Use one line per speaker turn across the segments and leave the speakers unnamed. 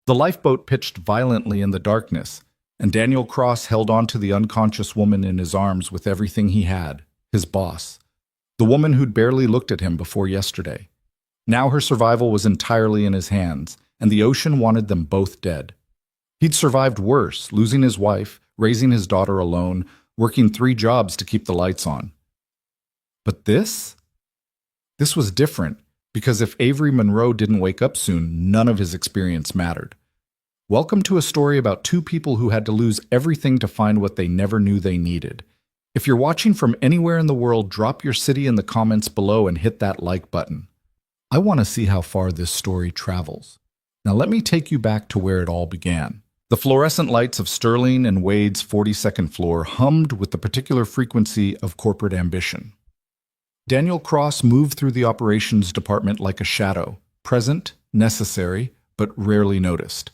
The lifeboat pitched violently in the darkness, and Daniel Cross held on to the unconscious woman in his arms with everything he had, his boss, the woman who'd barely looked at him before yesterday. Now her survival was entirely in his hands, and the ocean wanted them both dead. He'd survived worse, losing his wife, raising his daughter alone, working 3 jobs to keep the lights on. But this was different, because if Avery Monroe didn't wake up soon, none of his experience mattered. Welcome to a story about 2 people who had to lose everything to find what they never knew they needed. If you're watching from anywhere in the world, drop your city in the comments below and hit that like button. I want to see how far this story travels. Now let me take you back to where it all began. The fluorescent lights of Sterling and Wade's 42nd floor hummed with the particular frequency of corporate ambition. Daniel Cross moved through the operations department like a shadow, present, necessary, but rarely noticed.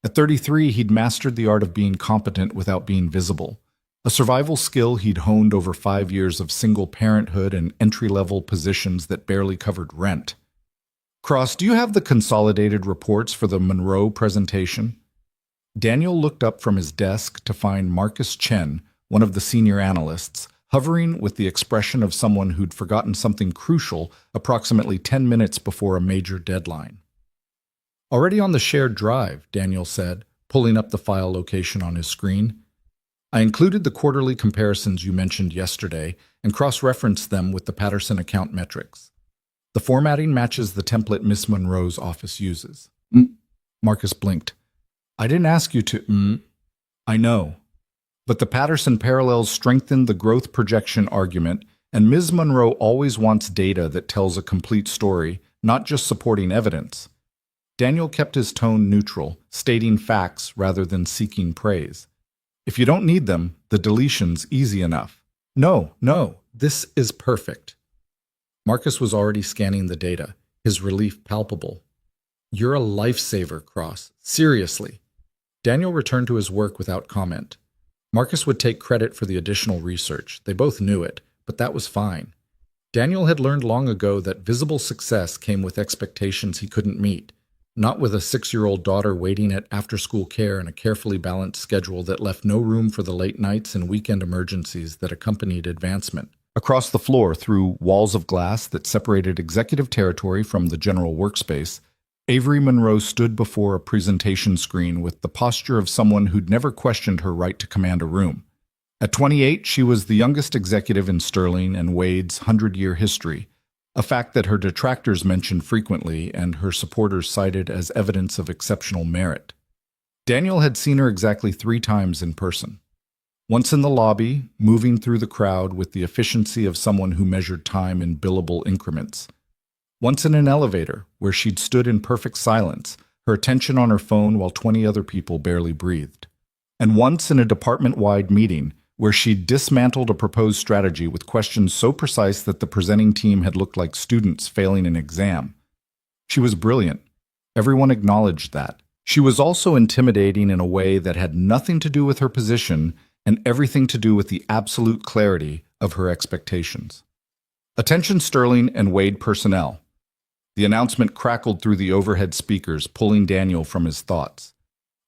At 33, he'd mastered the art of being competent without being visible, a survival skill he'd honed over 5 years of single parenthood and entry-level positions that barely covered rent. Cross, do you have the consolidated reports for the Monroe presentation? Daniel looked up from his desk to find Marcus Chen, one of the senior analysts, hovering with the expression of someone who'd forgotten something crucial approximately 10 minutes before a major deadline. Already on the shared drive, Daniel said, pulling up the file location on his screen. I included the quarterly comparisons you mentioned yesterday and cross-referenced them with the Patterson account metrics. The formatting matches the template Miss Monroe's office uses. Marcus blinked. I didn't ask you to. I know. But the Patterson parallels strengthen the growth projection argument, and Ms. Monroe always wants data that tells a complete story, not just supporting evidence. Daniel kept his tone neutral, stating facts rather than seeking praise. If you don't need them, the deletion's easy enough. No, this is perfect. Marcus was already scanning the data, his relief palpable. You're a lifesaver, Cross. Seriously. Daniel returned to his work without comment. Marcus would take credit for the additional research. They both knew it, but that was fine. Daniel had learned long ago that visible success came with expectations he couldn't meet, not with a 6-year-old daughter waiting at after-school care and a carefully balanced schedule that left no room for the late nights and weekend emergencies that accompanied advancement. Across the floor, through walls of glass that separated executive territory from the general workspace, Avery Monroe stood before a presentation screen with the posture of someone who'd never questioned her right to command a room. At 28, she was the youngest executive in Sterling and Wade's 100-year history, a fact that her detractors mentioned frequently and her supporters cited as evidence of exceptional merit. Daniel had seen her exactly 3 times in person. Once in the lobby, moving through the crowd with the efficiency of someone who measured time in billable increments. Once in an elevator, where she'd stood in perfect silence, her attention on her phone while 20 other people barely breathed. And once in a department-wide meeting, where she'd dismantled a proposed strategy with questions so precise that the presenting team had looked like students failing an exam. She was brilliant. Everyone acknowledged that. She was also intimidating in a way that had nothing to do with her position and everything to do with the absolute clarity of her expectations. Attention Sterling and Wade personnel. The announcement crackled through the overhead speakers, pulling Daniel from his thoughts.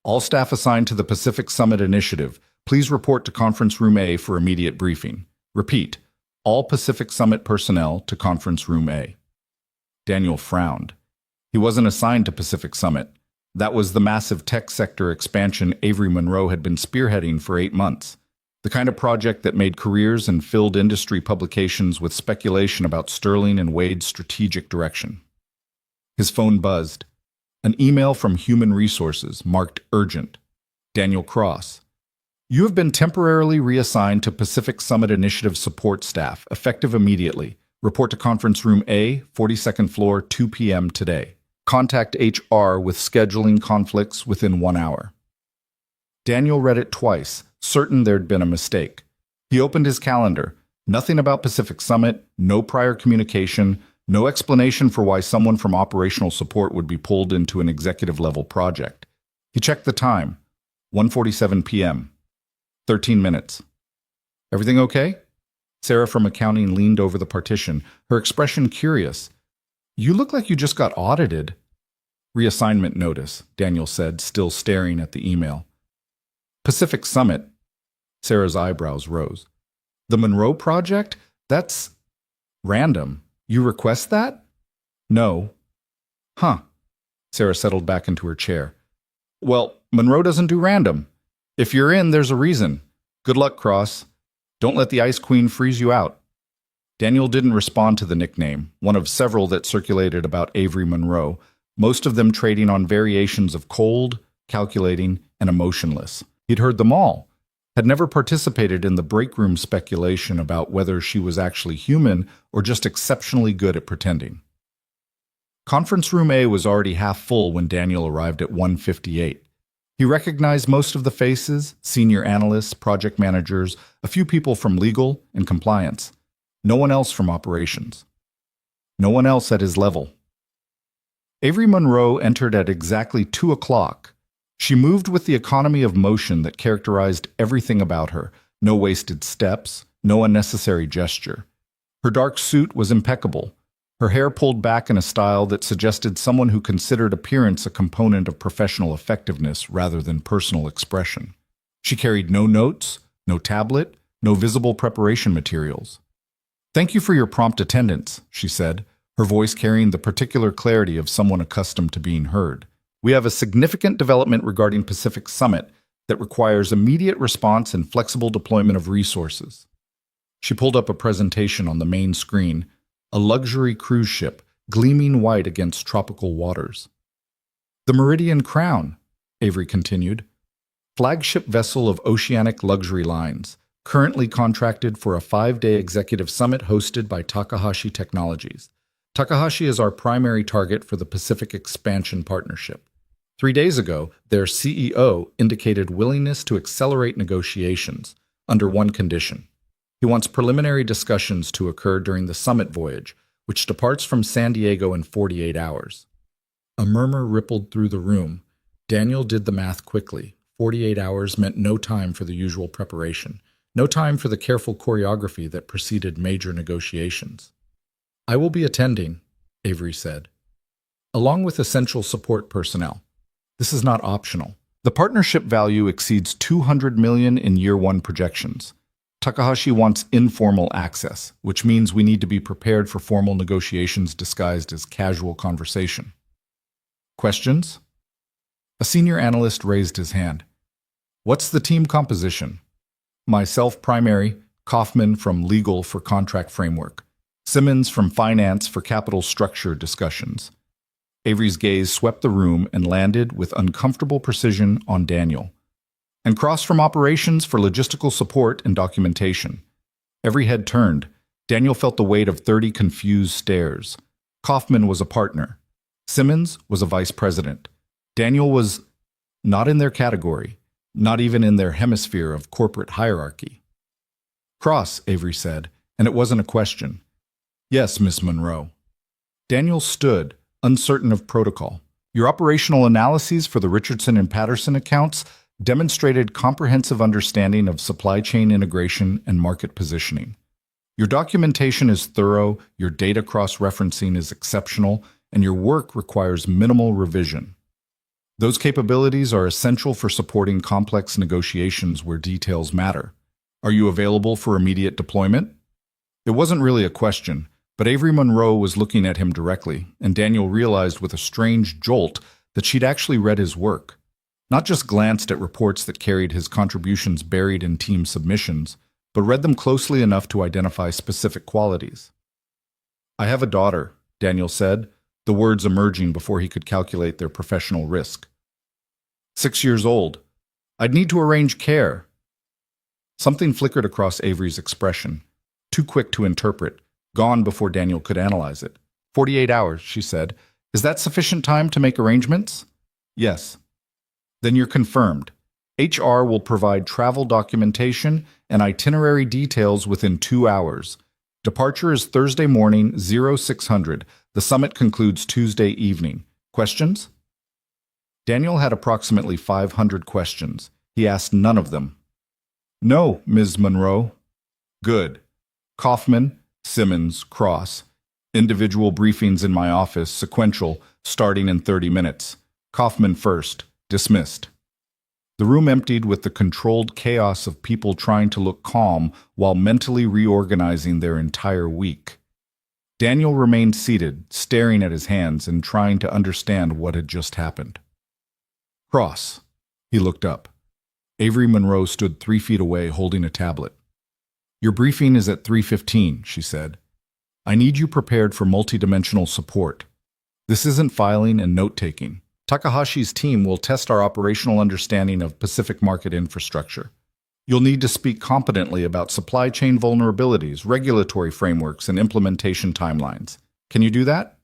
All staff assigned to the Pacific Summit Initiative, please report to Conference Room A for immediate briefing. Repeat, all Pacific Summit personnel to Conference Room A. Daniel frowned. He wasn't assigned to Pacific Summit. That was the massive tech sector expansion Avery Monroe had been spearheading for 8 months. The kind of project that made careers and filled industry publications with speculation about Sterling and Wade's strategic direction. His phone buzzed. An email from Human Resources, marked urgent. Daniel Cross. You have been temporarily reassigned to Pacific Summit Initiative support staff, effective immediately. Report to Conference Room A, 42nd floor, 2 p.m. today. Contact HR with scheduling conflicts within 1 hour. Daniel read it twice, certain there'd been a mistake. He opened his calendar. Nothing about Pacific Summit, no prior communication, no explanation for why someone from operational support would be pulled into an executive-level project. He checked the time. 1:47 p.m. 13 minutes. Everything okay? Sarah from accounting leaned over the partition, her expression curious. You look like you just got audited. Reassignment notice, Daniel said, still staring at the email. Pacific Summit. Sarah's eyebrows rose. The Monroe Project? That's random. You request that? No. Huh. Sarah settled back into her chair. Well, Monroe doesn't do random. If you're in, there's a reason. Good luck, Cross. Don't let the Ice Queen freeze you out. Daniel didn't respond to the nickname, one of several that circulated about Avery Monroe, most of them trading on variations of cold, calculating, and emotionless. He'd heard them all, had never participated in the break room speculation about whether she was actually human or just exceptionally good at pretending. Conference room A was already half full when Daniel arrived at 1:58. He recognized most of the faces, senior analysts, project managers, a few people from legal and compliance. No one else from operations. No one else at his level. Avery Monroe entered at exactly 2 o'clock. She moved with the economy of motion that characterized everything about her. No wasted steps, no unnecessary gesture. Her dark suit was impeccable, her hair pulled back in a style that suggested someone who considered appearance a component of professional effectiveness rather than personal expression. She carried no notes, no tablet, no visible preparation materials. "Thank you for your prompt attendance," she said, her voice carrying the particular clarity of someone accustomed to being heard. "We have a significant development regarding Pacific Summit that requires immediate response and flexible deployment of resources." She pulled up a presentation on the main screen, a luxury cruise ship, gleaming white against tropical waters. "The Meridian Crown," Avery continued, "flagship vessel of Oceanic Luxury Lines, currently contracted for a 5-day executive summit hosted by Takahashi Technologies. Takahashi is our primary target for the Pacific Expansion Partnership. 3 days ago, their CEO indicated willingness to accelerate negotiations under one condition. He wants preliminary discussions to occur during the summit voyage, which departs from San Diego in 48 hours. A murmur rippled through the room. Daniel did the math quickly. 48 hours meant no time for the usual preparation, no time for the careful choreography that preceded major negotiations. "I will be attending," Avery said, "along with essential support personnel. This is not optional. The partnership value exceeds $200 million in year one projections. Takahashi wants informal access, which means we need to be prepared for formal negotiations disguised as casual conversation." Questions? A senior analyst raised his hand. "What's the team composition?" "Myself primary, Kaufman from legal for contract framework, Simmons from finance for capital structure discussions." Avery's gaze swept the room and landed with uncomfortable precision on Daniel. "And Cross from operations for logistical support and documentation." Every head turned. Daniel felt the weight of 30 confused stares. Kaufman was a partner. Simmons was a vice president. Daniel was not in their category, not even in their hemisphere of corporate hierarchy. "Cross," Avery said, and it wasn't a question. "Yes, Miss Monroe." Daniel stood, uncertain of protocol. "Your operational analyses for the Richardson and Patterson accounts demonstrated comprehensive understanding of supply chain integration and market positioning. Your documentation is thorough, your data cross-referencing is exceptional, and your work requires minimal revision. Those capabilities are essential for supporting complex negotiations where details matter. Are you available for immediate deployment?" It wasn't really a question, but Avery Monroe was looking at him directly, and Daniel realized with a strange jolt that she'd actually read his work. Not just glanced at reports that carried his contributions buried in team submissions, but read them closely enough to identify specific qualities. "I have a daughter," Daniel said, the words emerging before he could calculate their professional risk. 6 years old. I'd need to arrange care." Something flickered across Avery's expression, too quick to interpret, gone before Daniel could analyze it. 48 hours, she said. "Is that sufficient time to make arrangements?" "Yes." "Then you're confirmed. HR will provide travel documentation and itinerary details within 2 hours. Departure is Thursday morning, 0600. The summit concludes Tuesday evening. Questions?" Daniel had approximately 500 questions. He asked none of them. "No, Ms. Monroe." "Good. Kaufman, Simmons, Cross. Individual briefings in my office, sequential, starting in 30 minutes. Kaufman first. Dismissed. The room emptied with the controlled chaos of people trying to look calm while mentally reorganizing their entire week. Daniel remained seated, staring at his hands and trying to understand what had just happened. Cross. He looked up. Avery Monroe stood 3 feet away, holding a tablet. Your briefing is at 3:15, she said. I need you prepared for multidimensional support. This isn't filing and note-taking. Takahashi's team will test our operational understanding of Pacific market infrastructure. You'll need to speak competently about supply chain vulnerabilities, regulatory frameworks, and implementation timelines. Can you do that?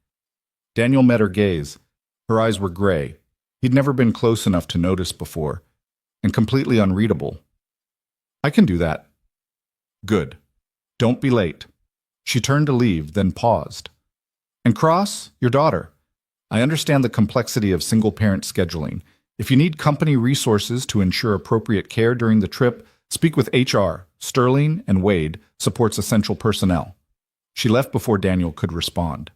Daniel met her gaze. Her eyes were gray. He'd never been close enough to notice before, and completely unreadable. I can do that. Good. Don't be late. She turned to leave, then paused. And Cross, your daughter. I understand the complexity of single-parent scheduling. If you need company resources to ensure appropriate care during the trip, speak with HR. Sterling and Wade supports essential personnel. She left before Daniel could respond.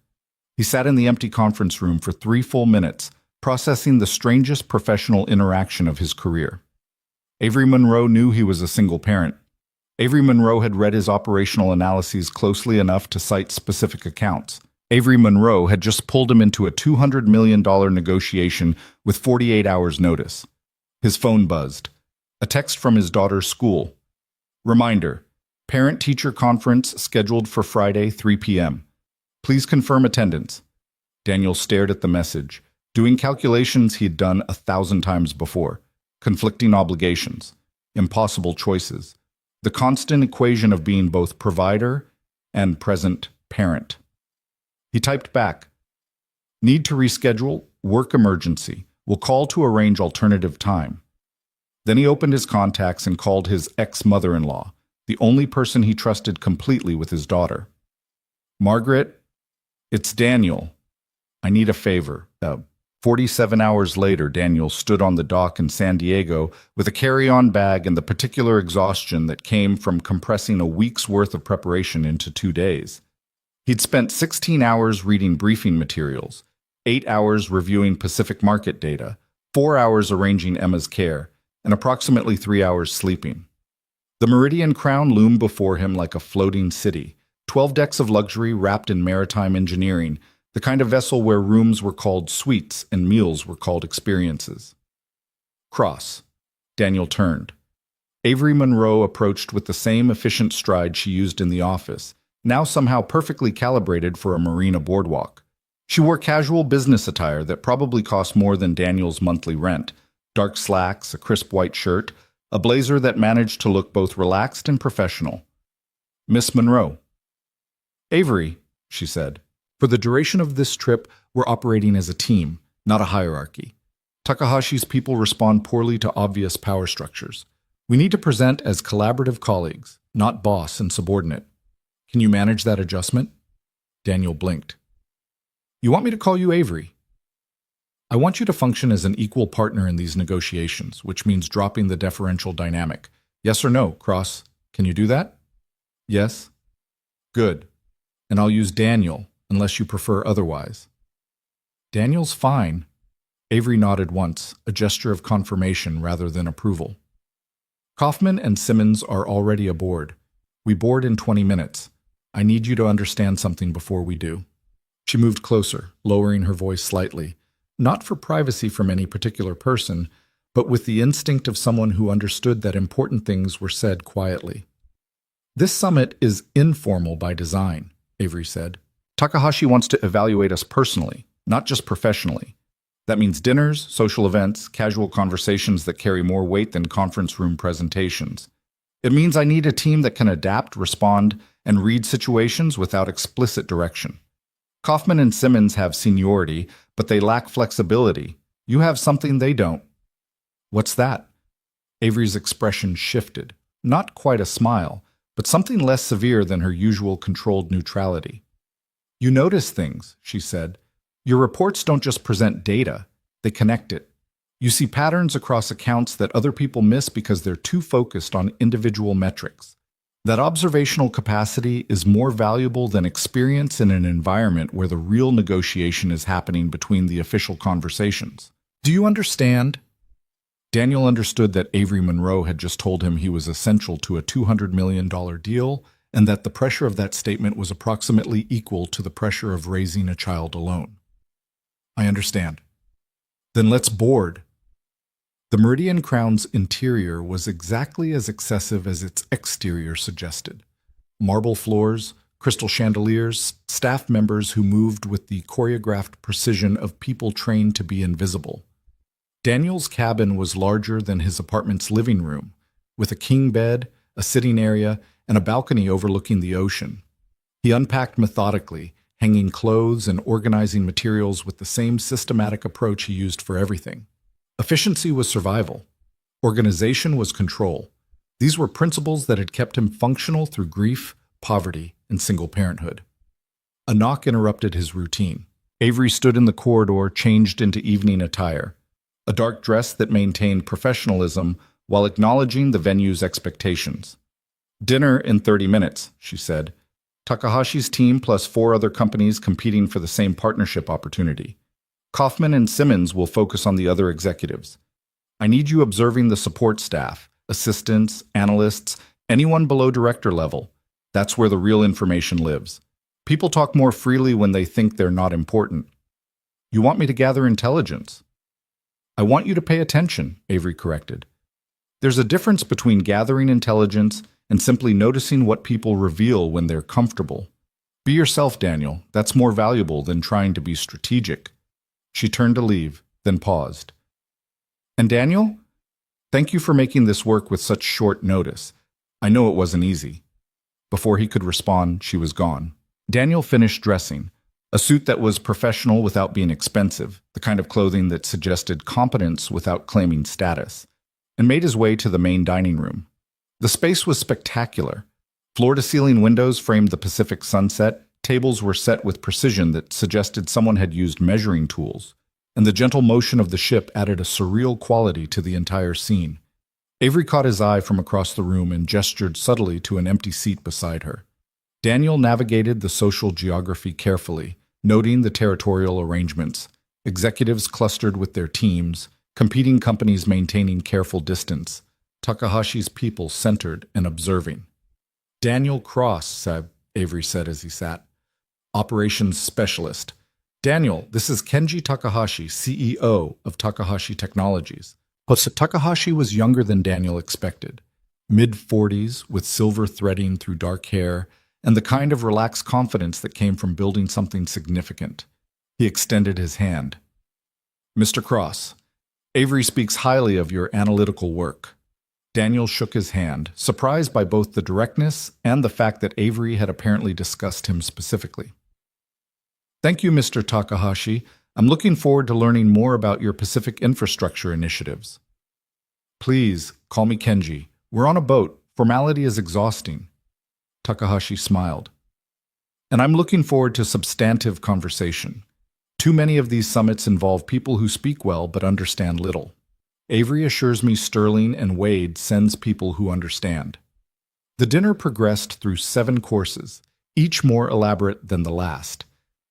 He sat in the empty conference room for 3 full minutes, processing the strangest professional interaction of his career. Avery Monroe knew he was a single parent. Avery Monroe had read his operational analyses closely enough to cite specific accounts. Avery Monroe had just pulled him into a $200 million negotiation with 48 hours' notice. His phone buzzed. A text from his daughter's school. Reminder, parent-teacher conference scheduled for Friday, 3 p.m. Please confirm attendance. Daniel stared at the message, doing calculations he'd done 1,000 times before. Conflicting obligations, impossible choices, the constant equation of being both provider and present parent. He typed back, need to reschedule, work emergency, will call to arrange alternative time. Then he opened his contacts and called his ex-mother-in-law, the only person he trusted completely with his daughter. Margaret, it's Daniel. I need a favor. 47 hours later, Daniel stood on the dock in San Diego with a carry-on bag and the particular exhaustion that came from compressing a week's worth of preparation into 2 days. He'd spent 16 hours reading briefing materials, 8 hours reviewing Pacific market data, 4 hours arranging Emma's care, and approximately 3 hours sleeping. The Meridian Crown loomed before him like a floating city, 12 decks of luxury wrapped in maritime engineering, the kind of vessel where rooms were called suites and meals were called experiences. Cross. Daniel turned. Avery Monroe approached with the same efficient stride she used in the office, now somehow perfectly calibrated for a marina boardwalk. She wore casual business attire that probably cost more than Daniel's monthly rent, dark slacks, a crisp white shirt, a blazer that managed to look both relaxed and professional. Miss Monroe. Avery, she said. For the duration of this trip, we're operating as a team, not a hierarchy. Takahashi's people respond poorly to obvious power structures. We need to present as collaborative colleagues, not boss and subordinate. Can you manage that adjustment? Daniel blinked. You want me to call you Avery? I want you to function as an equal partner in these negotiations, which means dropping the deferential dynamic. Yes or no, Cross? Can you do that? Yes. Good. And I'll use Daniel, unless you prefer otherwise. Daniel's fine. Avery nodded once, a gesture of confirmation rather than approval. Kaufman and Simmons are already aboard. We board in 20 minutes. I need you to understand something before we do. She moved closer, lowering her voice slightly, not for privacy from any particular person, but with the instinct of someone who understood that important things were said quietly. This summit is informal by design, Avery said. Takahashi wants to evaluate us personally, not just professionally. That means dinners, social events, casual conversations that carry more weight than conference room presentations. It means I need a team that can adapt, respond, and read situations without explicit direction. Kaufman and Simmons have seniority, but they lack flexibility. You have something they don't. What's that? Avery's expression shifted. Not quite a smile, but something less severe than her usual controlled neutrality. You notice things, she said. Your reports don't just present data, they connect it. You see patterns across accounts that other people miss because they're too focused on individual metrics. That observational capacity is more valuable than experience in an environment where the real negotiation is happening between the official conversations. Do you understand? Daniel understood that Avery Monroe had just told him he was essential to a $200 million deal, and that the pressure of that statement was approximately equal to the pressure of raising a child alone. I understand. Then let's board. The Meridian Crown's interior was exactly as excessive as its exterior suggested. Marble floors, crystal chandeliers, staff members who moved with the choreographed precision of people trained to be invisible. Daniel's cabin was larger than his apartment's living room, with a king bed, a sitting area, and a balcony overlooking the ocean. He unpacked methodically, hanging clothes and organizing materials with the same systematic approach he used for everything. Efficiency was survival. Organization was control. These were principles that had kept him functional through grief, poverty, and single parenthood. A knock interrupted his routine. Avery stood in the corridor, changed into evening attire, a dark dress that maintained professionalism while acknowledging the venue's expectations. Dinner in 30 minutes, she said. Takahashi's team plus 4 other companies competing for the same partnership opportunity. Kaufman and Simmons will focus on the other executives. I need you observing the support staff, assistants, analysts, anyone below director level. That's where the real information lives. People talk more freely when they think they're not important. You want me to gather intelligence? I want you to pay attention, Avery corrected. There's a difference between gathering intelligence and simply noticing what people reveal when they're comfortable. Be yourself, Daniel. That's more valuable than trying to be strategic. She turned to leave, then paused. And Daniel? Thank you for making this work with such short notice. I know it wasn't easy. Before he could respond, she was gone. Daniel finished dressing, a suit that was professional without being expensive, the kind of clothing that suggested competence without claiming status, and made his way to the main dining room. The space was spectacular. Floor-to-ceiling windows framed the Pacific sunset, tables were set with precision that suggested someone had used measuring tools, and the gentle motion of the ship added a surreal quality to the entire scene. Avery caught his eye from across the room and gestured subtly to an empty seat beside her. Daniel navigated the social geography carefully, noting the territorial arrangements, executives clustered with their teams, competing companies maintaining careful distance, Takahashi's people centered and observing. Daniel Cross, Avery said as he sat. Operations Specialist. Daniel, this is Kenji Takahashi, CEO of Takahashi Technologies. But Takahashi was younger than Daniel expected. Mid-40s, with silver threading through dark hair, and the kind of relaxed confidence that came from building something significant. He extended his hand. Mr. Cross, Avery speaks highly of your analytical work. Daniel shook his hand, surprised by both the directness and the fact that Avery had apparently discussed him specifically. Thank you, Mr. Takahashi. I'm looking forward to learning more about your Pacific infrastructure initiatives. Please, call me Kenji. We're on a boat. Formality is exhausting. Takahashi smiled. And I'm looking forward to substantive conversation. Too many of these summits involve people who speak well but understand little. Avery assures me Sterling and Wade sends people who understand. The dinner progressed through 7 courses, each more elaborate than the last.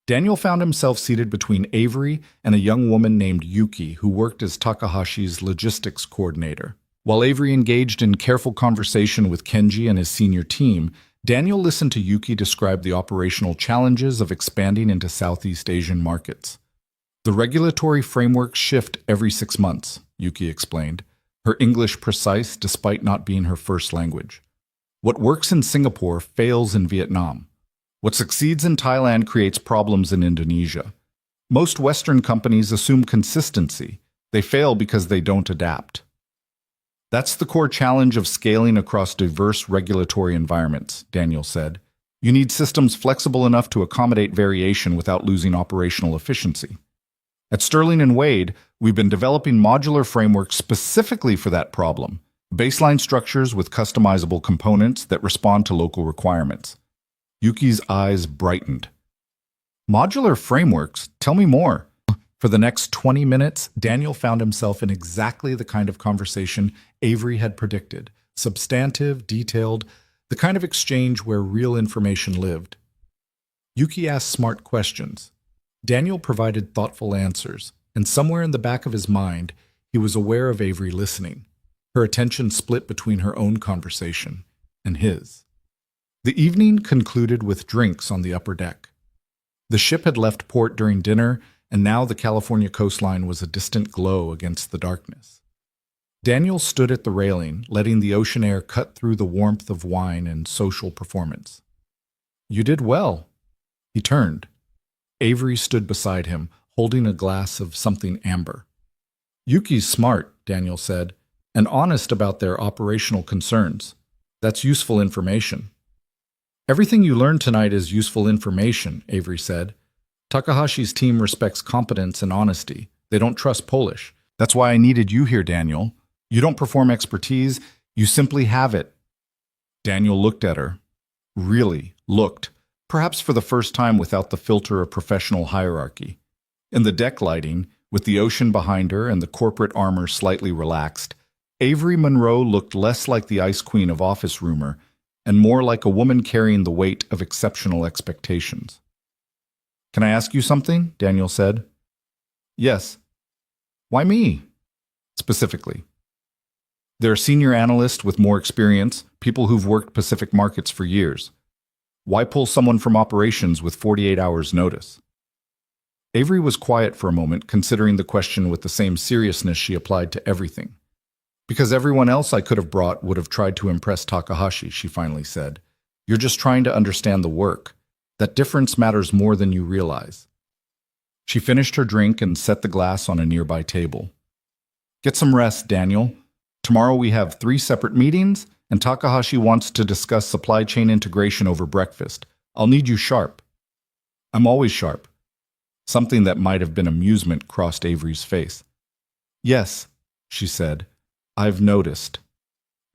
Daniel found himself seated between Avery and a young woman named Yuki, who worked as Takahashi's logistics coordinator. While Avery engaged in careful conversation with Kenji and his senior team, Daniel listened to Yuki describe the operational challenges of expanding into Southeast Asian markets. The regulatory frameworks shift every 6 months, Yuki explained, her English precise despite not being her first language. What works in Singapore fails in Vietnam. What succeeds in Thailand creates problems in Indonesia. Most Western companies assume consistency. They fail because they don't adapt. That's the core challenge of scaling across diverse regulatory environments, Daniel said. You need systems flexible enough to accommodate variation without losing operational efficiency. At Sterling and Wade, we've been developing modular frameworks specifically for that problem, baseline structures with customizable components that respond to local requirements. Yuki's eyes brightened. Modular frameworks? Tell me more. For the next 20 minutes, Daniel found himself in exactly the kind of conversation Avery had predicted. Substantive, detailed, the kind of exchange where real information lived. Yuki asked smart questions. Daniel provided thoughtful answers, and somewhere in the back of his mind, he was aware of Avery listening, her attention split between her own conversation and his. The evening concluded with drinks on the upper deck. The ship had left port during dinner, and now the California coastline was a distant glow against the darkness. Daniel stood at the railing, letting the ocean air cut through the warmth of wine and social performance. "You did well." He turned. Avery stood beside him, holding a glass of something amber. "Yuki's smart," Daniel said, "and honest about their operational concerns. That's useful information." "Everything you learned tonight is useful information," Avery said. "Takahashi's team respects competence and honesty. They don't trust Polish. That's why I needed you here, Daniel. You don't perform expertise, you simply have it." Daniel looked at her. Really looked, perhaps for the first time without the filter of professional hierarchy. In the deck lighting, with the ocean behind her and the corporate armor slightly relaxed, Avery Monroe looked less like the ice queen of office rumor and more like a woman carrying the weight of exceptional expectations. "Can I ask you something?" Daniel said. "Yes." "Why me?" "Specifically." "They're a senior analyst with more experience, people who've worked Pacific markets for years. Why pull someone from operations with 48 hours notice?" Avery was quiet for a moment, considering the question with the same seriousness she applied to everything. "Because everyone else I could have brought would have tried to impress Takahashi," she finally said. "You're just trying to understand the work. That difference matters more than you realize." She finished her drink and set the glass on a nearby table. "Get some rest, Daniel. Tomorrow we have 3 separate meetings, and Takahashi wants to discuss supply chain integration over breakfast. I'll need you sharp." "I'm always sharp." Something that might have been amusement crossed Avery's face. "Yes," she said, "I've noticed."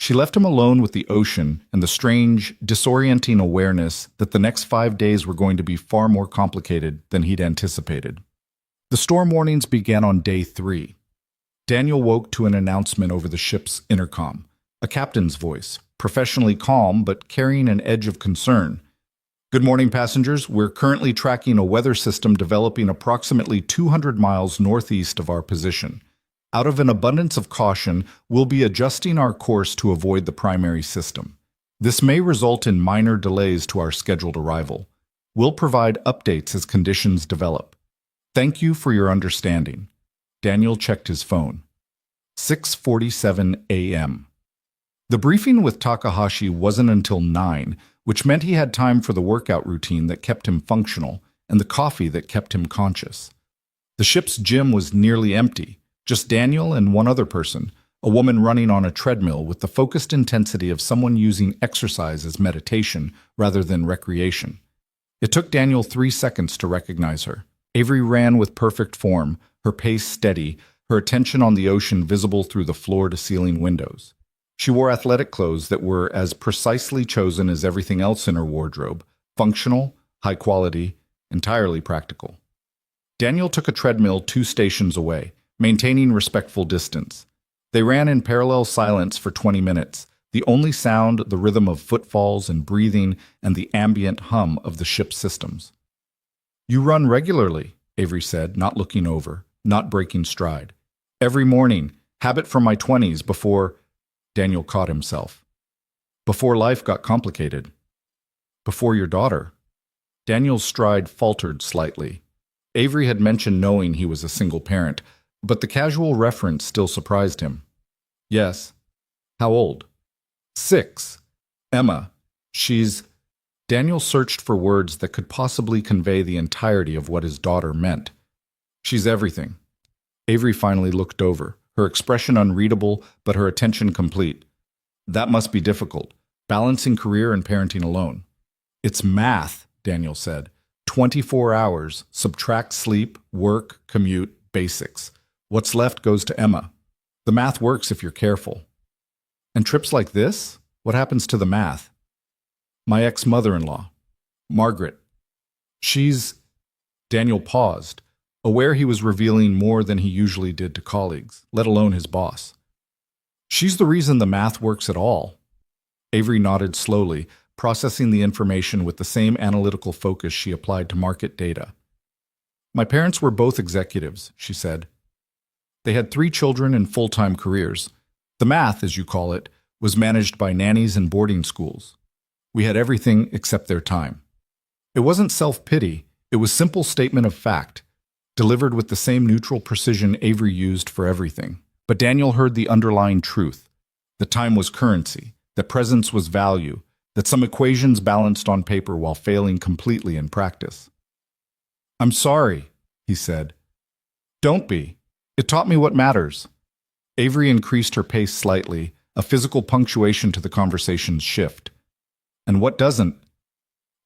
She left him alone with the ocean and the strange, disorienting awareness that the next 5 days were going to be far more complicated than he'd anticipated. The storm warnings began on day 3. Daniel woke to an announcement over the ship's intercom, a captain's voice, professionally calm but carrying an edge of concern. "Good morning, passengers. We're currently tracking a weather system developing approximately 200 miles northeast of our position. Out of an abundance of caution, we'll be adjusting our course to avoid the primary system. This may result in minor delays to our scheduled arrival. We'll provide updates as conditions develop. Thank you for your understanding." Daniel checked his phone. 6:47 a.m. The briefing with Takahashi wasn't until 9, which meant he had time for the workout routine that kept him functional and the coffee that kept him conscious. The ship's gym was nearly empty, just Daniel and one other person, a woman running on a treadmill with the focused intensity of someone using exercise as meditation rather than recreation. It took Daniel 3 seconds to recognize her. Avery ran with perfect form, her pace steady, her attention on the ocean visible through the floor-to-ceiling windows. She wore athletic clothes that were as precisely chosen as everything else in her wardrobe, functional, high quality, entirely practical. Daniel took a treadmill 2 stations away, maintaining respectful distance. They ran in parallel silence for 20 minutes, the only sound the rhythm of footfalls and breathing and the ambient hum of the ship's systems. "You run regularly," Avery said, not looking over, not breaking stride. "Every morning, habit from my 20s before—" Daniel caught himself. "Before life got complicated." "Before your daughter." Daniel's stride faltered slightly. Avery had mentioned knowing he was a single parent, but the casual reference still surprised him. "Yes." "How old?" 6. "Emma. She's—" Daniel searched for words that could possibly convey the entirety of what his daughter meant. "She's everything." Avery finally looked over, her expression unreadable but her attention complete. "That must be difficult, balancing career and parenting alone." "It's math," Daniel said. 24 hours, subtract sleep, work, commute, basics. What's left goes to Emma. The math works if you're careful." "And trips like this? What happens to the math?" "My ex-mother-in-law, Margaret. She's—" Daniel paused, aware he was revealing more than he usually did to colleagues, let alone his boss. "She's the reason the math works at all." Avery nodded slowly, processing the information with the same analytical focus she applied to market data. My parents were both executives, she said. They had 3 children and full-time careers. The math, as you call it, was managed by nannies and boarding schools. We had everything except their time. It wasn't self-pity, it was simple statement of fact, delivered with the same neutral precision Avery used for everything. But Daniel heard the underlying truth. That time was currency, that presence was value, that some equations balanced on paper while failing completely in practice. I'm sorry, he said. Don't be. It taught me what matters. Avery increased her pace slightly, a physical punctuation to the conversation's shift. And what doesn't?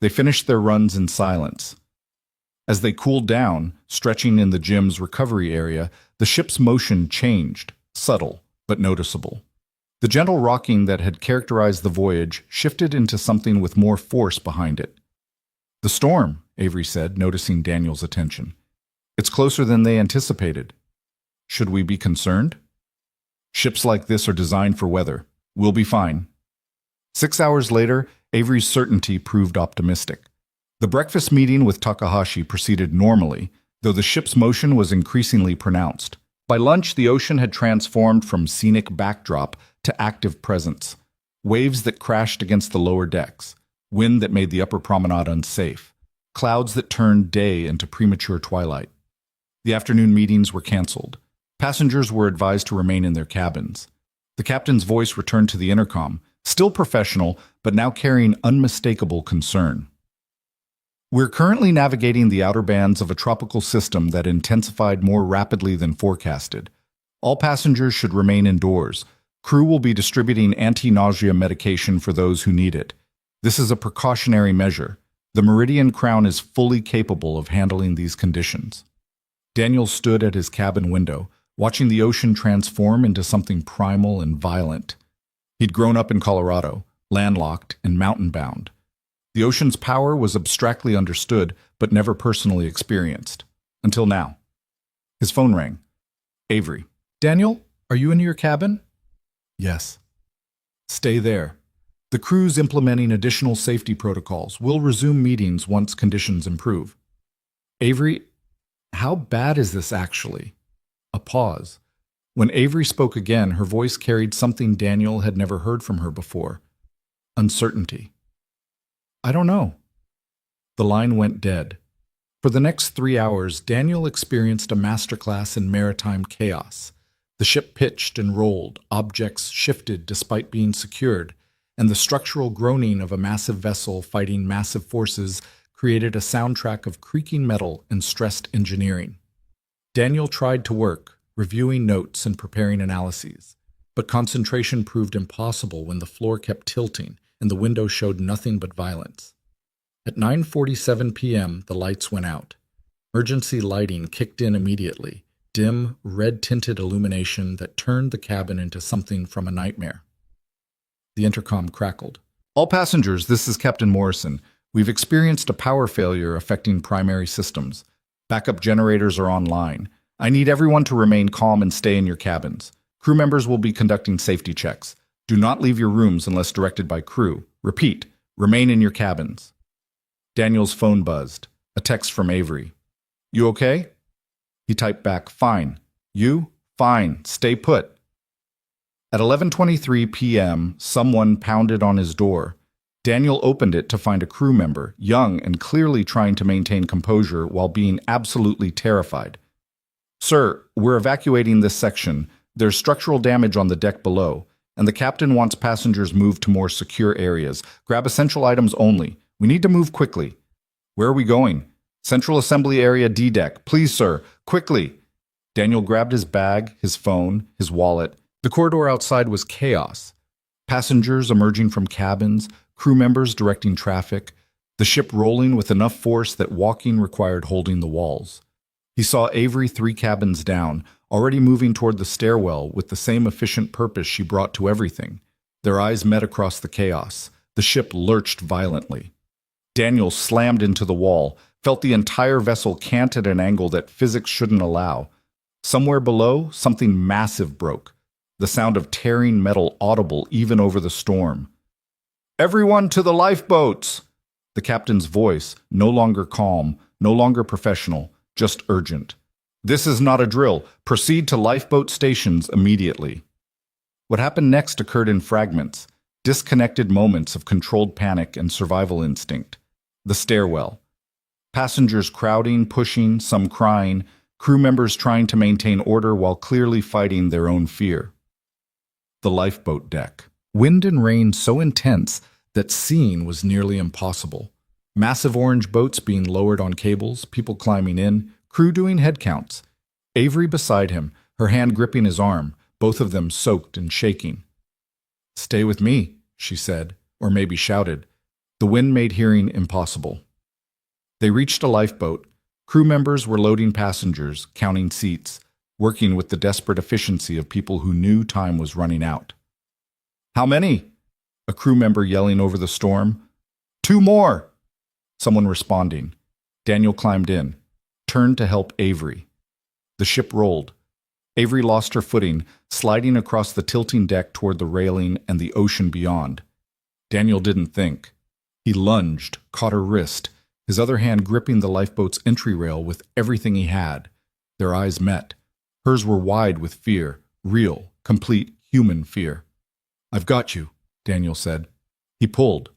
They finished their runs in silence. As they cooled down, stretching in the gym's recovery area, the ship's motion changed, subtle but noticeable. The gentle rocking that had characterized the voyage shifted into something with more force behind it. The storm, Avery said, noticing Daniel's attention. It's closer than they anticipated. Should we be concerned? Ships like this are designed for weather. We'll be fine. 6 hours later, Avery's certainty proved optimistic. The breakfast meeting with Takahashi proceeded normally, though the ship's motion was increasingly pronounced. By lunch, the ocean had transformed from scenic backdrop to active presence. Waves that crashed against the lower decks, wind that made the upper promenade unsafe, clouds that turned day into premature twilight. The afternoon meetings were canceled. Passengers were advised to remain in their cabins. The captain's voice returned to the intercom, still professional, but now carrying unmistakable concern. We're currently navigating the outer bands of a tropical system that intensified more rapidly than forecasted. All passengers should remain indoors. Crew will be distributing anti-nausea medication for those who need it. This is a precautionary measure. The Meridian Crown is fully capable of handling these conditions. Daniel stood at his cabin window, watching the ocean transform into something primal and violent. He'd grown up in Colorado, landlocked and mountain-bound. The ocean's power was abstractly understood, but never personally experienced. Until now. His phone rang. Avery. Daniel, are you in your cabin? Yes. Stay there. The crew's implementing additional safety protocols. We'll resume meetings once conditions improve. Avery, how bad is this actually? A pause. When Avery spoke again, her voice carried something Daniel had never heard from her before. Uncertainty. I don't know. The line went dead. For the next 3 hours, Daniel experienced a masterclass in maritime chaos. The ship pitched and rolled, objects shifted despite being secured, and the structural groaning of a massive vessel fighting massive forces created a soundtrack of creaking metal and stressed engineering. Daniel tried to work, reviewing notes and preparing analyses, but concentration proved impossible when the floor kept tilting and the window showed nothing but violence. At 9:47 p.m., the lights went out. Emergency lighting kicked in immediately, dim, red-tinted illumination that turned the cabin into something from a nightmare. The intercom crackled. All passengers, this is Captain Morrison. We've experienced a power failure affecting primary systems. Backup generators are online. I need everyone to remain calm and stay in your cabins. Crew members will be conducting safety checks. Do not leave your rooms unless directed by crew. Repeat, remain in your cabins. Daniel's phone buzzed. A text from Avery. You okay? He typed back, fine. You? Fine. Stay put. At 11:23 p.m., someone pounded on his door. Daniel opened it to find a crew member, young and clearly trying to maintain composure while being absolutely terrified. Sir, we're evacuating this section. There's structural damage on the deck below, and the captain wants passengers moved to more secure areas. Grab essential items only. We need to move quickly. Where are we going? Central Assembly Area D deck. Please, sir, quickly. Daniel grabbed his bag, his phone, his wallet. The corridor outside was chaos. Passengers emerging from cabins, crew members directing traffic, the ship rolling with enough force that walking required holding the walls. He saw Avery 3 cabins down, already moving toward the stairwell with the same efficient purpose she brought to everything. Their eyes met across the chaos. The ship lurched violently. Daniel slammed into the wall, felt the entire vessel cant at an angle that physics shouldn't allow. Somewhere below, something massive broke, the sound of tearing metal audible even over the storm. Everyone to the lifeboats! The captain's voice, no longer calm, no longer professional, just urgent. This is not a drill. Proceed to lifeboat stations immediately. What happened next occurred in fragments, disconnected moments of controlled panic and survival instinct. The stairwell. Passengers crowding, pushing, some crying, crew members trying to maintain order while clearly fighting their own fear. The lifeboat deck. Wind and rain so intense that seeing was nearly impossible. Massive orange boats being lowered on cables, people climbing in, crew doing head counts. Avery beside him, her hand gripping his arm, both of them soaked and shaking. "Stay with me," she said, or maybe shouted. The wind made hearing impossible. They reached a lifeboat. Crew members were loading passengers, counting seats, working with the desperate efficiency of people who knew time was running out. "How many?" A crew member yelling over the storm. "Two more!" Someone responding. Daniel climbed in, turned to help Avery. The ship rolled. Avery lost her footing, sliding across the tilting deck toward the railing and the ocean beyond. Daniel didn't think. He lunged, caught her wrist, his other hand gripping the lifeboat's entry rail with everything he had. Their eyes met. Hers were wide with fear, real, complete, human fear. "I've got you," Daniel said. He pulled.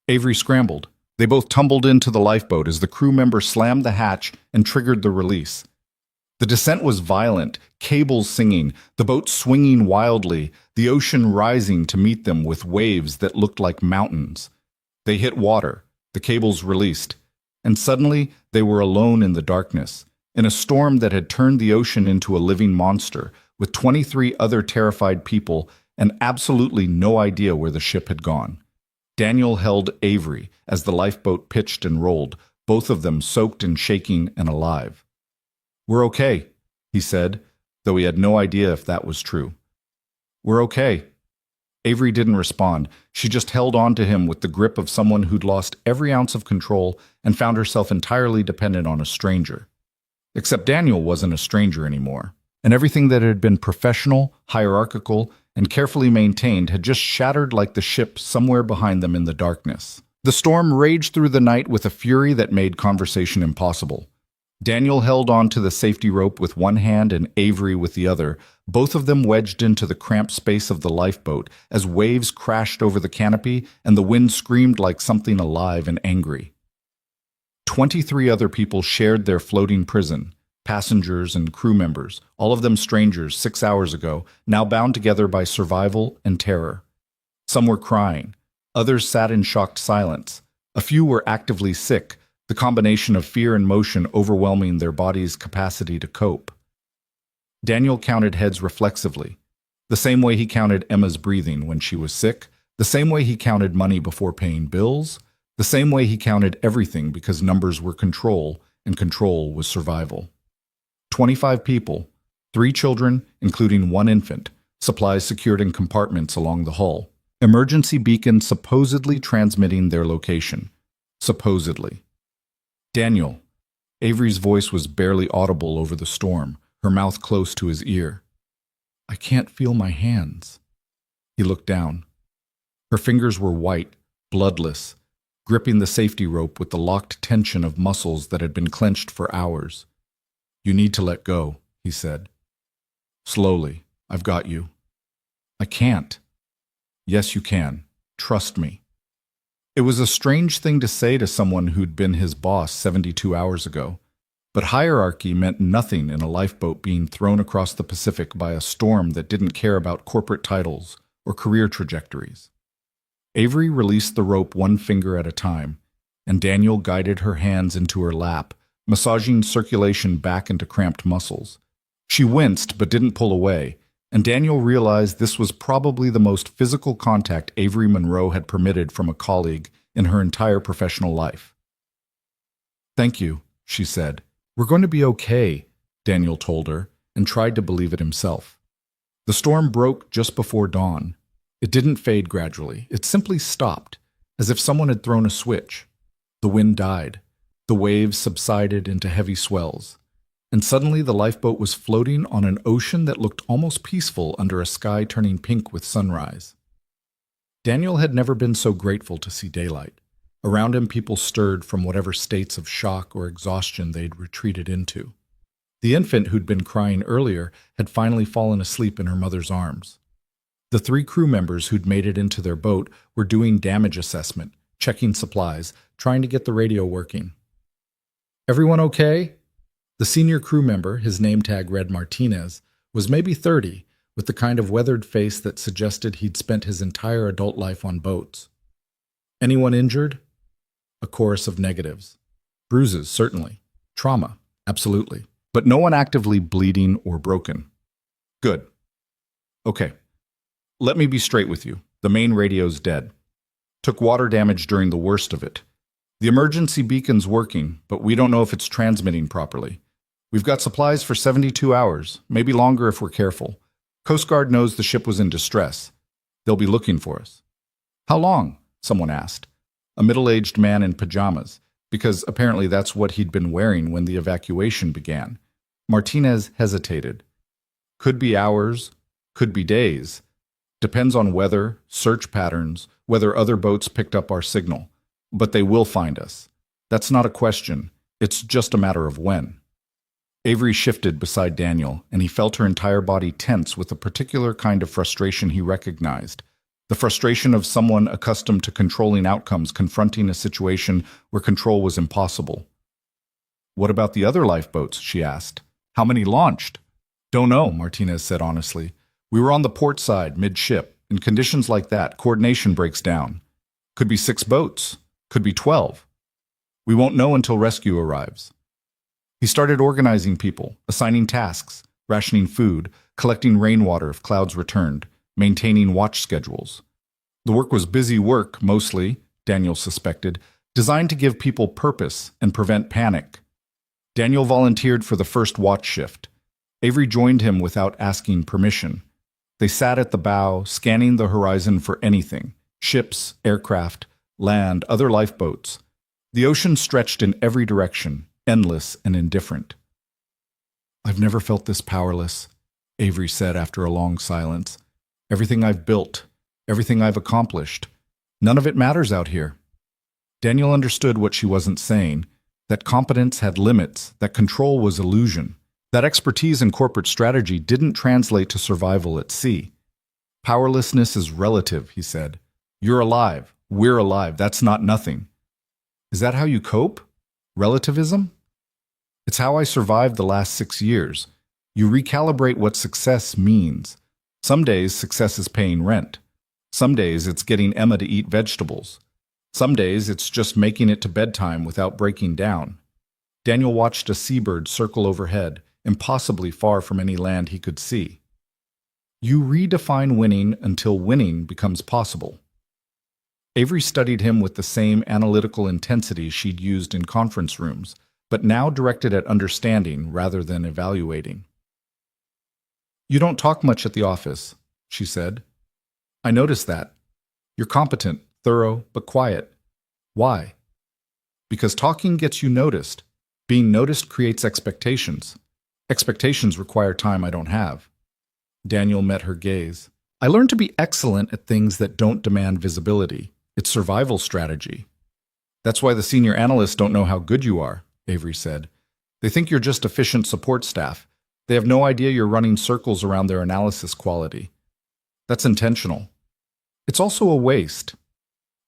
Avery scrambled. They both tumbled into the lifeboat as the crew member slammed the hatch and triggered the release. The descent was violent, cables singing, the boat swinging wildly, the ocean rising to meet them with waves that looked like mountains. They hit water, the cables released, and suddenly they were alone in the darkness, in a storm that had turned the ocean into a living monster, with 23 other terrified people and absolutely no idea where the ship had gone. Daniel held Avery as the lifeboat pitched and rolled, both of them soaked and shaking and alive. "We're okay," he said, though he had no idea if that was true. "We're okay." Avery didn't respond. She just held on to him with the grip of someone who'd lost every ounce of control and found herself entirely dependent on a stranger. Except Daniel wasn't a stranger anymore, and everything that had been professional, hierarchical, and carefully maintained had just shattered like the ship somewhere behind them in the darkness. The storm raged through the night with a fury that made conversation impossible. Daniel held on to the safety rope with one hand and Avery with the other, both of them wedged into the cramped space of the lifeboat as waves crashed over the canopy and the wind screamed like something alive and angry. 23 other people shared their floating prison, passengers and crew members, all of them strangers 6 hours ago, now bound together by survival and terror. Some were crying. Others sat in shocked silence. A few were actively sick, the combination of fear and motion overwhelming their body's capacity to cope. Daniel counted heads reflexively, the same way he counted Emma's breathing when she was sick, the same way he counted money before paying bills, the same way he counted everything because numbers were control and control was survival. 25 people, 3 children, including 1 infant, supplies secured in compartments along the hull. Emergency beacon supposedly transmitting their location. Supposedly. "Daniel." Avery's voice was barely audible over the storm, her mouth close to his ear. "I can't feel my hands." He looked down. Her fingers were white, bloodless, gripping the safety rope with the locked tension of muscles that had been clenched for hours. "You need to let go," he said. "Slowly. I've got you." "I can't." "Yes, you can. Trust me." It was a strange thing to say to someone who'd been his boss 72 hours ago, but hierarchy meant nothing in a lifeboat being thrown across the Pacific by a storm that didn't care about corporate titles or career trajectories. Avery released the rope 1 finger at a time, and Daniel guided her hands into her lap, massaging circulation back into cramped muscles. She winced but didn't pull away, and Daniel realized this was probably the most physical contact Avery Monroe had permitted from a colleague in her entire professional life. "Thank you," she said. "We're going to be okay," Daniel told her, and tried to believe it himself. The storm broke just before dawn. It didn't fade gradually. It simply stopped, as if someone had thrown a switch. The wind died. The waves subsided into heavy swells. And suddenly the lifeboat was floating on an ocean that looked almost peaceful under a sky turning pink with sunrise. Daniel had never been so grateful to see daylight. Around him, people stirred from whatever states of shock or exhaustion they'd retreated into. The infant who'd been crying earlier had finally fallen asleep in her mother's arms. The 3 crew members who'd made it into their boat were doing damage assessment, checking supplies, trying to get the radio working. "Everyone okay?" The senior crew member, his name tag read Martinez, was maybe 30, with the kind of weathered face that suggested he'd spent his entire adult life on boats. "Anyone injured?" A chorus of negatives. "Bruises, certainly. Trauma, absolutely. But no one actively bleeding or broken." "Good. Okay. Let me be straight with you. The main radio's dead. Took water damage during the worst of it. The emergency beacon's working, but we don't know if it's transmitting properly. We've got supplies for 72 hours, maybe longer if we're careful. Coast Guard knows the ship was in distress. They'll be looking for us." "How long?" someone asked. A middle-aged man in pajamas, because apparently that's what he'd been wearing when the evacuation began. Martinez hesitated. "Could be hours, could be days. Depends on weather, search patterns, whether other boats picked up our signal. But they will find us. That's not a question. It's just a matter of when." Avery shifted beside Daniel, and he felt her entire body tense with a particular kind of frustration he recognized. The frustration of someone accustomed to controlling outcomes confronting a situation where control was impossible. "What about the other lifeboats?" she asked. "How many launched?" "Don't know," Martinez said honestly. "We were on the port side, mid-ship. In conditions like that, coordination breaks down. Could be 6 boats. Could be 12. We won't know until rescue arrives." He started organizing people, assigning tasks, rationing food, collecting rainwater if clouds returned, maintaining watch schedules. The work was busy work, mostly, Daniel suspected, designed to give people purpose and prevent panic. Daniel volunteered for the first watch shift. Avery joined him without asking permission. They sat at the bow, scanning the horizon for anything: ships, aircraft, land, other lifeboats. The ocean stretched in every direction, endless and indifferent. "I've never felt this powerless," Avery said after a long silence. "Everything I've built, everything I've accomplished, none of it matters out here." Daniel understood what she wasn't saying, that competence had limits, that control was illusion, that expertise in corporate strategy didn't translate to survival at sea. "Powerlessness is relative," he said. "You're alive, we're alive, that's not nothing." "Is that how you cope? Relativism?" "It's how I survived the last 6 years. You recalibrate what success means. Some days success is paying rent. Some days it's getting Emma to eat vegetables. Some days it's just making it to bedtime without breaking down." Daniel watched a seabird circle overhead, impossibly far from any land he could see. "You redefine winning until winning becomes possible." Avery studied him with the same analytical intensity she'd used in conference rooms, but now directed at understanding rather than evaluating. "You don't talk much at the office," she said. "I noticed that. You're competent, thorough, but quiet. Why?" "Because talking gets you noticed. Being noticed creates expectations. Expectations require time I don't have." Daniel met her gaze. "I learned to be excellent at things that don't demand visibility. It's survival strategy." "That's why the senior analysts don't know how good you are," Avery said. "They think you're just efficient support staff. They have no idea you're running circles around their analysis quality. That's intentional. It's also a waste."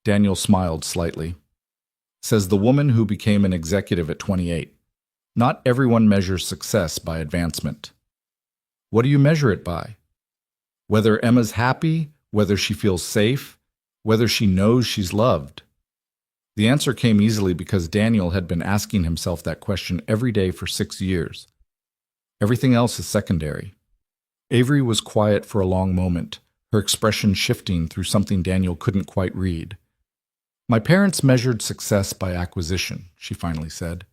Daniel smiled slightly. Says the woman who became an executive at 28. "Not everyone measures success by advancement." "What do you measure it by?" "Whether Emma's happy, whether she feels safe, whether she knows she's loved." The answer came easily because Daniel had been asking himself that question every day for 6 years. Everything else is secondary. Avery was quiet for a long moment, her expression shifting through something Daniel couldn't quite read. "My parents measured success by acquisition," she finally said.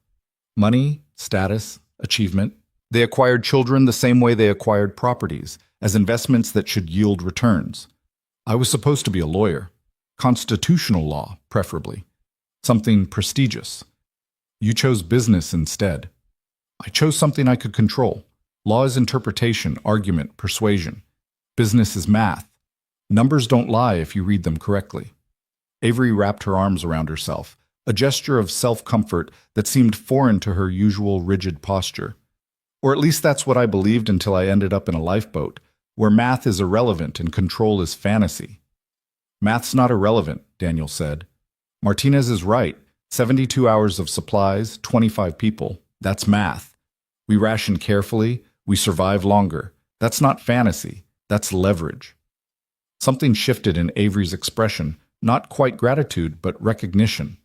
"Money, status, achievement. They acquired children the same way they acquired properties, as investments that should yield returns. I was supposed to be a lawyer. Constitutional law, preferably. Something prestigious. You chose business instead. I chose something I could control. Law is interpretation, argument, persuasion. Business is math. Numbers don't lie if you read them correctly. Avery wrapped her arms around herself, a gesture of self-comfort that seemed foreign to her usual rigid posture. Or at least that's what I believed until I ended up in a lifeboat, where math is irrelevant and control is fantasy. Math's not irrelevant, Daniel said. Martinez is right. 72 hours of supplies, 25 people. That's math. We ration carefully, we survive longer. That's not fantasy. That's leverage. Something shifted in Avery's expression, not quite gratitude, but recognition.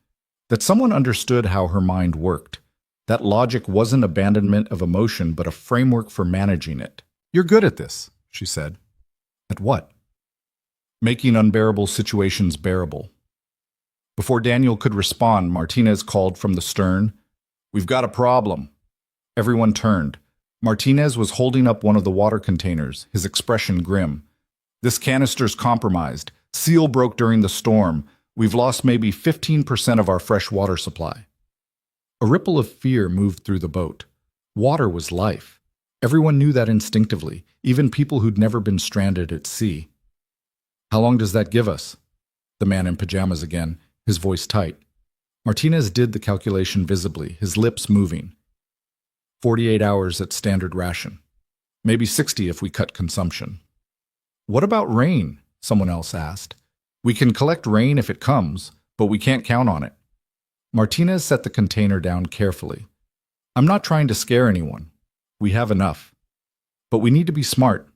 That someone understood how her mind worked. That logic wasn't abandonment of emotion, but a framework for managing it. You're good at this, she said. At what? Making unbearable situations bearable. Before Daniel could respond, Martinez called from the stern, "We've got a problem." Everyone turned. Martinez was holding up one of the water containers, his expression grim. "This canister's compromised. Seal broke during the storm. We've lost maybe 15% of our fresh water supply." A ripple of fear moved through the boat. Water was life. Everyone knew that instinctively, even people who'd never been stranded at sea. "How long does that give us?" The man in pajamas again, his voice tight. Martinez did the calculation visibly, his lips moving. 48 hours at standard ration. Maybe 60 if we cut consumption. "What about rain?" someone else asked. "We can collect rain if it comes, but we can't count on it." Martinez set the container down carefully. "I'm not trying to scare anyone. We have enough. But we need to be smart.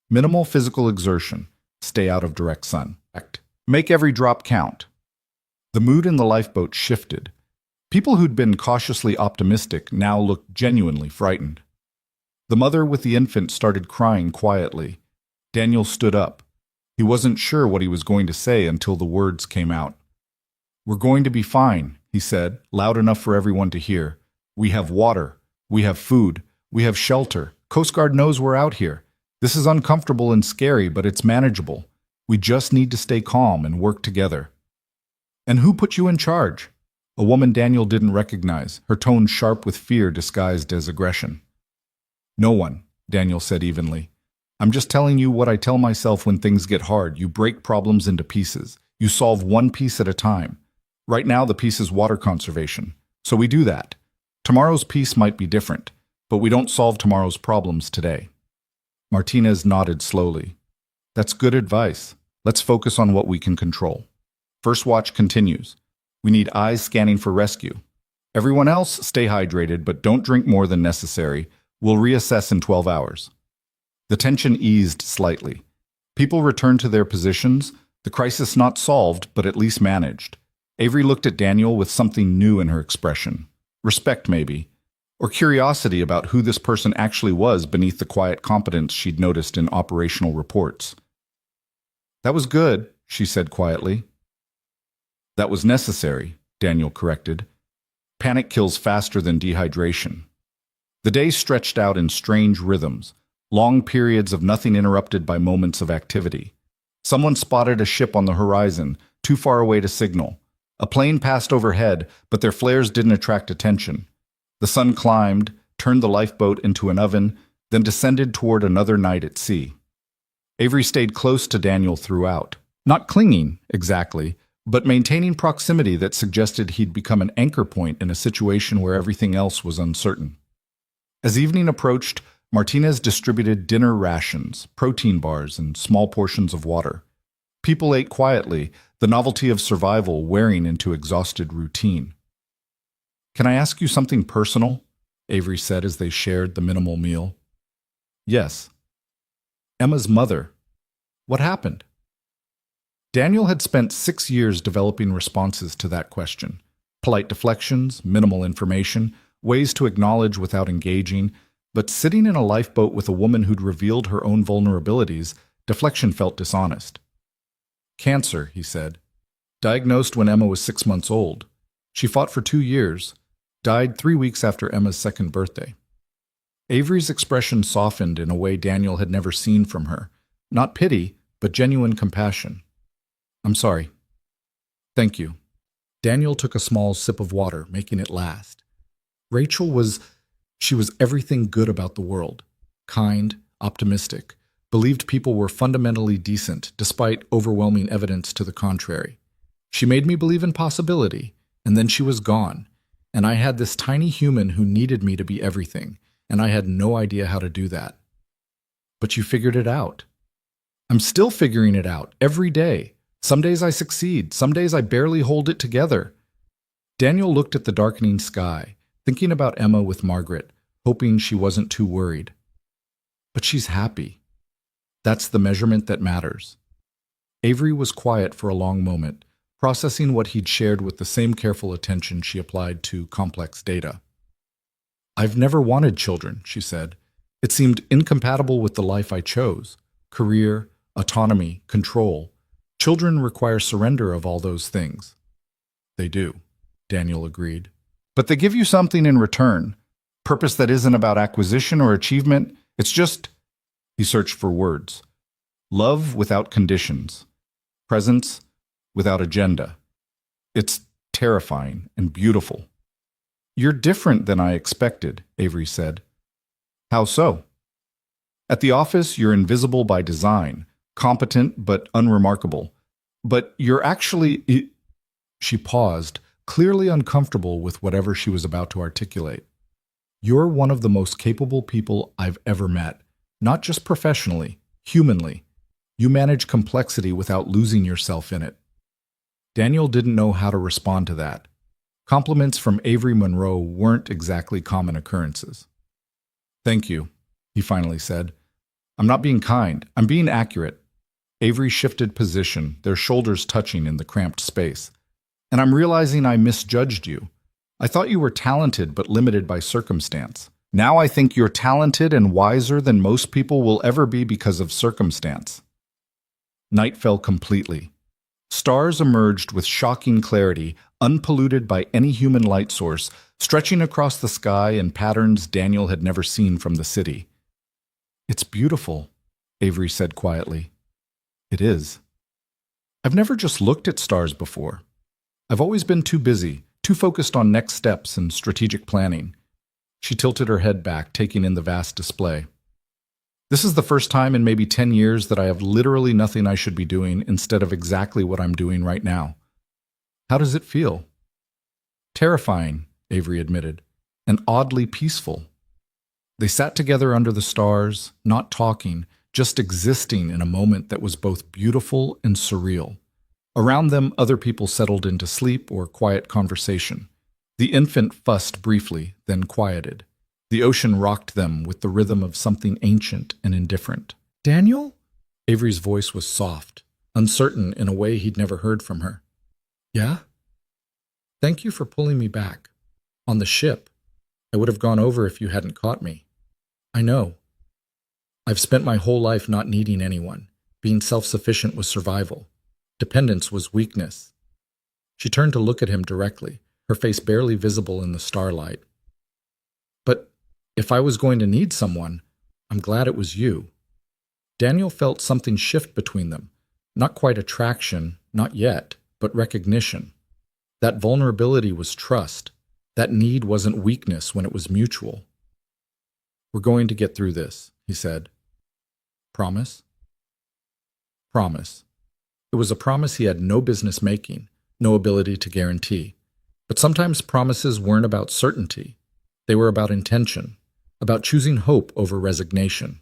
Minimal physical exertion. Stay out of direct sun. Make every drop count." The mood in the lifeboat shifted. People who'd been cautiously optimistic now looked genuinely frightened. The mother with the infant started crying quietly. Daniel stood up. He wasn't sure what he was going to say until the words came out. "We're going to be fine," he said, loud enough for everyone to hear. "We have water. We have food. We have shelter. Coast Guard knows we're out here. This is uncomfortable and scary, but it's manageable. We just need to stay calm and work together." "And who put you in charge?" A woman Daniel didn't recognize, her tone sharp with fear disguised as aggression. "No one," Daniel said evenly. "I'm just telling you what I tell myself when things get hard. You break problems into pieces. You solve one piece at a time. Right now the piece is water conservation. So we do that. Tomorrow's piece might be different, but we don't solve tomorrow's problems today." Martinez nodded slowly. "That's good advice. Let's focus on what we can control." First watch continues. We need eyes scanning for rescue. Everyone else, stay hydrated, but don't drink more than necessary. We'll reassess in 12 hours. The tension eased slightly. People returned to their positions, the crisis not solved, but at least managed. Avery looked at Daniel with something new in her expression. Respect, maybe, or curiosity about who this person actually was beneath the quiet competence she'd noticed in operational reports. "That was good," she said quietly. "That was necessary," Daniel corrected. Panic kills faster than dehydration. The day stretched out in strange rhythms, long periods of nothing interrupted by moments of activity. Someone spotted a ship on the horizon, too far away to signal. A plane passed overhead, but their flares didn't attract attention. The sun climbed, turned the lifeboat into an oven, then descended toward another night at sea. Avery stayed close to Daniel throughout, not clinging, exactly, but maintaining proximity that suggested he'd become an anchor point in a situation where everything else was uncertain. As evening approached, Martinez distributed dinner rations, protein bars, and small portions of water. People ate quietly, the novelty of survival wearing into exhausted routine. "Can I ask you something personal?" Avery said as they shared the minimal meal. "Yes." "Emma's mother. What happened?" Daniel had spent 6 years developing responses to that question. Polite deflections, minimal information, ways to acknowledge without engaging, but sitting in a lifeboat with a woman who'd revealed her own vulnerabilities, deflection felt dishonest. "Cancer," he said. "Diagnosed when Emma was 6 months old. She fought for 2 years. Died 3 weeks after Emma's second birthday." Avery's expression softened in a way Daniel had never seen from her. Not pity, but genuine compassion. "I'm sorry." "Thank you." Daniel took a small sip of water, making it last. Rachel was everything good about the world. Kind, optimistic, believed people were fundamentally decent despite overwhelming evidence to the contrary. She made me believe in possibility, and then she was gone, and I had this tiny human who needed me to be everything, and I had no idea how to do that. But you figured it out. I'm still figuring it out every day. Some days I succeed, some days I barely hold it together. Daniel looked at the darkening sky, thinking about Emma with Margaret, hoping she wasn't too worried. But she's happy. That's the measurement that matters. Avery was quiet for a long moment, processing what he'd shared with the same careful attention she applied to complex data. I've never wanted children, she said. It seemed incompatible with the life I chose. Career, autonomy, control. Children require surrender of all those things. They do, Daniel agreed. But they give you something in return. Purpose that isn't about acquisition or achievement. It's just, he searched for words. Love without conditions. Presence without agenda. It's terrifying and beautiful. You're different than I expected, Avery said. How so? At the office, you're invisible by design, competent but unremarkable. But you're actually... She paused, clearly uncomfortable with whatever she was about to articulate. You're one of the most capable people I've ever met, not just professionally, humanly. You manage complexity without losing yourself in it. Daniel didn't know how to respond to that. Compliments from Avery Monroe weren't exactly common occurrences. Thank you, he finally said. I'm not being kind, I'm being accurate. Avery shifted position, their shoulders touching in the cramped space. And I'm realizing I misjudged you. I thought you were talented but limited by circumstance. Now I think you're talented and wiser than most people will ever be because of circumstance. Night fell completely. Stars emerged with shocking clarity, unpolluted by any human light source, stretching across the sky in patterns Daniel had never seen from the city. It's beautiful, Avery said quietly. It is. I've never just looked at stars before. I've always been too busy, too focused on next steps and strategic planning. She tilted her head back, taking in the vast display. This is the first time in maybe 10 years that I have literally nothing I should be doing instead of exactly what I'm doing right now. How does it feel? Terrifying, Avery admitted, and oddly peaceful. They sat together under the stars, not talking, just existing in a moment that was both beautiful and surreal. Around them, other people settled into sleep or quiet conversation. The infant fussed briefly, then quieted. The ocean rocked them with the rhythm of something ancient and indifferent. Daniel? Avery's voice was soft, uncertain in a way he'd never heard from her. Yeah? Thank you for pulling me back. On the ship, I would have gone over if you hadn't caught me. I know. I've spent my whole life not needing anyone. Being self-sufficient was survival. Dependence was weakness. She turned to look at him directly, her face barely visible in the starlight. But if I was going to need someone, I'm glad it was you. Daniel felt something shift between them. Not quite attraction, not yet, but recognition. That vulnerability was trust. That need wasn't weakness when it was mutual. We're going to get through this, he said. Promise? Promise. It was a promise he had no business making, no ability to guarantee. But sometimes promises weren't about certainty. They were about intention, about choosing hope over resignation.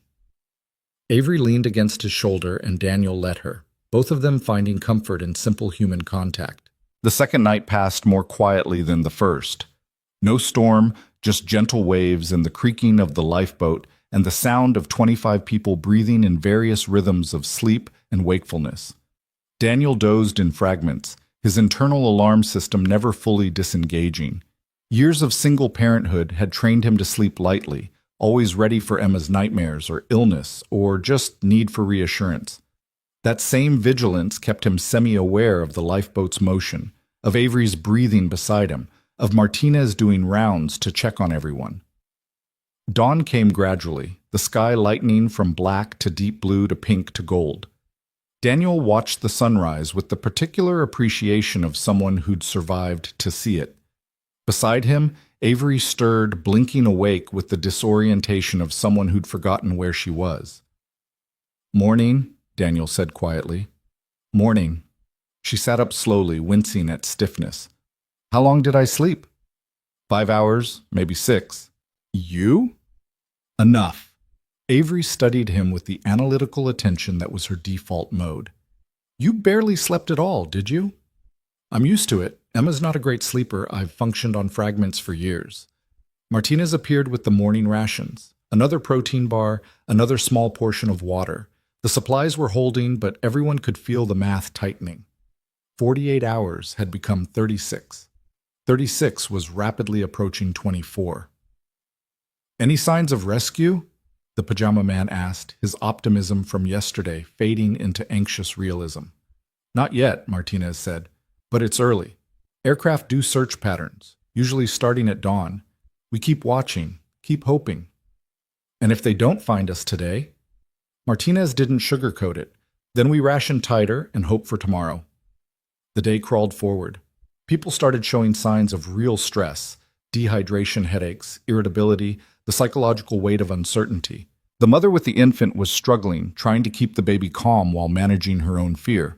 Avery leaned against his shoulder and Daniel let her, both of them finding comfort in simple human contact. The second night passed more quietly than the first. No storm, just gentle waves and the creaking of the lifeboat and the sound of 25 people breathing in various rhythms of sleep and wakefulness. Daniel dozed in fragments, his internal alarm system never fully disengaging. Years of single parenthood had trained him to sleep lightly, always ready for Emma's nightmares or illness or just need for reassurance. That same vigilance kept him semi-aware of the lifeboat's motion, of Avery's breathing beside him, of Martinez doing rounds to check on everyone. Dawn came gradually, the sky lightening from black to deep blue to pink to gold. Daniel watched the sunrise with the particular appreciation of someone who'd survived to see it. Beside him, Avery stirred, blinking awake with the disorientation of someone who'd forgotten where she was. Morning, Daniel said quietly. Morning. She sat up slowly, wincing at stiffness. How long did I sleep? 5 hours, maybe 6. You? Enough. Avery studied him with the analytical attention that was her default mode. You barely slept at all, did you? I'm used to it. Emma's not a great sleeper. I've functioned on fragments for years. Martinez appeared with the morning rations. Another protein bar, another small portion of water. The supplies were holding, but everyone could feel the math tightening. 48 hours had become 36. 36 was rapidly approaching 24. Any signs of rescue? The pajama man asked, his optimism from yesterday fading into anxious realism. Not yet, Martinez said, but it's early. Aircraft do search patterns, usually starting at dawn. We keep watching, keep hoping. And if they don't find us today? Martinez didn't sugarcoat it. Then we ration tighter and hope for tomorrow. The day crawled forward. People started showing signs of real stress, dehydration, headaches, irritability, the psychological weight of uncertainty. The mother with the infant was struggling, trying to keep the baby calm while managing her own fear.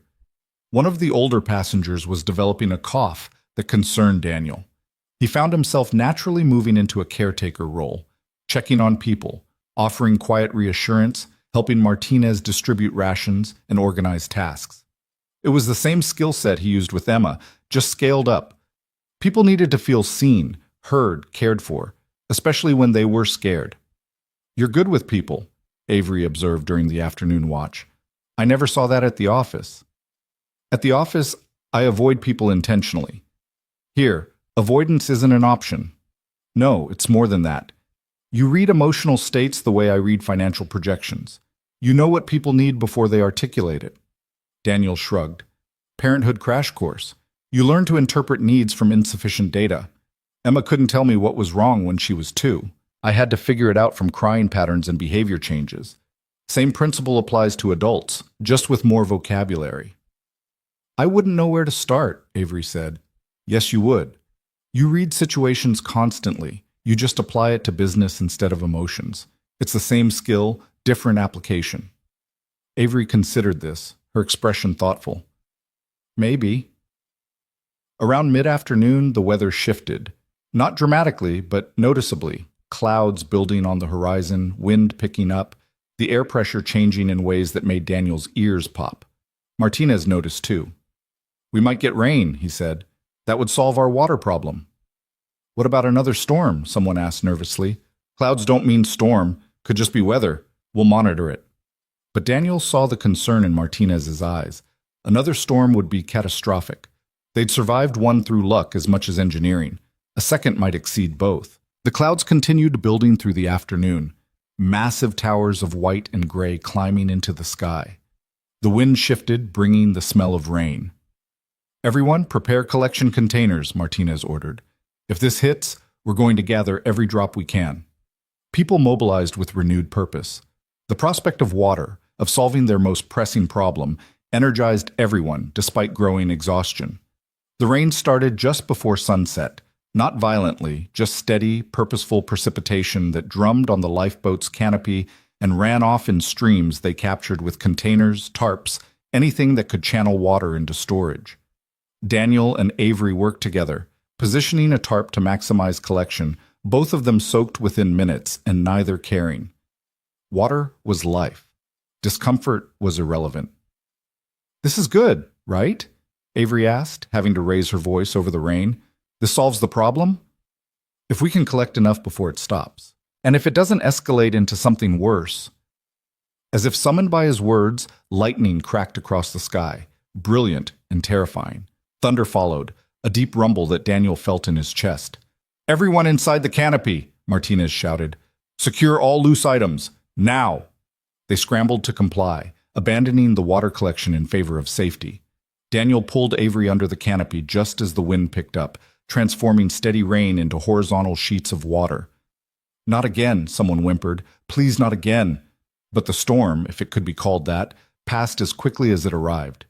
One of the older passengers was developing a cough that concerned Daniel. He found himself naturally moving into a caretaker role, checking on people, offering quiet reassurance, helping Martinez distribute rations and organize tasks. It was the same skill set he used with Emma, just scaled up. People needed to feel seen, heard, cared for, especially when they were scared. You're good with people, Avery observed during the afternoon watch. I never saw that at the office. At the office, I avoid people intentionally. Here, avoidance isn't an option. No, it's more than that. You read emotional states the way I read financial projections. You know what people need before they articulate it. Daniel shrugged. Parenthood crash course. You learn to interpret needs from insufficient data. Emma couldn't tell me what was wrong when she was 2. I had to figure it out from crying patterns and behavior changes. Same principle applies to adults, just with more vocabulary. I wouldn't know where to start, Avery said. Yes, you would. You read situations constantly. You just apply it to business instead of emotions. It's the same skill, different application. Avery considered this, her expression thoughtful. Maybe. Around mid-afternoon, the weather shifted. Not dramatically, but noticeably. Clouds building on the horizon, wind picking up, the air pressure changing in ways that made Daniel's ears pop. Martinez noticed too. We might get rain, he said. That would solve our water problem. What about another storm? Someone asked nervously. Clouds don't mean storm. Could just be weather. We'll monitor it. But Daniel saw the concern in Martinez's eyes. Another storm would be catastrophic. They'd survived one through luck as much as engineering. A second might exceed both. The clouds continued building through the afternoon, massive towers of white and gray climbing into the sky. The wind shifted, bringing the smell of rain. Everyone, prepare collection containers, Martinez ordered. If this hits, we're going to gather every drop we can. People mobilized with renewed purpose. The prospect of water, of solving their most pressing problem, energized everyone despite growing exhaustion. The rain started just before sunset, not violently, just steady, purposeful precipitation that drummed on the lifeboat's canopy and ran off in streams they captured with containers, tarps, anything that could channel water into storage. Daniel and Avery worked together, positioning a tarp to maximize collection, both of them soaked within minutes and neither caring. Water was life. Discomfort was irrelevant. This is good, right? Avery asked, having to raise her voice over the rain. This solves the problem? If we can collect enough before it stops. And if it doesn't escalate into something worse. As if summoned by his words, lightning cracked across the sky, brilliant and terrifying. Thunder followed, a deep rumble that Daniel felt in his chest. Everyone inside the canopy, Martinez shouted. Secure all loose items, now! They scrambled to comply, abandoning the water collection in favor of safety. Daniel pulled Avery under the canopy just as the wind picked up, transforming steady rain into horizontal sheets of water. Not again, someone whimpered. Please, not again. But the storm, if it could be called that, passed as quickly as it arrived.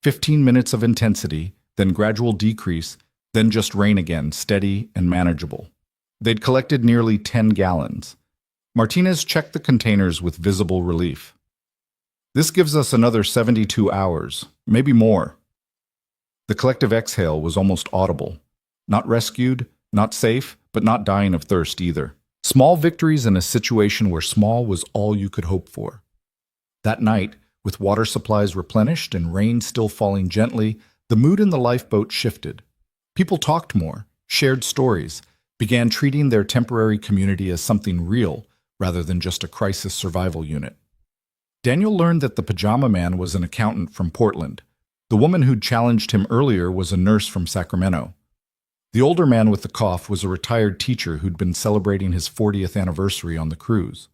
15 minutes of intensity, then gradual decrease, then just rain again, steady and manageable. They'd collected nearly 10 gallons. Martinez checked the containers with visible relief. This gives us another 72 hours, maybe more. The collective exhale was almost audible. Not rescued, not safe, but not dying of thirst either. Small victories in a situation where small was all you could hope for. That night, with water supplies replenished and rain still falling gently, the mood in the lifeboat shifted. People talked more, shared stories, began treating their temporary community as something real rather than just a crisis survival unit. Daniel learned that the pajama man was an accountant from Portland. The woman who'd challenged him earlier was a nurse from Sacramento. The older man with the cough was a retired teacher who'd been celebrating his 40th anniversary on the cruise.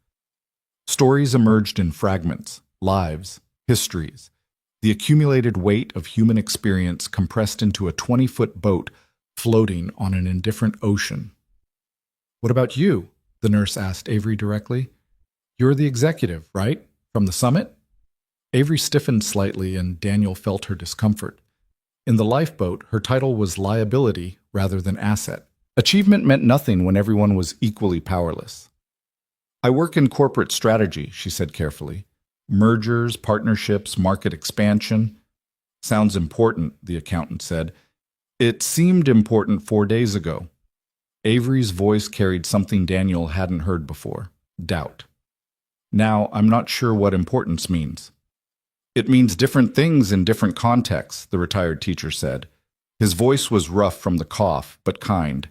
Stories emerged in fragments, lives, histories, the accumulated weight of human experience compressed into a 20-foot boat floating on an indifferent ocean. "What about you?" the nurse asked Avery directly. "You're the executive, right? From the summit?" Avery stiffened slightly and Daniel felt her discomfort. In the lifeboat, her title was liability rather than asset. Achievement meant nothing when everyone was equally powerless. "I work in corporate strategy," she said carefully. "Mergers, partnerships, market expansion." "Sounds important," the accountant said. "It seemed important 4 days ago." Avery's voice carried something Daniel hadn't heard before: doubt. "Now, I'm not sure what importance means." "It means different things in different contexts," the retired teacher said. His voice was rough from the cough, but kind.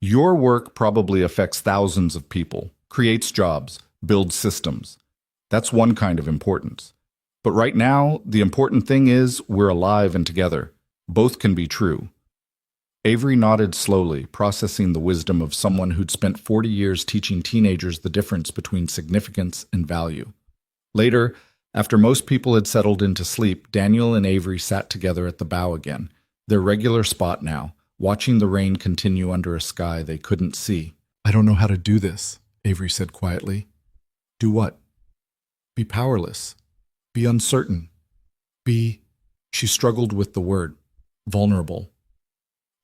"Your work probably affects thousands of people, creates jobs, builds systems. That's one kind of importance. But right now, the important thing is we're alive and together. Both can be true." Avery nodded slowly, processing the wisdom of someone who'd spent 40 years teaching teenagers the difference between significance and value. Later, after most people had settled into sleep, Daniel and Avery sat together at the bow again, their regular spot now, watching the rain continue under a sky they couldn't see. "I don't know how to do this," Avery said quietly. "Do what?" "Be powerless. Be uncertain. Be—" She struggled with the word. "Vulnerable."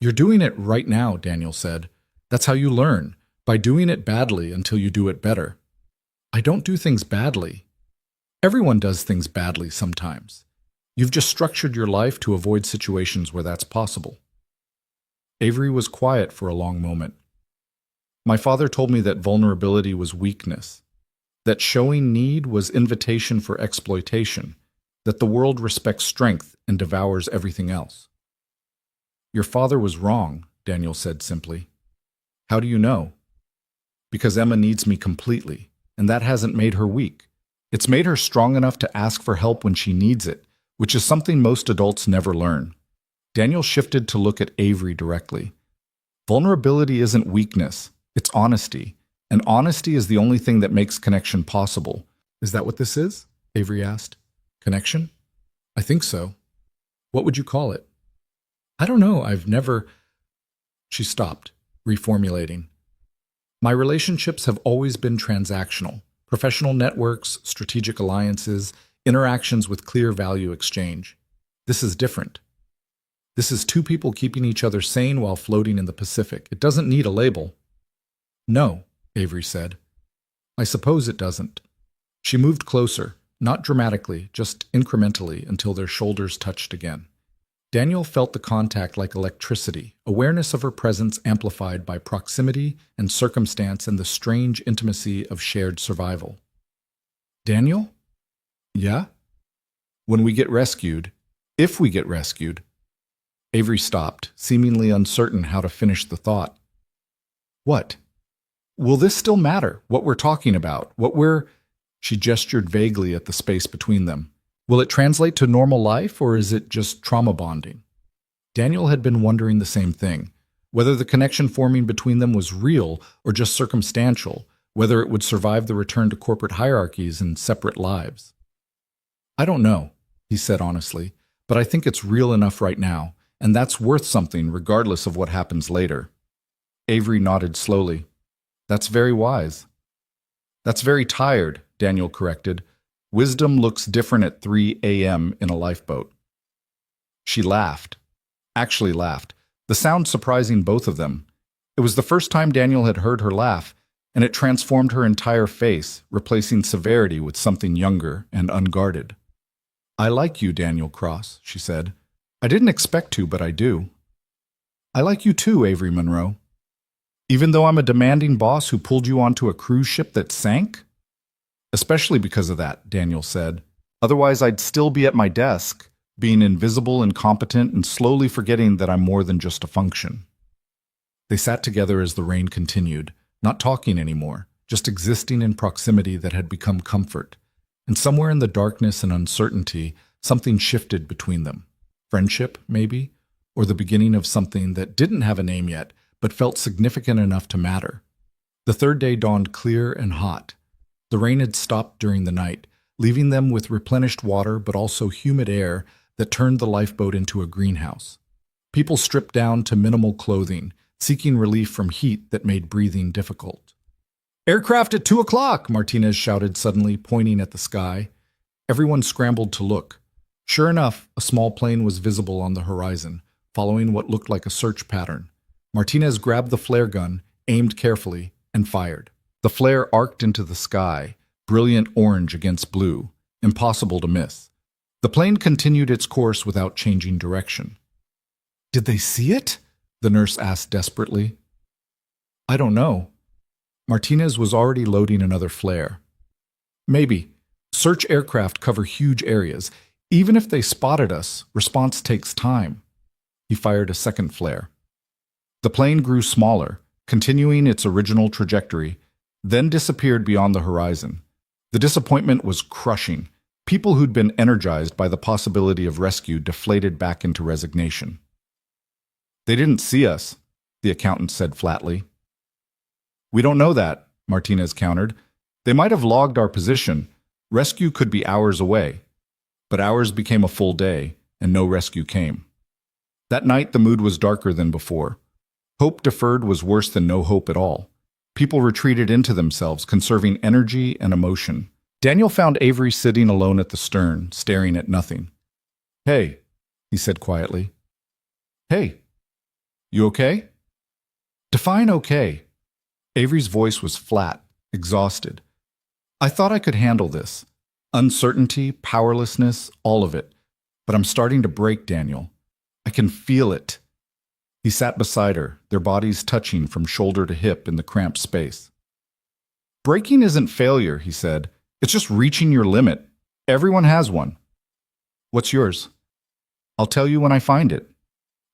"You're doing it right now," Daniel said. "That's how you learn, by doing it badly until you do it better." "I don't do things badly." "Everyone does things badly sometimes. You've just structured your life to avoid situations where that's possible." Avery was quiet for a long moment. "My father told me that vulnerability was weakness, that showing need was invitation for exploitation, that the world respects strength and devours everything else." "Your father was wrong," Daniel said simply. "How do you know?" "Because Emma needs me completely, and that hasn't made her weak. It's made her strong enough to ask for help when she needs it, which is something most adults never learn." Daniel shifted to look at Avery directly. "Vulnerability isn't weakness, it's honesty, and honesty is the only thing that makes connection possible." "Is that what this is?" Avery asked. "Connection?" "I think so." "What would you call it?" "I don't know, I've never—" She stopped, reformulating. "My relationships have always been transactional. Professional networks, strategic alliances, interactions with clear value exchange. This is different. This is two people keeping each other sane while floating in the Pacific. It doesn't need a label." "No," Avery said. "I suppose it doesn't." She moved closer, not dramatically, just incrementally, until their shoulders touched again. Daniel felt the contact like electricity, awareness of her presence amplified by proximity and circumstance and the strange intimacy of shared survival. "Daniel?" "Yeah?" "When we get rescued, if we get rescued—" Avery stopped, seemingly uncertain how to finish the thought. "What? Will this still matter, what we're talking about, what we're—" She gestured vaguely at the space between them. "Will it translate to normal life, or is it just trauma bonding?" Daniel had been wondering the same thing, whether the connection forming between them was real or just circumstantial, whether it would survive the return to corporate hierarchies and separate lives. "I don't know," he said honestly, "but I think it's real enough right now, and that's worth something regardless of what happens later." Avery nodded slowly. "That's very wise." "That's very tired," Daniel corrected. "Wisdom looks different at 3 a.m. in a lifeboat." She laughed. Actually laughed, the sound surprising both of them. It was the first time Daniel had heard her laugh, and it transformed her entire face, replacing severity with something younger and unguarded. I like you, Daniel Cross, she said. I didn't expect to, but I do. I like you too, Avery Monroe. Even though I'm a demanding boss who pulled you onto a cruise ship that sank? Especially because of that, Daniel said. Otherwise, I'd still be at my desk, being invisible, incompetent, and slowly forgetting that I'm more than just a function. They sat together as the rain continued, not talking anymore, just existing in proximity that had become comfort. And somewhere in the darkness and uncertainty, something shifted between them. Friendship, maybe? Or the beginning of something that didn't have a name yet, but felt significant enough to matter. The third day dawned clear and hot. The rain had stopped during the night, leaving them with replenished water but also humid air that turned the lifeboat into a greenhouse. People stripped down to minimal clothing, seeking relief from heat that made breathing difficult. "Aircraft at 2 o'clock!" Martinez shouted suddenly, pointing at the sky. Everyone scrambled to look. Sure enough, a small plane was visible on the horizon, following what looked like a search pattern. Martinez grabbed the flare gun, aimed carefully, and fired. The flare arced into the sky, brilliant orange against blue, impossible to miss. The plane continued its course without changing direction. "Did they see it?" the nurse asked desperately. "I don't know." Martinez was already loading another flare. "Maybe. Search aircraft cover huge areas. Even if they spotted us, response takes time." He fired a second flare. The plane grew smaller, continuing its original trajectory, then disappeared beyond the horizon. The disappointment was crushing. People who'd been energized by the possibility of rescue deflated back into resignation. "They didn't see us," the accountant said flatly. "We don't know that," Martinez countered. "They might have logged our position. Rescue could be hours away." But hours became a full day, and no rescue came. That night, the mood was darker than before. Hope deferred was worse than no hope at all. People retreated into themselves, conserving energy and emotion. Daniel found Avery sitting alone at the stern, staring at nothing. "Hey," he said quietly. "Hey, you okay?" "Define okay." Avery's voice was flat, exhausted. "I thought I could handle this. Uncertainty, powerlessness, all of it. But I'm starting to break, Daniel. I can feel it." He sat beside her, their bodies touching from shoulder to hip in the cramped space. "Breaking isn't failure," he said. "It's just reaching your limit. Everyone has one." "What's yours?" "I'll tell you when I find it."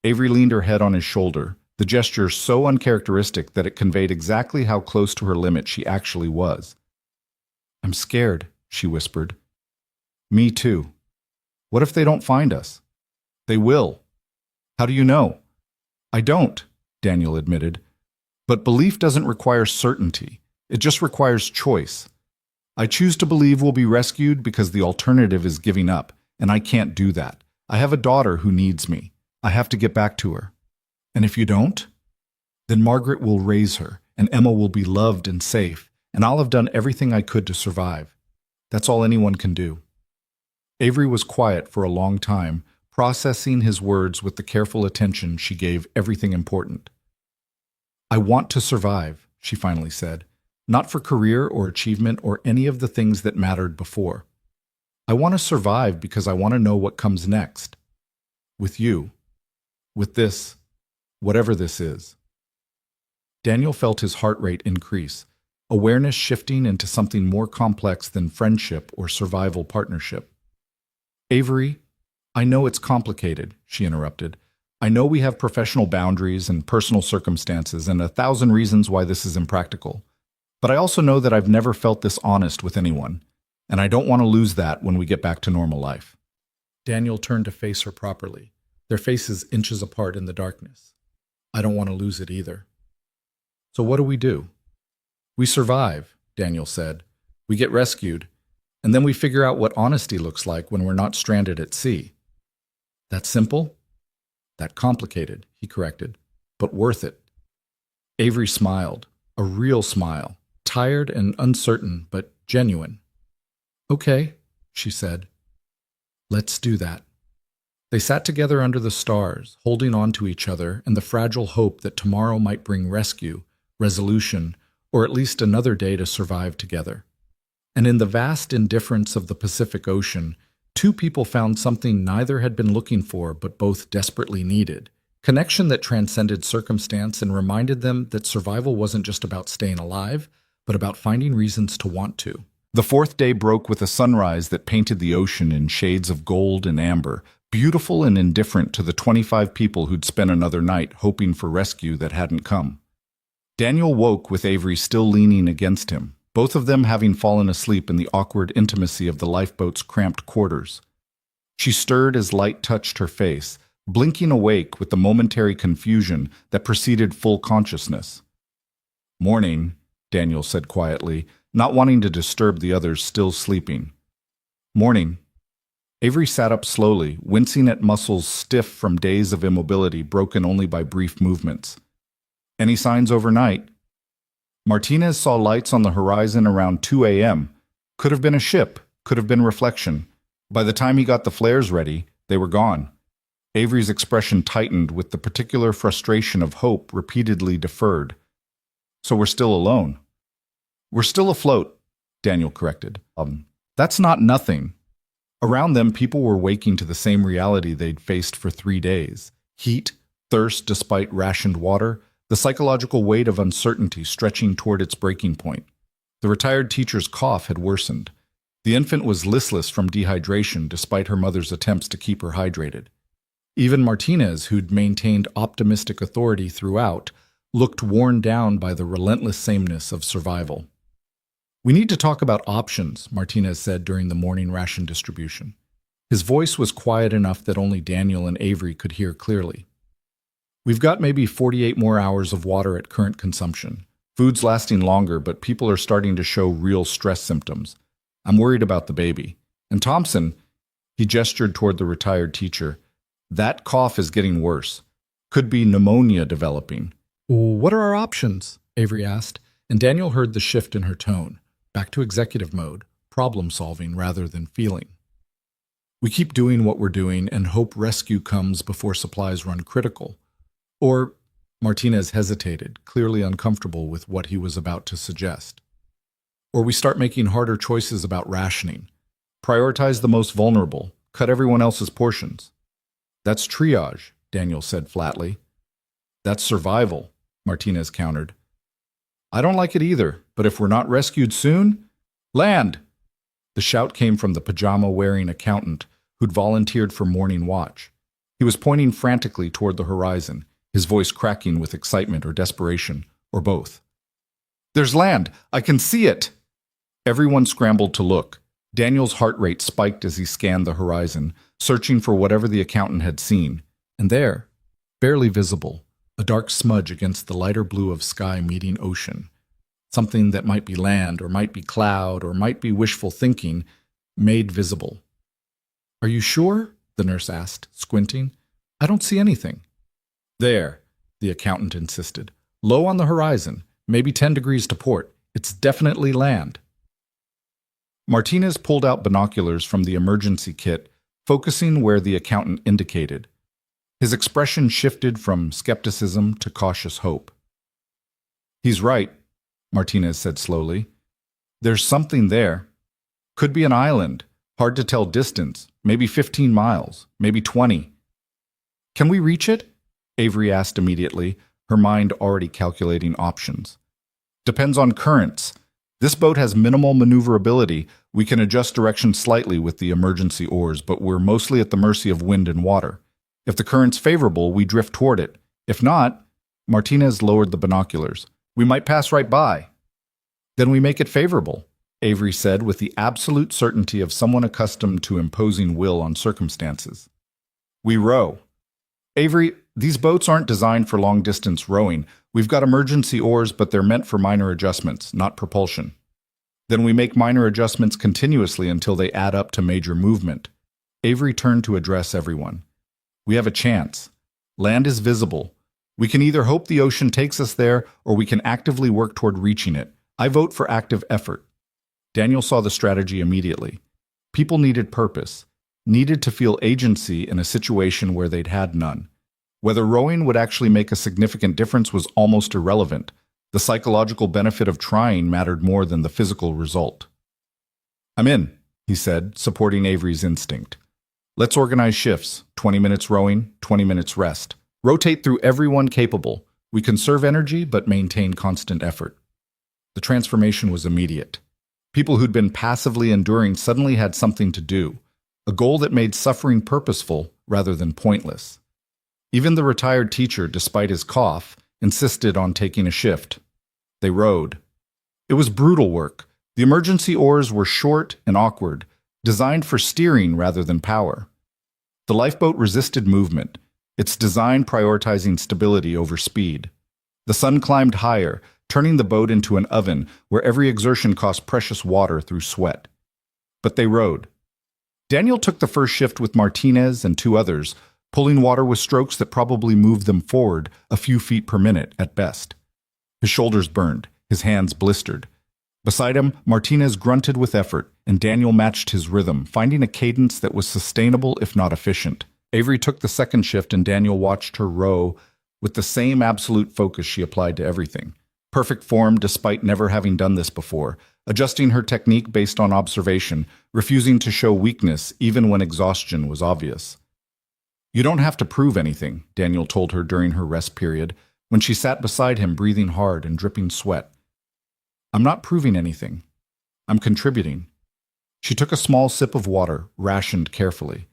Avery leaned her head on his shoulder, the gesture so uncharacteristic that it conveyed exactly how close to her limit she actually was. "I'm scared," she whispered. "Me too. What if they don't find us?" "They will." "How do you know?" "I don't," Daniel admitted. "But belief doesn't require certainty. It just requires choice. I choose to believe we'll be rescued because the alternative is giving up, and I can't do that. I have a daughter who needs me. I have to get back to her. And if you don't? Then Margaret will raise her, and Emma will be loved and safe, and I'll have done everything I could to survive. That's all anyone can do." Avery was quiet for a long time, processing his words with the careful attention she gave everything important. "I want to survive," she finally said, "not for career or achievement or any of the things that mattered before. I want to survive because I want to know what comes next. With you. With this. Whatever this is." Daniel felt his heart rate increase, awareness shifting into something more complex than friendship or survival partnership. "Avery, I know it's complicated," she interrupted. "I know we have professional boundaries and personal circumstances and 1,000 reasons why this is impractical. But I also know that I've never felt this honest with anyone, and I don't want to lose that when we get back to normal life." Daniel turned to face her properly, their faces inches apart in the darkness. "I don't want to lose it either." "So what do we do?" "We survive," Daniel said. "We get rescued, and then we figure out what honesty looks like when we're not stranded at sea." "That simple?" "That complicated," he corrected, "but worth it." Avery smiled, a real smile, tired and uncertain, but genuine. "Okay," she said. "Let's do that." They sat together under the stars, holding on to each other and the fragile hope that tomorrow might bring rescue, resolution, or at least another day to survive together. And in the vast indifference of the Pacific Ocean, Two people found something neither had been looking for but both desperately needed. Connection that transcended circumstance and reminded them that survival wasn't just about staying alive, but about finding reasons to want to. The fourth day broke with a sunrise that painted the ocean in shades of gold and amber, beautiful and indifferent to the 25 people who'd spent another night hoping for rescue that hadn't come. Daniel woke with Avery still leaning against him, both of them having fallen asleep in the awkward intimacy of the lifeboat's cramped quarters. She stirred as light touched her face, blinking awake with the momentary confusion that preceded full consciousness. "Morning," Daniel said quietly, not wanting to disturb the others still sleeping. "Morning." Avery sat up slowly, wincing at muscles stiff from days of immobility broken only by brief movements. "Any signs overnight?" Martinez saw lights on the horizon around 2 a.m. Could have been a ship, could have been reflection. By the time he got the flares ready, they were gone. Avery's expression tightened with the particular frustration of hope repeatedly deferred. "So we're still alone." "We're still afloat," Daniel corrected. That's not nothing." Around them, people were waking to the same reality they'd faced for 3 days. Heat, thirst despite rationed water, the psychological weight of uncertainty stretching toward its breaking point. The retired teacher's cough had worsened. The infant was listless from dehydration despite her mother's attempts to keep her hydrated. Even Martinez, who'd maintained optimistic authority throughout, looked worn down by the relentless sameness of survival. "We need to talk about options," Martinez said during the morning ration distribution. His voice was quiet enough that only Daniel and Avery could hear clearly. "We've got maybe 48 more hours of water at current consumption. Food's lasting longer, but people are starting to show real stress symptoms. I'm worried about the baby. And Thompson," he gestured toward the retired teacher, "that cough is getting worse. Could be pneumonia developing." "What are our options?" Avery asked, and Daniel heard the shift in her tone, back to executive mode, problem-solving rather than feeling. "We keep doing what we're doing and hope rescue comes before supplies run critical. Or," Martinez hesitated, clearly uncomfortable with what he was about to suggest. "Or we start making harder choices about rationing. Prioritize the most vulnerable, cut everyone else's portions." "That's triage," Daniel said flatly. "That's survival," Martinez countered. "I don't like it either, but if we're not rescued soon—" "Land!" The shout came from the pajama-wearing accountant who'd volunteered for morning watch. He was pointing frantically toward the horizon, his voice cracking with excitement or desperation, or both. "There's land! I can see it!" Everyone scrambled to look. Daniel's heart rate spiked as he scanned the horizon, searching for whatever the accountant had seen. And there, barely visible, a dark smudge against the lighter blue of sky meeting ocean. Something that might be land, or might be cloud, or might be wishful thinking, made visible. "Are you sure?" the nurse asked, squinting. "I don't see anything." "There," the accountant insisted. "Low on the horizon, maybe 10 degrees to port. It's definitely land." Martinez pulled out binoculars from the emergency kit, focusing where the accountant indicated. His expression shifted from skepticism to cautious hope. "He's right," Martinez said slowly. "There's something there. Could be an island, hard to tell distance, maybe 15 miles, maybe 20. "Can we reach it?" Avery asked immediately, her mind already calculating options. "Depends on currents. This boat has minimal maneuverability. We can adjust direction slightly with the emergency oars, but we're mostly at the mercy of wind and water. If the current's favorable, we drift toward it. If not," Martinez lowered the binoculars, "we might pass right by." "Then we make it favorable," Avery said with the absolute certainty of someone accustomed to imposing will on circumstances. "We row." "Avery, these boats aren't designed for long-distance rowing. We've got emergency oars, but they're meant for minor adjustments, not propulsion." "Then we make minor adjustments continuously until they add up to major movement." Avery turned to address everyone. "We have a chance. Land is visible. We can either hope the ocean takes us there, or we can actively work toward reaching it. I vote for active effort." Daniel saw the strategy immediately. People needed purpose, needed to feel agency in a situation where they'd had none. Whether rowing would actually make a significant difference was almost irrelevant. The psychological benefit of trying mattered more than the physical result. "I'm in," he said, supporting Avery's instinct. Let's organize shifts, 20 minutes rowing, 20 minutes rest. Rotate through everyone capable. We conserve energy but maintain constant effort. The transformation was immediate. People who'd been passively enduring suddenly had something to do, a goal that made suffering purposeful rather than pointless. Even the retired teacher, despite his cough, insisted on taking a shift. They rowed. It was brutal work. The emergency oars were short and awkward, designed for steering rather than power. The lifeboat resisted movement, its design prioritizing stability over speed. The sun climbed higher, turning the boat into an oven where every exertion cost precious water through sweat. But they rowed. Daniel took the first shift with Martinez and two others, pulling water with strokes that probably moved them forward a few feet per minute at best. His shoulders burned, his hands blistered. Beside him, Martinez grunted with effort, and Daniel matched his rhythm, finding a cadence that was sustainable if not efficient. Avery took the second shift, and Daniel watched her row with the same absolute focus she applied to everything. Perfect form despite never having done this before, adjusting her technique based on observation, refusing to show weakness even when exhaustion was obvious. You don't have to prove anything, Daniel told her during her rest period, when she sat beside him breathing hard and dripping sweat. I'm not proving anything. I'm contributing. She took a small sip of water, rationed carefully.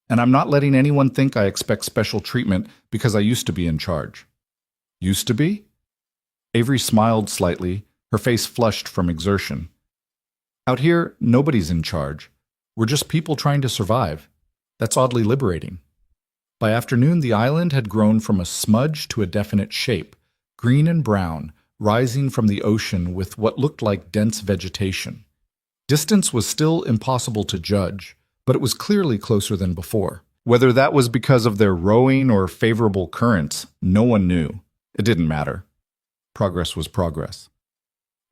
And I'm not letting anyone think I expect special treatment because I used to be in charge. Used to be? Avery smiled slightly, her face flushed from exertion. Out here, nobody's in charge. We're just people trying to survive. That's oddly liberating. By afternoon, the island had grown from a smudge to a definite shape, green and brown, rising from the ocean with what looked like dense vegetation. Distance was still impossible to judge, but it was clearly closer than before. Whether that was because of their rowing or favorable currents, no one knew. It didn't matter. Progress was progress.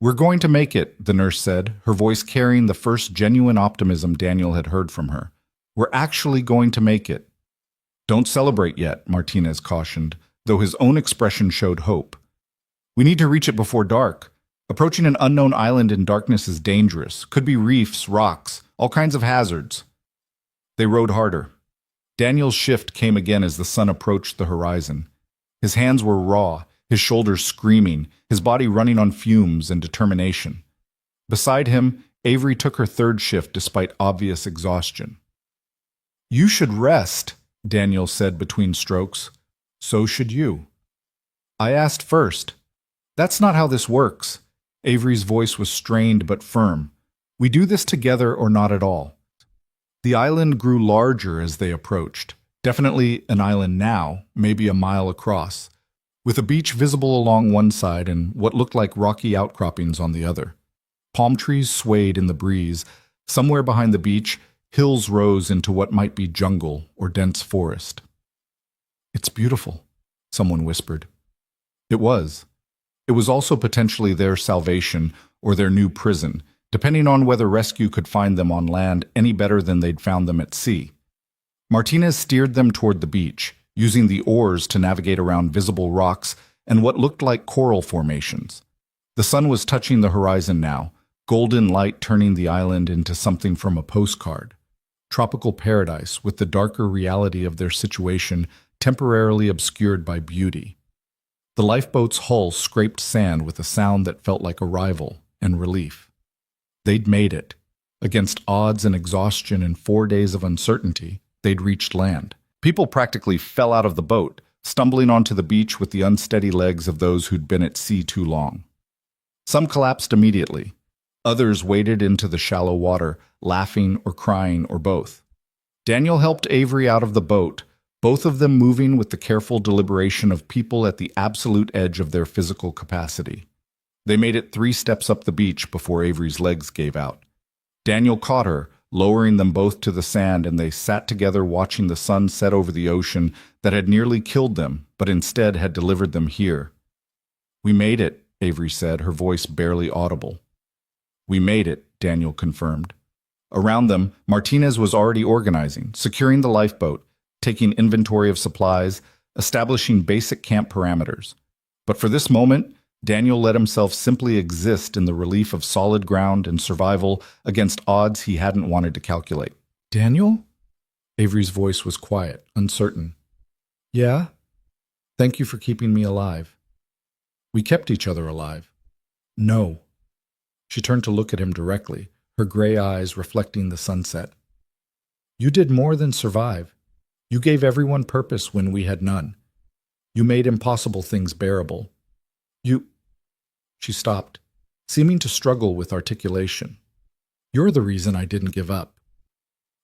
We're going to make it, the nurse said, her voice carrying the first genuine optimism Daniel had heard from her. We're actually going to make it. Don't celebrate yet, Martinez cautioned, though his own expression showed hope. We need to reach it before dark. Approaching an unknown island in darkness is dangerous. Could be reefs, rocks, all kinds of hazards. They rowed harder. Daniel's shift came again as the sun approached the horizon. His hands were raw, his shoulders screaming, his body running on fumes and determination. Beside him, Avery took her third shift despite obvious exhaustion. You should rest, Daniel said between strokes. So should you. I asked first. That's not how this works. Avery's voice was strained but firm. We do this together or not at all. The island grew larger as they approached. Definitely an island now, maybe a mile across, with a beach visible along one side and what looked like rocky outcroppings on the other. Palm trees swayed in the breeze. Somewhere behind the beach, hills rose into what might be jungle or dense forest. It's beautiful, someone whispered. It was. It was also potentially their salvation or their new prison, depending on whether rescue could find them on land any better than they'd found them at sea. Martinez steered them toward the beach, using the oars to navigate around visible rocks and what looked like coral formations. The sun was touching the horizon now, golden light turning the island into something from a postcard. Tropical paradise with the darker reality of their situation temporarily obscured by beauty. The lifeboat's hull scraped sand with a sound that felt like arrival and relief. They'd made it. Against odds and exhaustion and 4 days of uncertainty, they'd reached land. People practically fell out of the boat, stumbling onto the beach with the unsteady legs of those who'd been at sea too long. Some collapsed immediately. Others waded into the shallow water, laughing or crying or both. Daniel helped Avery out of the boat, both of them moving with the careful deliberation of people at the absolute edge of their physical capacity. They made it 3 steps up the beach before Avery's legs gave out. Daniel caught her, lowering them both to the sand, and they sat together watching the sun set over the ocean that had nearly killed them, but instead had delivered them here. We made it, Avery said, her voice barely audible. We made it, Daniel confirmed. Around them, Martinez was already organizing, securing the lifeboat, taking inventory of supplies, establishing basic camp parameters. But for this moment, Daniel let himself simply exist in the relief of solid ground and survival against odds he hadn't wanted to calculate. Daniel? Avery's voice was quiet, uncertain. Yeah? Thank you for keeping me alive. We kept each other alive. No. She turned to look at him directly, her gray eyes reflecting the sunset. You did more than survive. You gave everyone purpose when we had none. You made impossible things bearable. She stopped, seeming to struggle with articulation. You're the reason I didn't give up.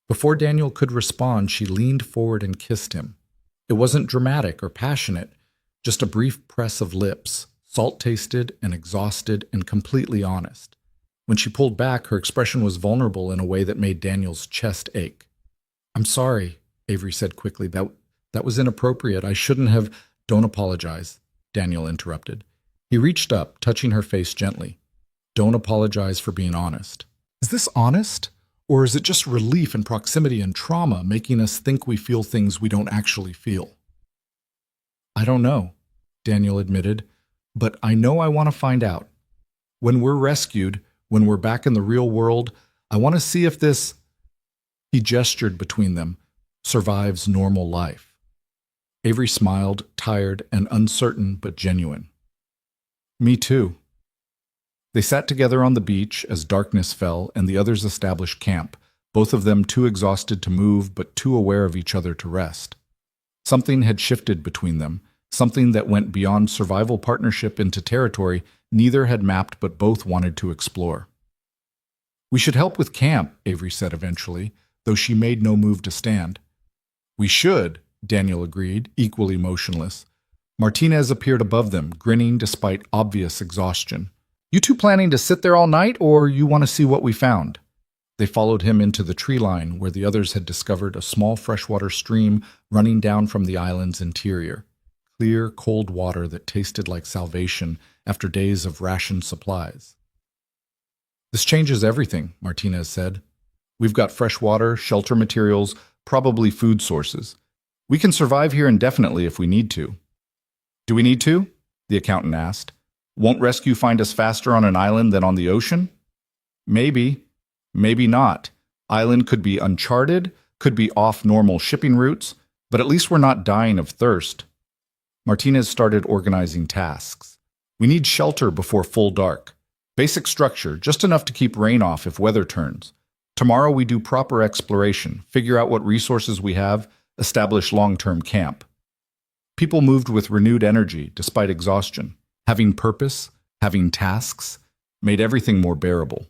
Before Daniel could respond, she leaned forward and kissed him. It wasn't dramatic or passionate, just a brief press of lips, salt-tasted and exhausted and completely honest. When she pulled back, her expression was vulnerable in a way that made Daniel's chest ache. I'm sorry, Avery said quickly. That was inappropriate. I shouldn't have... Don't apologize, Daniel interrupted. He reached up, touching her face gently. Don't apologize for being honest. Is this honest? Or is it just relief and proximity and trauma making us think we feel things we don't actually feel? I don't know, Daniel admitted, but I know I want to find out. When we're rescued, when we're back in the real world, I want to see if this, he gestured between them, survives normal life. Avery smiled, tired and uncertain but genuine. Me too. They sat together on the beach as darkness fell and the others established camp, both of them too exhausted to move but too aware of each other to rest. Something had shifted between them, something that went beyond survival partnership into territory neither had mapped but both wanted to explore. We should help with camp, Avery said eventually, though she made no move to stand. We should, Daniel agreed, equally motionless. Martinez appeared above them, grinning despite obvious exhaustion. You two planning to sit there all night, or you want to see what we found? They followed him into the tree line where the others had discovered a small freshwater stream running down from the island's interior. Clear, cold water that tasted like salvation after days of rationed supplies. This changes everything, Martinez said. We've got fresh water, shelter materials, probably food sources. We can survive here indefinitely if we need to. Do we need to? The accountant asked. Won't rescue find us faster on an island than on the ocean? Maybe. Maybe not. Island could be uncharted, could be off normal shipping routes, but at least we're not dying of thirst. Martinez started organizing tasks. We need shelter before full dark. Basic structure, just enough to keep rain off if weather turns. Tomorrow we do proper exploration, figure out what resources we have, establish long-term camp. People moved with renewed energy despite exhaustion. Having purpose, having tasks, made everything more bearable.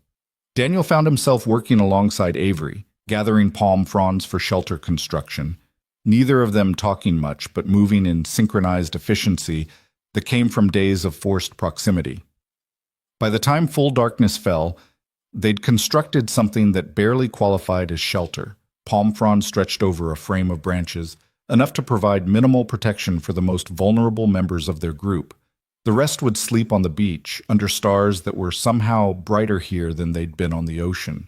Daniel found himself working alongside Avery, gathering palm fronds for shelter construction, neither of them talking much but moving in synchronized efficiency that came from days of forced proximity. By the time full darkness fell, they'd constructed something that barely qualified as shelter, palm fronds stretched over a frame of branches, enough to provide minimal protection for the most vulnerable members of their group. The rest would sleep on the beach, under stars that were somehow brighter here than they'd been on the ocean.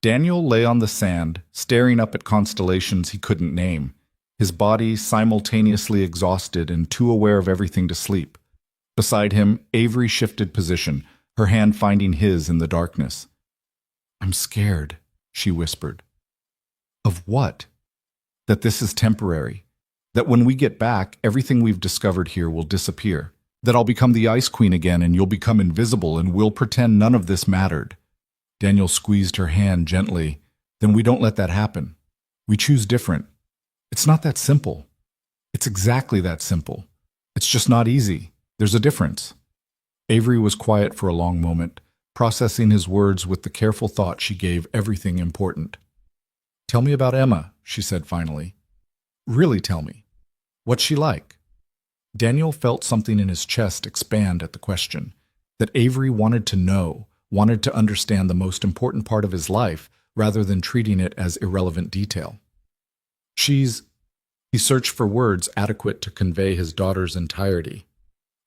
Daniel lay on the sand, staring up at constellations he couldn't name, his body simultaneously exhausted and too aware of everything to sleep. Beside him, Avery shifted position, her hand finding his in the darkness. I'm scared, she whispered. Of what? That this is temporary. That when we get back, everything we've discovered here will disappear. That I'll become the Ice Queen again and you'll become invisible and we'll pretend none of this mattered. Daniel squeezed her hand gently. Then we don't let that happen. We choose different. It's not that simple. It's exactly that simple. It's just not easy. There's a difference. Avery was quiet for a long moment, processing his words with the careful thought she gave everything important. Tell me about Emma, she said finally. Really tell me. What's she like? Daniel felt something in his chest expand at the question, that Avery wanted to know, wanted to understand the most important part of his life rather than treating it as irrelevant detail. He searched for words adequate to convey his daughter's entirety.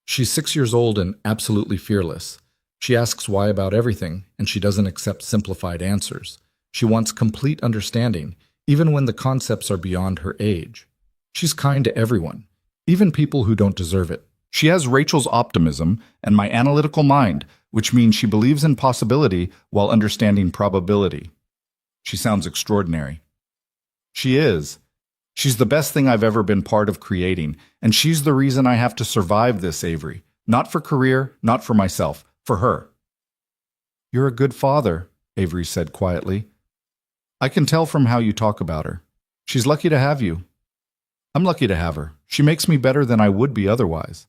She's 6 years old and absolutely fearless. She asks why about everything, and she doesn't accept simplified answers. She wants complete understanding, even when the concepts are beyond her age. She's kind to everyone, even people who don't deserve it. She has Rachel's optimism and my analytical mind, which means she believes in possibility while understanding probability. She sounds extraordinary. She is. She's the best thing I've ever been part of creating, and she's the reason I have to survive this, Avery. Not for career, not for myself, for her. You're a good father, Avery said quietly. I can tell from how you talk about her. She's lucky to have you. I'm lucky to have her. She makes me better than I would be otherwise.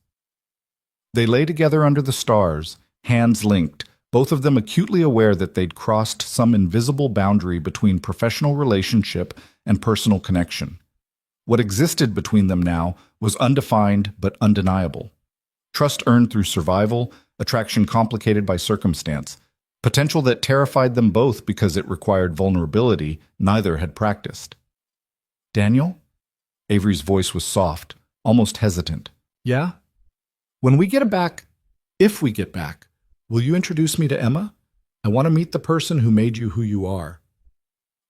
They lay together under the stars, hands linked, both of them acutely aware that they'd crossed some invisible boundary between professional relationship and personal connection. What existed between them now was undefined but undeniable. Trust earned through survival, attraction complicated by circumstance, potential that terrified them both because it required vulnerability neither had practiced. Daniel? Avery's voice was soft, almost hesitant. Yeah? When we get back, if we get back, will you introduce me to Emma? I want to meet the person who made you who you are.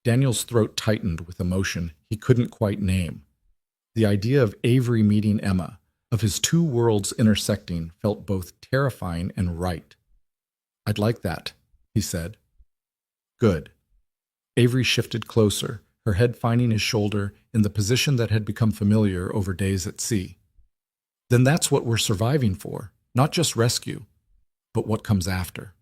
Daniel's throat tightened with emotion he couldn't quite name. The idea of Avery meeting Emma, of his two worlds intersecting, felt both terrifying and right. I'd like that, he said. Good. Avery shifted closer, her head finding his shoulder in the position that had become familiar over days at sea. Then that's what we're surviving for, not just rescue, but what comes after.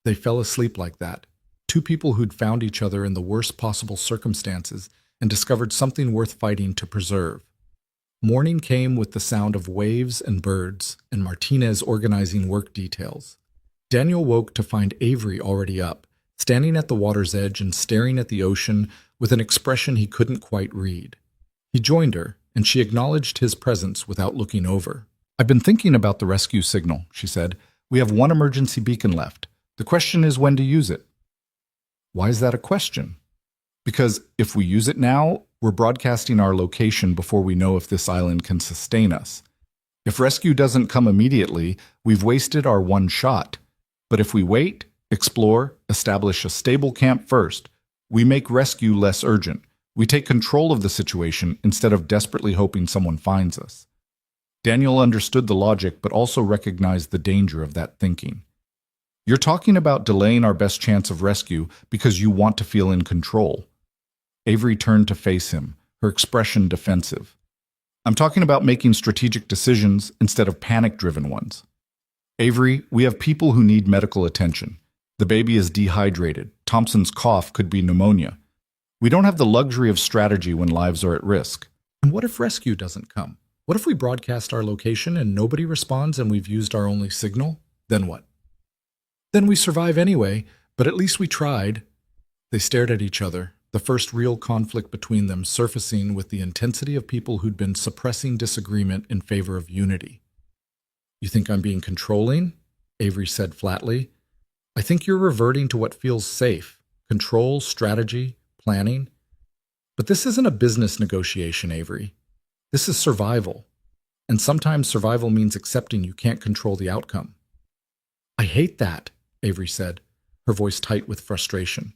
They fell asleep like that, two people who'd found each other in the worst possible circumstances and discovered something worth fighting to preserve. Morning came with the sound of waves and birds, and Martinez organizing work details. Daniel woke to find Avery already up, standing at the water's edge and staring at the ocean with an expression he couldn't quite read. He joined her, and she acknowledged his presence without looking over. I've been thinking about the rescue signal, she said. We have one emergency beacon left. The question is when to use it. Why is that a question? Because if we use it now, we're broadcasting our location before we know if this island can sustain us. If rescue doesn't come immediately, we've wasted our one shot. But if we wait, explore, establish a stable camp first, we make rescue less urgent. We take control of the situation instead of desperately hoping someone finds us. Daniel understood the logic, but also recognized the danger of that thinking. You're talking about delaying our best chance of rescue because you want to feel in control. Avery turned to face him, her expression defensive. I'm talking about making strategic decisions instead of panic-driven ones. Avery, we have people who need medical attention. The baby is dehydrated. Thompson's cough could be pneumonia. We don't have the luxury of strategy when lives are at risk. And what if rescue doesn't come? What if we broadcast our location and nobody responds and we've used our only signal? Then what? Then we survive anyway, but at least we tried. They stared at each other, the first real conflict between them surfacing with the intensity of people who'd been suppressing disagreement in favor of unity. You think I'm being controlling? Avery said flatly. I think you're reverting to what feels safe. Control, strategy, planning. But this isn't a business negotiation, Avery. This is survival. And sometimes survival means accepting you can't control the outcome. I hate that, Avery said, her voice tight with frustration.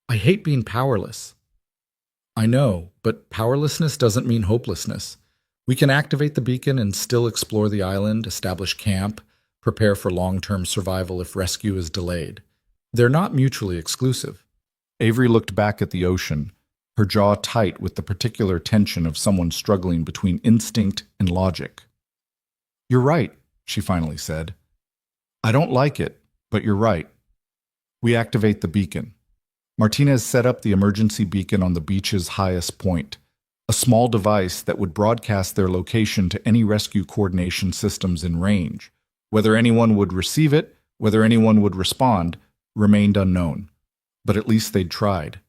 I hate being powerless. I know, but powerlessness doesn't mean hopelessness. We can activate the beacon and still explore the island, establish camp, prepare for long-term survival if rescue is delayed. They're not mutually exclusive. Avery looked back at the ocean, her jaw tight with the particular tension of someone struggling between instinct and logic. You're right, she finally said. I don't like it, but you're right. We activate the beacon. Martinez set up the emergency beacon on the beach's highest point, a small device that would broadcast their location to any rescue coordination systems in range. Whether anyone would receive it, whether anyone would respond, remained unknown. But at least they'd tried.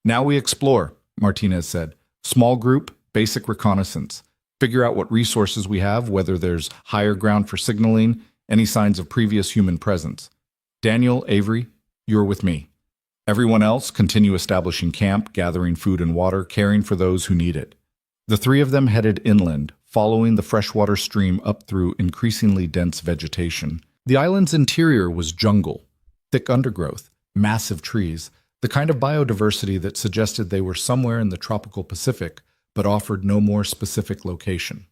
Now we explore, Martinez said. Small group, basic reconnaissance. Figure out what resources we have, whether there's higher ground for signaling, any signs of previous human presence. Daniel, Avery, you're with me. Everyone else, continue establishing camp, gathering food and water, caring for those who need it. The three of them headed inland, following the freshwater stream up through increasingly dense vegetation. The island's interior was jungle, thick undergrowth, massive trees, the kind of biodiversity that suggested they were somewhere in the tropical Pacific, but offered no more specific location.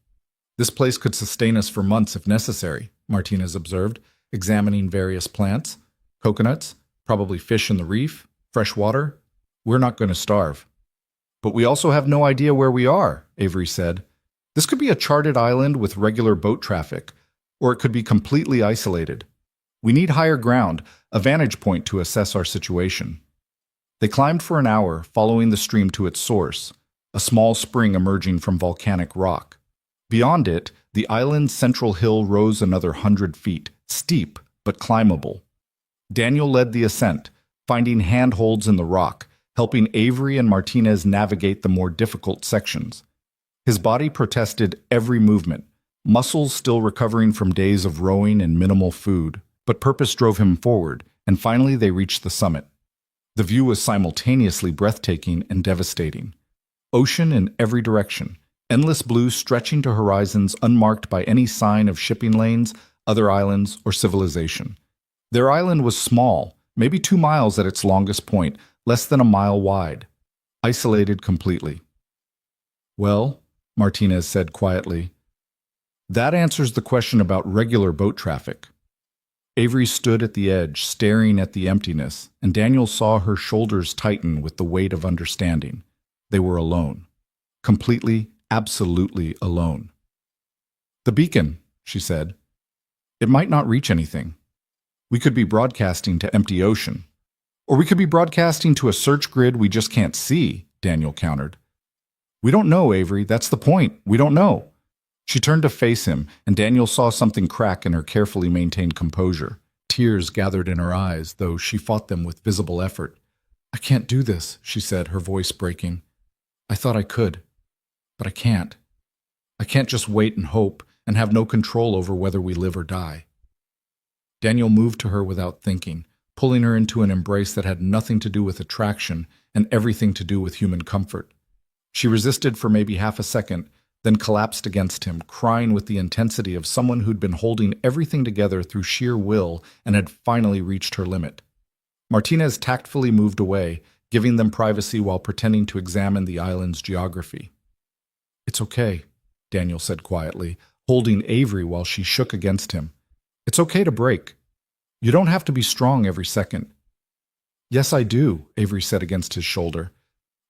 This place could sustain us for months if necessary, Martinez observed, examining various plants. Coconuts, probably fish in the reef, fresh water. We're not going to starve. But we also have no idea where we are, Avery said. This could be a charted island with regular boat traffic, or it could be completely isolated. We need higher ground, a vantage point to assess our situation. They climbed for an hour, following the stream to its source, a small spring emerging from volcanic rock. Beyond it, the island's central hill rose another 100 feet, steep but climbable. Daniel led the ascent, finding handholds in the rock, helping Avery and Martinez navigate the more difficult sections. His body protested every movement, muscles still recovering from days of rowing and minimal food, but purpose drove him forward, and finally they reached the summit. The view was simultaneously breathtaking and devastating. Ocean in every direction, endless blue stretching to horizons unmarked by any sign of shipping lanes, other islands, or civilization. Their island was small, maybe 2 miles at its longest point, less than a mile wide, isolated completely. Well, Martinez said quietly, that answers the question about regular boat traffic. Avery stood at the edge, staring at the emptiness, and Daniel saw her shoulders tighten with the weight of understanding. They were alone. Completely, absolutely alone. The beacon, she said. It might not reach anything. We could be broadcasting to empty ocean. Or we could be broadcasting to a search grid we just can't see, Daniel countered. We don't know, Avery. That's the point. We don't know. She turned to face him, and Daniel saw something crack in her carefully maintained composure. Tears gathered in her eyes, though she fought them with visible effort. I can't do this, she said, her voice breaking. I thought I could, but I can't. I can't just wait and hope and have no control over whether we live or die. Daniel moved to her without thinking, pulling her into an embrace that had nothing to do with attraction and everything to do with human comfort. She resisted for maybe half a second, then collapsed against him, crying with the intensity of someone who'd been holding everything together through sheer will and had finally reached her limit. Martinez tactfully moved away, giving them privacy while pretending to examine the island's geography. It's okay, Daniel said quietly, holding Avery while she shook against him. It's okay to break. You don't have to be strong every second. Yes, I do, Avery said against his shoulder.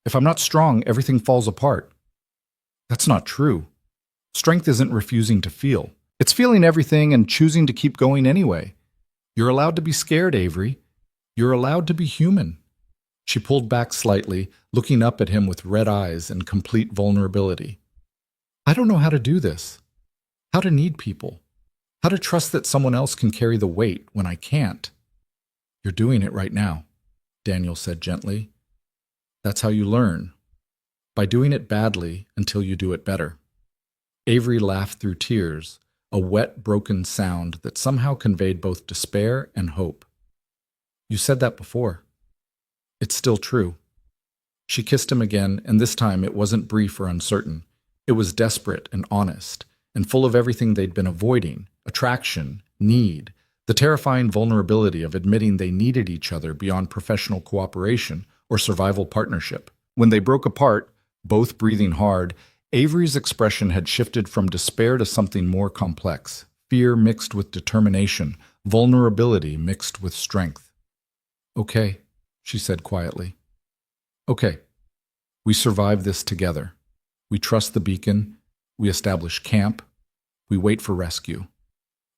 If I'm not strong, everything falls apart. That's not true. Strength isn't refusing to feel. It's feeling everything and choosing to keep going anyway. You're allowed to be scared, Avery. You're allowed to be human. She pulled back slightly, looking up at him with red eyes and complete vulnerability. I don't know how to do this. How to need people. How to trust that someone else can carry the weight when I can't. You're doing it right now, Daniel said gently. That's how you learn. By doing it badly until you do it better. Avery laughed through tears, a wet, broken sound that somehow conveyed both despair and hope. You said that before. It's still true. She kissed him again, and this time it wasn't brief or uncertain. It was desperate and honest, and full of everything they'd been avoiding, attraction, need, the terrifying vulnerability of admitting they needed each other beyond professional cooperation or survival partnership. When they broke apart, both breathing hard, Avery's expression had shifted from despair to something more complex, fear mixed with determination, vulnerability mixed with strength. Okay, she said quietly. Okay, we survive this together. We trust the beacon, we establish camp, we wait for rescue.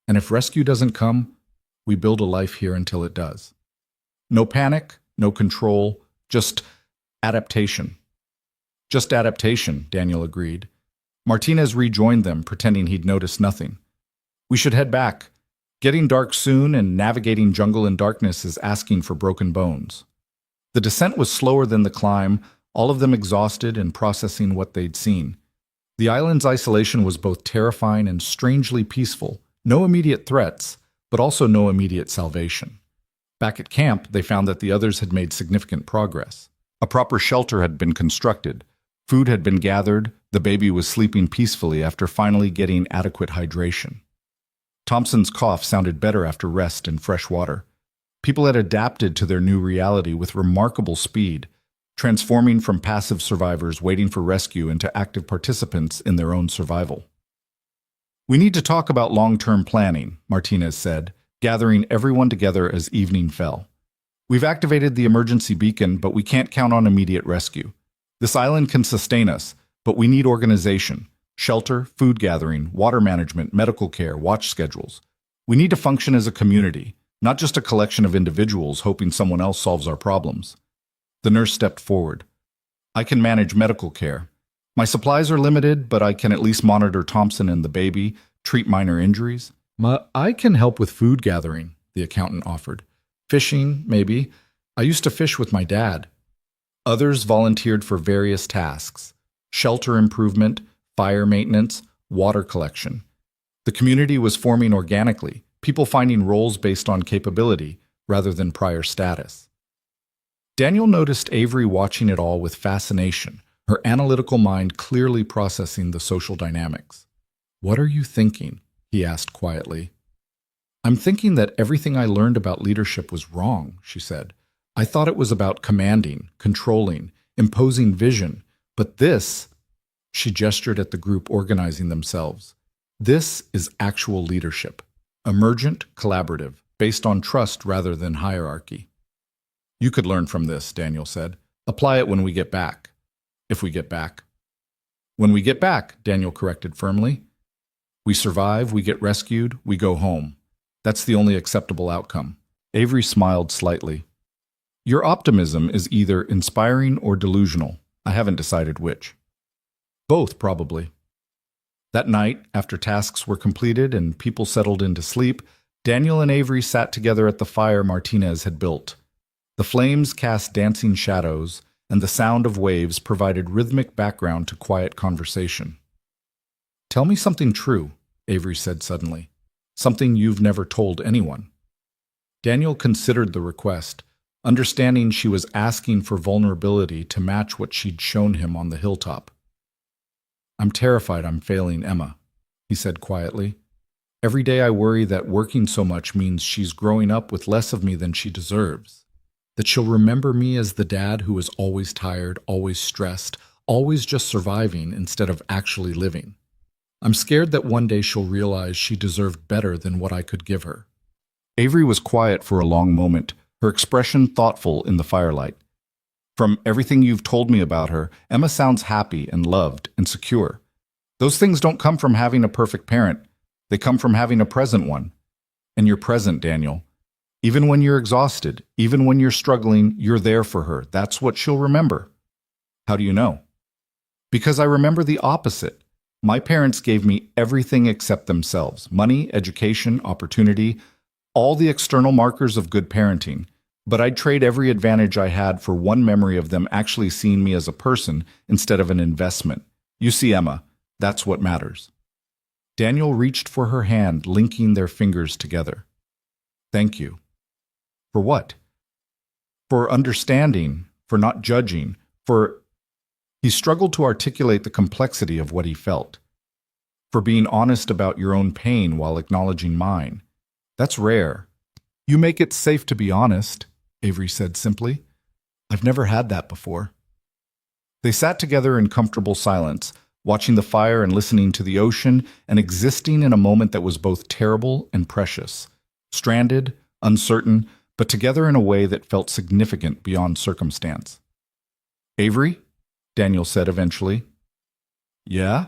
And if rescue doesn't come, we build a life here until it does. No panic, no control, just adaptation. Just adaptation, Daniel agreed. Martinez rejoined them, pretending he'd noticed nothing. We should head back. Getting dark soon and navigating jungle in darkness is asking for broken bones. The descent was slower than the climb, all of them exhausted and processing what they'd seen. The island's isolation was both terrifying and strangely peaceful. No immediate threats, but also no immediate salvation. Back at camp, they found that the others had made significant progress. A proper shelter had been constructed. Food had been gathered. The baby was sleeping peacefully after finally getting adequate hydration. Thompson's cough sounded better after rest in fresh water. People had adapted to their new reality with remarkable speed, transforming from passive survivors waiting for rescue into active participants in their own survival. We need to talk about long-term planning, Martinez said, gathering everyone together as evening fell. We've activated the emergency beacon, but we can't count on immediate rescue. This island can sustain us, but we need organization, shelter, food gathering, water management, medical care, watch schedules. We need to function as a community, not just a collection of individuals hoping someone else solves our problems. The nurse stepped forward. I can manage medical care. My supplies are limited, but I can at least monitor Thompson and the baby, treat minor injuries. I can help with food gathering, the accountant offered. Fishing, maybe. I used to fish with my dad. Others volunteered for various tasks: shelter improvement, fire maintenance, water collection. The community was forming organically, people finding roles based on capability rather than prior status. Daniel noticed Avery watching it all with fascination, her analytical mind clearly processing the social dynamics. "What are you thinking?" he asked quietly. "I'm thinking that everything I learned about leadership was wrong," she said. "I thought it was about commanding, controlling, imposing vision, but this," she gestured at the group organizing themselves, "this is actual leadership, emergent, collaborative, based on trust rather than hierarchy." "You could learn from this," Daniel said. "Apply it when we get back." "If we get back." "When we get back," Daniel corrected firmly. "We survive, we get rescued, we go home. That's the only acceptable outcome." Avery smiled slightly. "Your optimism is either inspiring or delusional. I haven't decided which." "Both, probably." That night, after tasks were completed and people settled into sleep, Daniel and Avery sat together at the fire Martinez had built. The flames cast dancing shadows, and the sound of waves provided rhythmic background to quiet conversation. "Tell me something true," Avery said suddenly. "Something you've never told anyone." Daniel considered the request, understanding she was asking for vulnerability to match what she'd shown him on the hilltop. "I'm terrified I'm failing Emma," he said quietly. "Every day I worry that working so much means she's growing up with less of me than she deserves. That she'll remember me as the dad who was always tired, always stressed, always just surviving instead of actually living. I'm scared that one day she'll realize she deserved better than what I could give her." Avery was quiet for a long moment, her expression thoughtful in the firelight. "From everything you've told me about her, Emma sounds happy and loved and secure. Those things don't come from having a perfect parent. They come from having a present one. And you're present, Daniel. Even when you're exhausted, even when you're struggling, you're there for her. That's what she'll remember." "How do you know?" "Because I remember the opposite. My parents gave me everything except themselves: money, education, opportunity, all the external markers of good parenting. But I'd trade every advantage I had for one memory of them actually seeing me as a person instead of an investment. You see, Emma, that's what matters." Daniel reached for her hand, linking their fingers together. "Thank you." "For what?" "For understanding, for not judging, for—" He struggled to articulate the complexity of what he felt. "For being honest about your own pain while acknowledging mine. That's rare." "You make it safe to be honest," Avery said simply. "I've never had that before." They sat together in comfortable silence, watching the fire and listening to the ocean and existing in a moment that was both terrible and precious. Stranded, uncertain, but together in a way that felt significant beyond circumstance. "Avery?" Daniel said eventually. "Yeah?"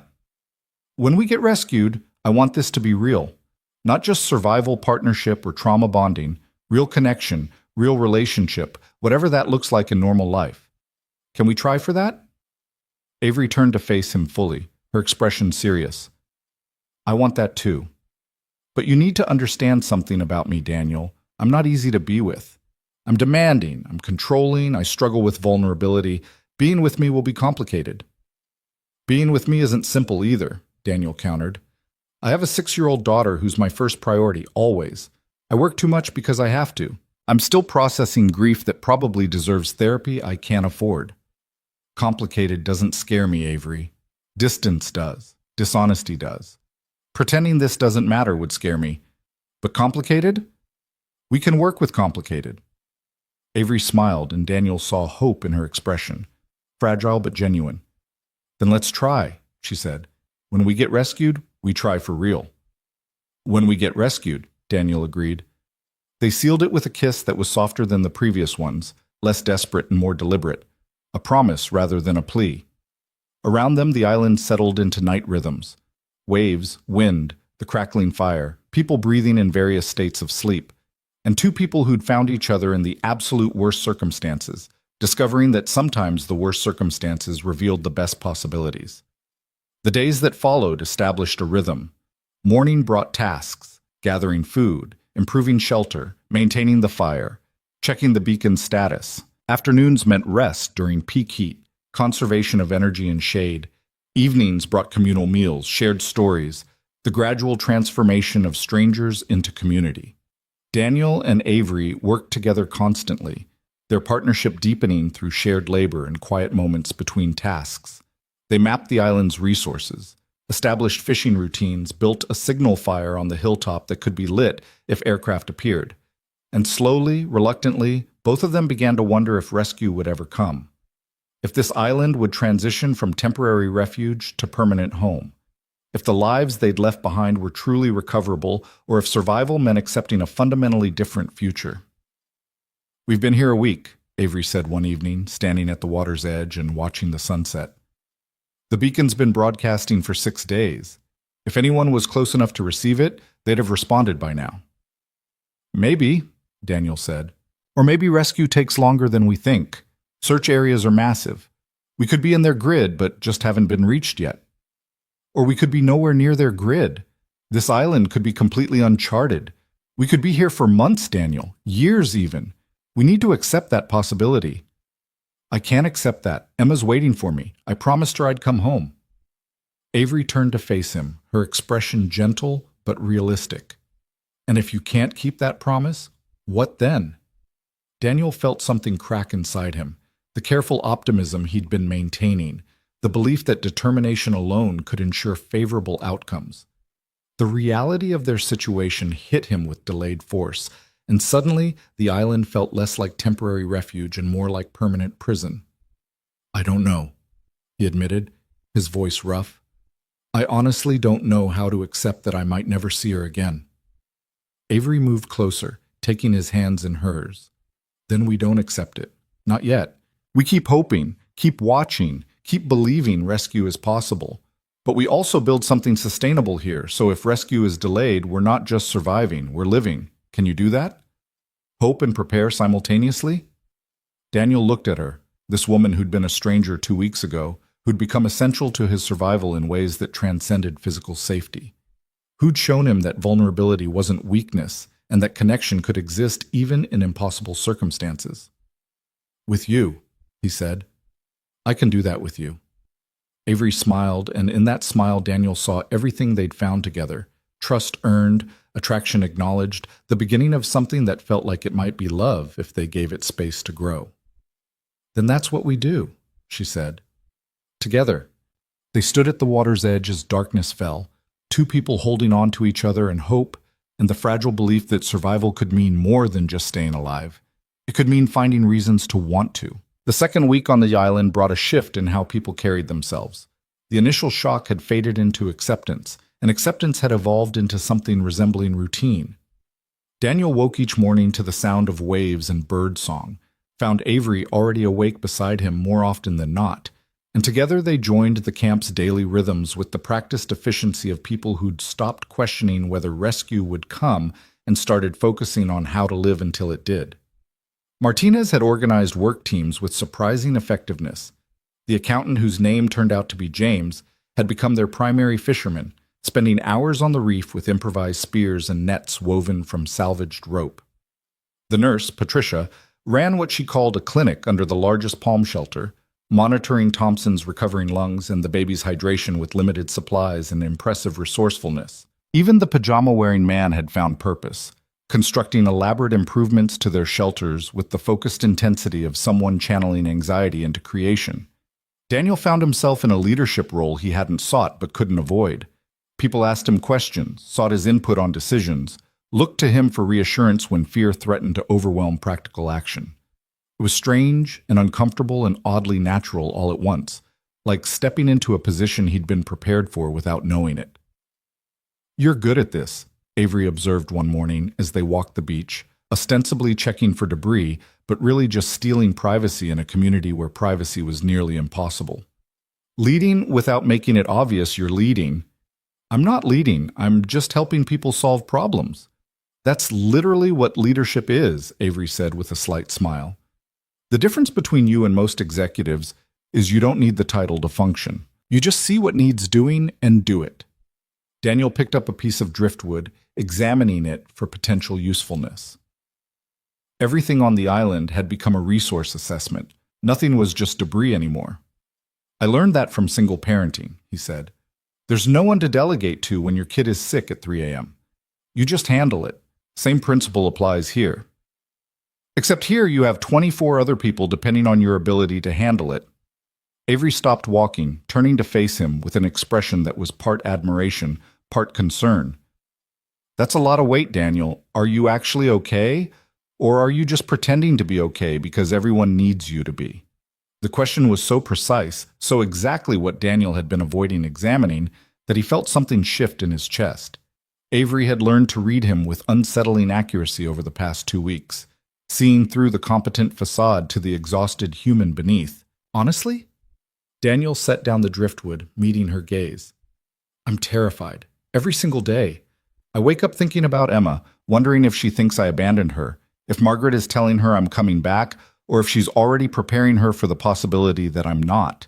"When we get rescued, I want this to be real. Not just survival partnership or trauma bonding, real connection, real relationship, whatever that looks like in normal life. Can we try for that?" Avery turned to face him fully, her expression serious. "I want that too. But you need to understand something about me, Daniel. I'm not easy to be with. I'm demanding, I'm controlling, I struggle with vulnerability. Being with me will be complicated." "Being with me isn't simple either," Daniel countered. "I have a 6-year-old daughter who's my first priority, always. I work too much because I have to. I'm still processing grief that probably deserves therapy I can't afford." "Complicated doesn't scare me, Avery. Distance does. Dishonesty does. Pretending this doesn't matter would scare me. But complicated? We can work with complicated." Avery smiled, and Daniel saw hope in her expression. Fragile but genuine. "Then let's try," she said. "When we get rescued, we try for real." When we get rescued, Daniel agreed. They sealed it with a kiss that was softer than the previous ones, less desperate and more deliberate, a promise rather than a plea. Around them, the island settled into night rhythms. Waves, wind, the crackling fire, people breathing in various states of sleep, and two people who'd found each other in the absolute worst circumstances, discovering that sometimes the worst circumstances revealed the best possibilities. The days that followed established a rhythm. Morning brought tasks, gathering food, improving shelter, maintaining the fire, checking the beacon's status. Afternoons meant rest during peak heat, conservation of energy and shade. Evenings brought communal meals, shared stories, the gradual transformation of strangers into community. Daniel and Avery worked together constantly, their partnership deepening through shared labor and quiet moments between tasks. They mapped the island's resources, established fishing routines, built a signal fire on the hilltop that could be lit if aircraft appeared. And slowly, reluctantly, both of them began to wonder if rescue would ever come. If this island would transition from temporary refuge to permanent home. If the lives they'd left behind were truly recoverable, or if survival meant accepting a fundamentally different future. "We've been here a week," Avery said one evening, standing at the water's edge and watching the sunset. "The beacon's been broadcasting for 6 days. If anyone was close enough to receive it, they'd have responded by now." "Maybe," Daniel said. "Or maybe rescue takes longer than we think. Search areas are massive. We could be in their grid, but just haven't been reached yet. Or we could be nowhere near their grid. This island could be completely uncharted. We could be here for months, Daniel, years even. We need to accept that possibility." "I can't accept that. Emma's waiting for me. I promised her I'd come home." Avery turned to face him, her expression gentle but realistic. "And if you can't keep that promise, what then?" Daniel felt something crack inside him, the careful optimism he'd been maintaining, the belief that determination alone could ensure favorable outcomes. The reality of their situation hit him with delayed force, and suddenly the island felt less like temporary refuge and more like permanent prison. "I don't know," he admitted, his voice rough. "I honestly don't know how to accept that I might never see her again." Avery moved closer, taking his hands in hers. "Then we don't accept it. Not yet. We keep hoping, keep watching, keep believing rescue is possible. But we also build something sustainable here, so if rescue is delayed, we're not just surviving, we're living. Can you do that? Hope and prepare simultaneously?" Daniel looked at her, this woman who'd been a stranger 2 weeks ago, who'd become essential to his survival in ways that transcended physical safety. Who'd shown him that vulnerability wasn't weakness, and that connection could exist even in impossible circumstances. "With you," he said. "I can do that with you." Avery smiled, and in that smile Daniel saw everything they'd found together. Trust earned, attraction acknowledged, the beginning of something that felt like it might be love if they gave it space to grow. "Then that's what we do," she said. Together, they stood at the water's edge as darkness fell, two people holding on to each other in hope and the fragile belief that survival could mean more than just staying alive. It could mean finding reasons to want to. The second week on the island brought a shift in how people carried themselves. The initial shock had faded into acceptance, and acceptance had evolved into something resembling routine. Daniel woke each morning to the sound of waves and bird song, found Avery already awake beside him more often than not, and together they joined the camp's daily rhythms with the practiced efficiency of people who'd stopped questioning whether rescue would come and started focusing on how to live until it did. Martinez had organized work teams with surprising effectiveness. The accountant, whose name turned out to be James, had become their primary fisherman, spending hours on the reef with improvised spears and nets woven from salvaged rope. The nurse, Patricia, ran what she called a clinic under the largest palm shelter, monitoring Thompson's recovering lungs and the baby's hydration with limited supplies and impressive resourcefulness. Even the pajama-wearing man had found purpose, constructing elaborate improvements to their shelters with the focused intensity of someone channeling anxiety into creation. Daniel found himself in a leadership role he hadn't sought but couldn't avoid. People asked him questions, sought his input on decisions, looked to him for reassurance when fear threatened to overwhelm practical action. It was strange and uncomfortable and oddly natural all at once, like stepping into a position he'd been prepared for without knowing it. "You're good at this," Avery observed one morning as they walked the beach, ostensibly checking for debris, but really just stealing privacy in a community where privacy was nearly impossible. Leading without making it obvious you're leading. I'm not leading, I'm just helping people solve problems. That's literally what leadership is, Avery said with a slight smile. The difference between you and most executives is you don't need the title to function. You just see what needs doing and do it. Daniel picked up a piece of driftwood, examining it for potential usefulness. Everything on the island had become a resource assessment. Nothing was just debris anymore. I learned that from single parenting, he said. There's no one to delegate to when your kid is sick at 3 a.m. You just handle it. Same principle applies here. Except here you have 24 other people depending on your ability to handle it. Avery stopped walking, turning to face him with an expression that was part admiration, part concern. That's a lot of weight, Daniel. Are you actually okay? Or are you just pretending to be okay because everyone needs you to be? The question was so precise, so exactly what Daniel had been avoiding examining, that he felt something shift in his chest. Avery had learned to read him with unsettling accuracy over the past 2 weeks, seeing through the competent facade to the exhausted human beneath. Honestly? Daniel set down the driftwood, meeting her gaze. I'm terrified. Every single day. I wake up thinking about Emma, wondering if she thinks I abandoned her, if Margaret is telling her I'm coming back, or if she's already preparing her for the possibility that I'm not.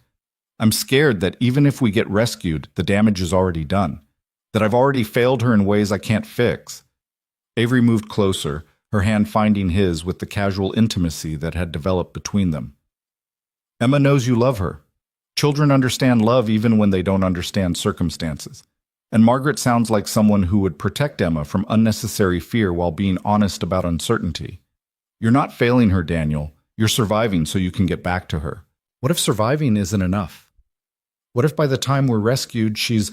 I'm scared that even if we get rescued, the damage is already done, that I've already failed her in ways I can't fix. Avery moved closer, her hand finding his with the casual intimacy that had developed between them. Emma knows you love her. Children understand love even when they don't understand circumstances. And Margaret sounds like someone who would protect Emma from unnecessary fear while being honest about uncertainty. You're not failing her, Daniel. You're surviving so you can get back to her. What if surviving isn't enough? What if by the time we're rescued, she's...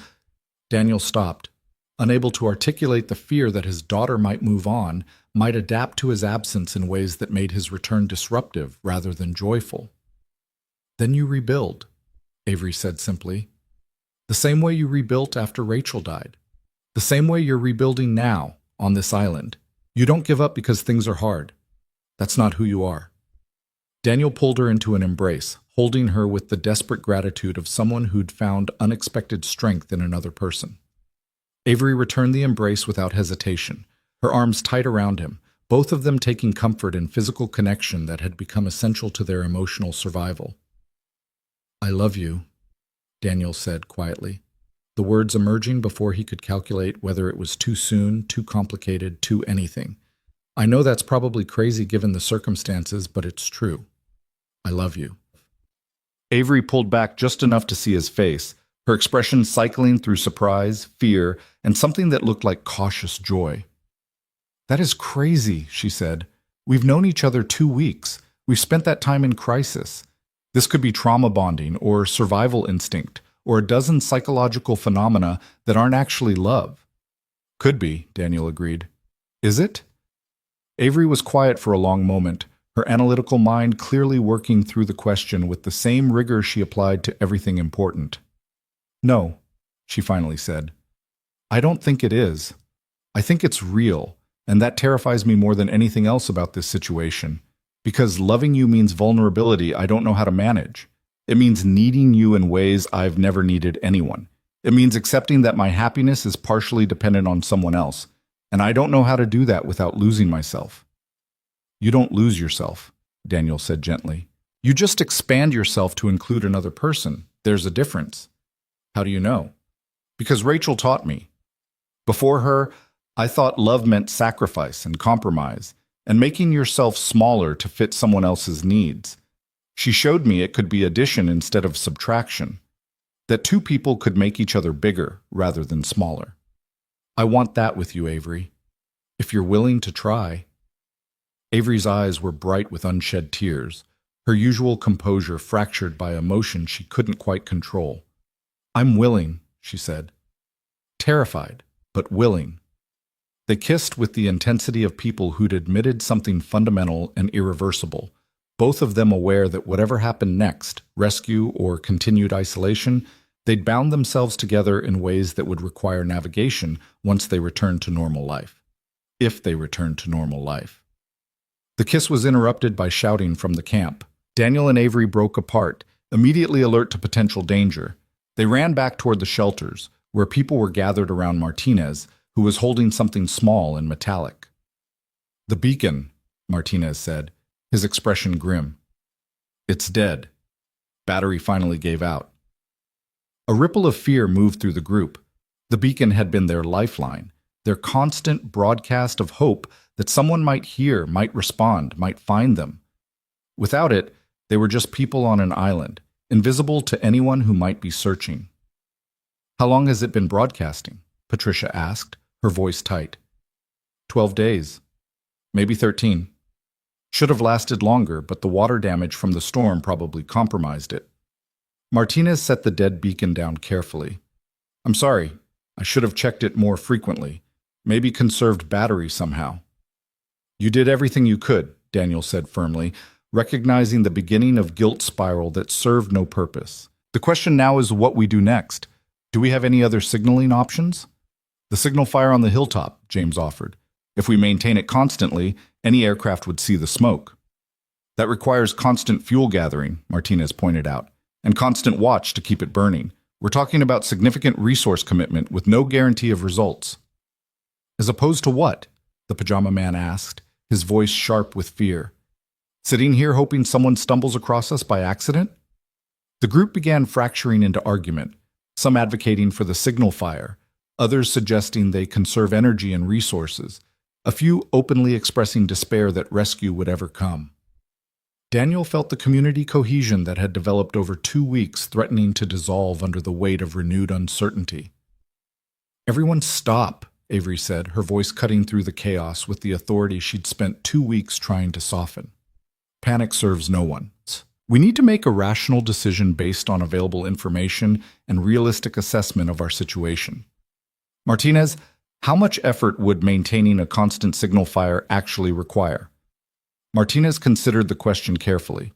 Daniel stopped, unable to articulate the fear that his daughter might move on, might adapt to his absence in ways that made his return disruptive rather than joyful. Then you rebuild, Avery said simply. The same way you rebuilt after Rachel died. The same way you're rebuilding now, on this island. You don't give up because things are hard. That's not who you are. Daniel pulled her into an embrace, holding her with the desperate gratitude of someone who'd found unexpected strength in another person. Avery returned the embrace without hesitation, her arms tight around him, both of them taking comfort in physical connection that had become essential to their emotional survival. I love you, Daniel said quietly, the words emerging before he could calculate whether it was too soon, too complicated, too anything. I know that's probably crazy given the circumstances, but it's true. I love you. Avery pulled back just enough to see his face, her expression cycling through surprise, fear, and something that looked like cautious joy. That is crazy, she said. We've known each other 2 weeks. We've spent that time in crisis. This could be trauma bonding or survival instinct or a dozen psychological phenomena that aren't actually love. Could be, Daniel agreed. Is it? Avery was quiet for a long moment, her analytical mind clearly working through the question with the same rigor she applied to everything important. No, she finally said. I don't think it is. I think it's real, and that terrifies me more than anything else about this situation. Because loving you means vulnerability I don't know how to manage. It means needing you in ways I've never needed anyone. It means accepting that my happiness is partially dependent on someone else, and I don't know how to do that without losing myself. You don't lose yourself, Daniel said gently. You just expand yourself to include another person. There's a difference. How do you know? Because Rachel taught me. Before her, I thought love meant sacrifice and compromise, and making yourself smaller to fit someone else's needs. She showed me it could be addition instead of subtraction, that 2 people could make each other bigger rather than smaller. I want that with you, Avery. If you're willing to try. Avery's eyes were bright with unshed tears, her usual composure fractured by emotion she couldn't quite control. I'm willing, she said. Terrified, but willing. They kissed with the intensity of people who'd admitted something fundamental and irreversible, both of them aware that whatever happened next, rescue or continued isolation, They'd bound themselves together in ways that would require navigation once they returned to normal life. If they returned to normal life. The kiss was interrupted by shouting from the camp. Daniel and Avery broke apart, immediately alert to potential danger. They ran back toward the shelters, where people were gathered around Martinez, who was holding something small and metallic. "The beacon," Martinez said, his expression grim. "It's dead." Battery finally gave out. A ripple of fear moved through the group. The beacon had been their lifeline, their constant broadcast of hope that someone might hear, might respond, might find them. Without it, they were just people on an island, invisible to anyone who might be searching. "How long has it been broadcasting?" Patricia asked, her voice tight. 12 days. Maybe 13. Should have lasted longer, but the water damage from the storm probably compromised it. Martinez set the dead beacon down carefully. "I'm sorry. I should have checked it more frequently. Maybe conserved battery somehow." "You did everything you could," Daniel said firmly, recognizing the beginning of guilt spiral that served no purpose. "The question now is what we do next. Do we have any other signaling options?" "The signal fire on the hilltop," James offered. "If we maintain it constantly, any aircraft would see the smoke." "That requires constant fuel gathering," Martinez pointed out, "and constant watch to keep it burning. We're talking about significant resource commitment with no guarantee of results." "As opposed to what?" the pajama man asked, his voice sharp with fear. "Sitting here hoping someone stumbles across us by accident?" The group began fracturing into argument, some advocating for the signal fire, others suggesting they conserve energy and resources, a few openly expressing despair that rescue would ever come. Daniel felt the community cohesion that had developed over 2 weeks threatening to dissolve under the weight of renewed uncertainty. "Everyone stop," Avery said, her voice cutting through the chaos with the authority she'd spent 2 weeks trying to soften. "Panic serves no one. We need to make a rational decision based on available information and realistic assessment of our situation. Martinez, how much effort would maintaining a constant signal fire actually require?" Martinez considered the question carefully.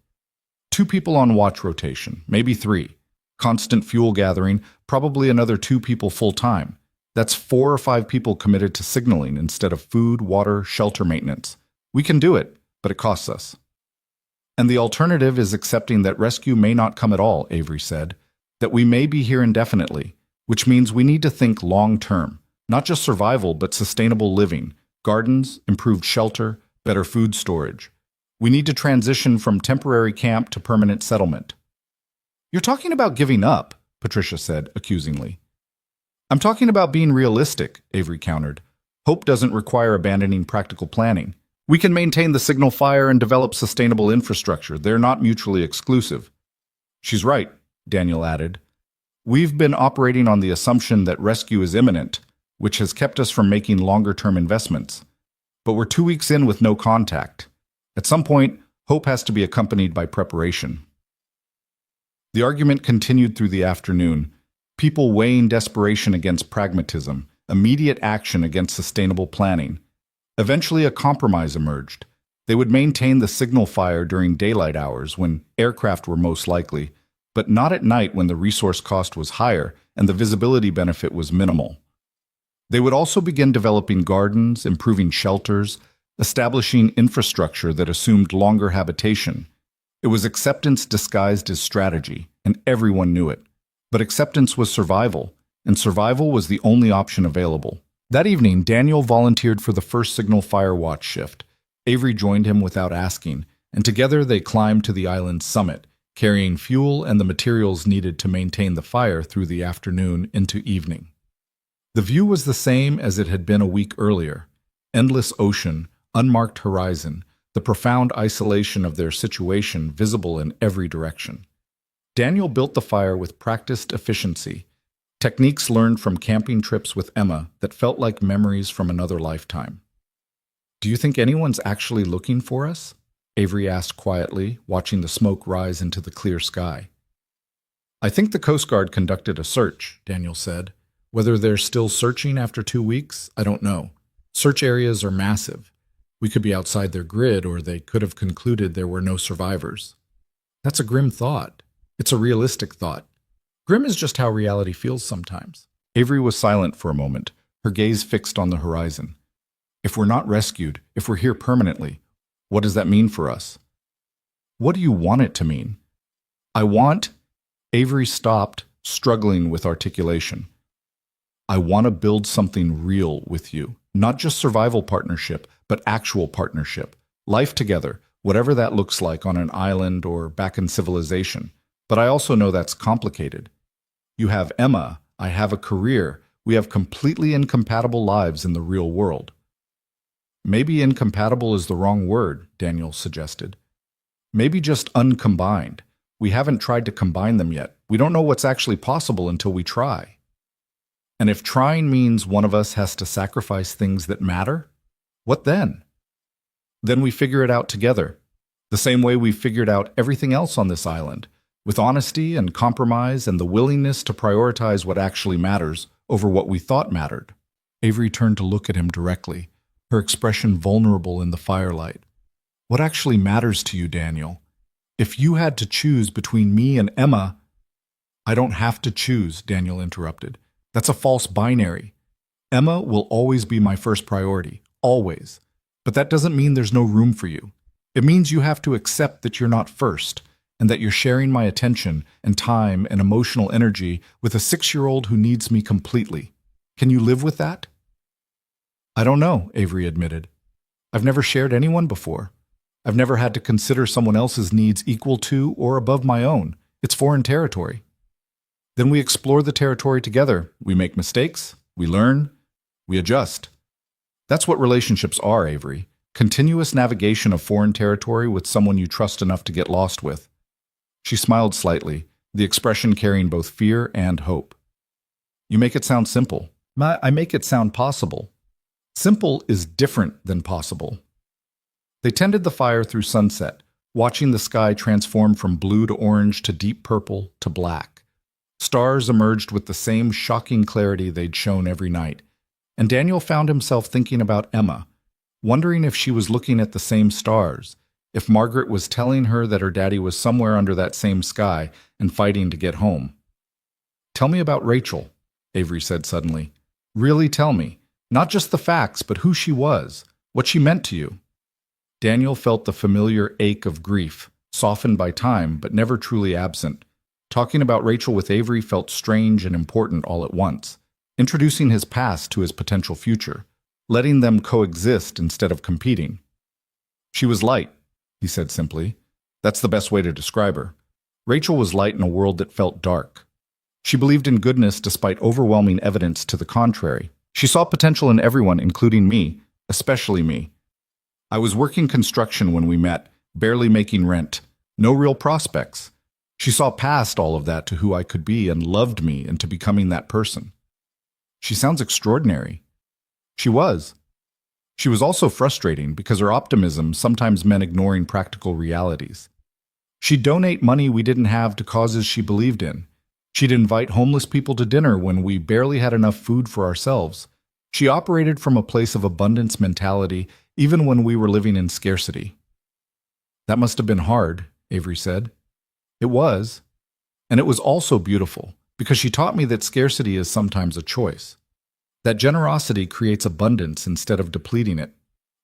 2 people on watch rotation, maybe 3. Constant fuel gathering, probably another 2 people full-time. That's 4 or 5 people committed to signaling instead of food, water, shelter maintenance. We can do it, but it costs us. "And the alternative is accepting that rescue may not come at all," Avery said, "that we may be here indefinitely, which means we need to think long-term, not just survival, but sustainable living, gardens, improved shelter, better food storage. We need to transition from temporary camp to permanent settlement." "You're talking about giving up," Patricia said accusingly. "I'm talking about being realistic," Avery countered. "Hope doesn't require abandoning practical planning. We can maintain the signal fire and develop sustainable infrastructure. They're not mutually exclusive." "She's right," Daniel added. "We've been operating on the assumption that rescue is imminent, which has kept us from making longer-term investments. But we're 2 weeks in with no contact. At some point, hope has to be accompanied by preparation." The argument continued through the afternoon, people weighing desperation against pragmatism, immediate action against sustainable planning. Eventually, a compromise emerged. They would maintain the signal fire during daylight hours when aircraft were most likely, but not at night when the resource cost was higher and the visibility benefit was minimal. They would also begin developing gardens, improving shelters, establishing infrastructure that assumed longer habitation. It was acceptance disguised as strategy, and everyone knew it. But acceptance was survival, and survival was the only option available. That evening, Daniel volunteered for the first signal fire watch shift. Avery joined him without asking, and together they climbed to the island's summit, carrying fuel and the materials needed to maintain the fire through the afternoon into evening. The view was the same as it had been a week earlier. Endless ocean, unmarked horizon, the profound isolation of their situation visible in every direction. Daniel built the fire with practiced efficiency, techniques learned from camping trips with Emma that felt like memories from another lifetime. "Do you think anyone's actually looking for us?" Avery asked quietly, watching the smoke rise into the clear sky. "I think the Coast Guard conducted a search," Daniel said. "Whether they're still searching after 2 weeks, I don't know. Search areas are massive. We could be outside their grid, or they could have concluded there were no survivors." "That's a grim thought." "It's a realistic thought. Grim is just how reality feels sometimes. Avery was silent for a moment, her gaze fixed on the horizon. If we're not rescued, if we're here permanently, what does that mean for us? What do you want it to mean? I want... Avery stopped, struggling with articulation. I want to build something real with you. Not just survival partnership, but actual partnership. Life together, whatever that looks like on an island or back in civilization. But I also know that's complicated. You have Emma, I have a career. We have completely incompatible lives in the real world. Maybe incompatible is the wrong word, Daniel suggested. Maybe just uncombined. We haven't tried to combine them yet. We don't know what's actually possible until we try. And if trying means one of us has to sacrifice things that matter, what then? Then we figure it out together, the same way we figured out everything else on this island, with honesty and compromise and the willingness to prioritize what actually matters over what we thought mattered. Avery turned to look at him directly, her expression vulnerable in the firelight. What actually matters to you, Daniel? If you had to choose between me and Emma... I don't have to choose, Daniel interrupted. That's a false binary. Emma will always be my first priority, always. But that doesn't mean there's no room for you. It means you have to accept that you're not first, and that you're sharing my attention and time and emotional energy with a 6-year-old who needs me completely. Can you live with that? I don't know, Avery admitted. I've never shared anyone before. I've never had to consider someone else's needs equal to or above my own. It's foreign territory. Then we explore the territory together. We make mistakes, we learn, we adjust. That's what relationships are, Avery. Continuous navigation of foreign territory with someone you trust enough to get lost with. She smiled slightly, the expression carrying both fear and hope. You make it sound simple. I make it sound possible. Simple is different than possible. They tended the fire through sunset, watching the sky transform from blue to orange to deep purple to black. Stars emerged with the same shocking clarity they'd shown every night, and Daniel found himself thinking about Emma, wondering if she was looking at the same stars, if Margaret was telling her that her daddy was somewhere under that same sky and fighting to get home. Tell me about Rachel, Avery said suddenly. Really tell me, not just the facts, but who she was, what she meant to you. Daniel felt the familiar ache of grief, softened by time but never truly absent. Talking about Rachel with Avery felt strange and important all at once, introducing his past to his potential future, letting them coexist instead of competing. She was light, he said simply. That's the best way to describe her. Rachel was light in a world that felt dark. She believed in goodness despite overwhelming evidence to the contrary. She saw potential in everyone, including me, especially me. I was working construction when we met, barely making rent, no real prospects. She saw past all of that to who I could be and loved me into becoming that person. She sounds extraordinary. She was. She was also frustrating because her optimism sometimes meant ignoring practical realities. She'd donate money we didn't have to causes she believed in. She'd invite homeless people to dinner when we barely had enough food for ourselves. She operated from a place of abundance mentality even when we were living in scarcity. That must have been hard, Avery said. It was. And it was also beautiful, because she taught me that scarcity is sometimes a choice. That generosity creates abundance instead of depleting it.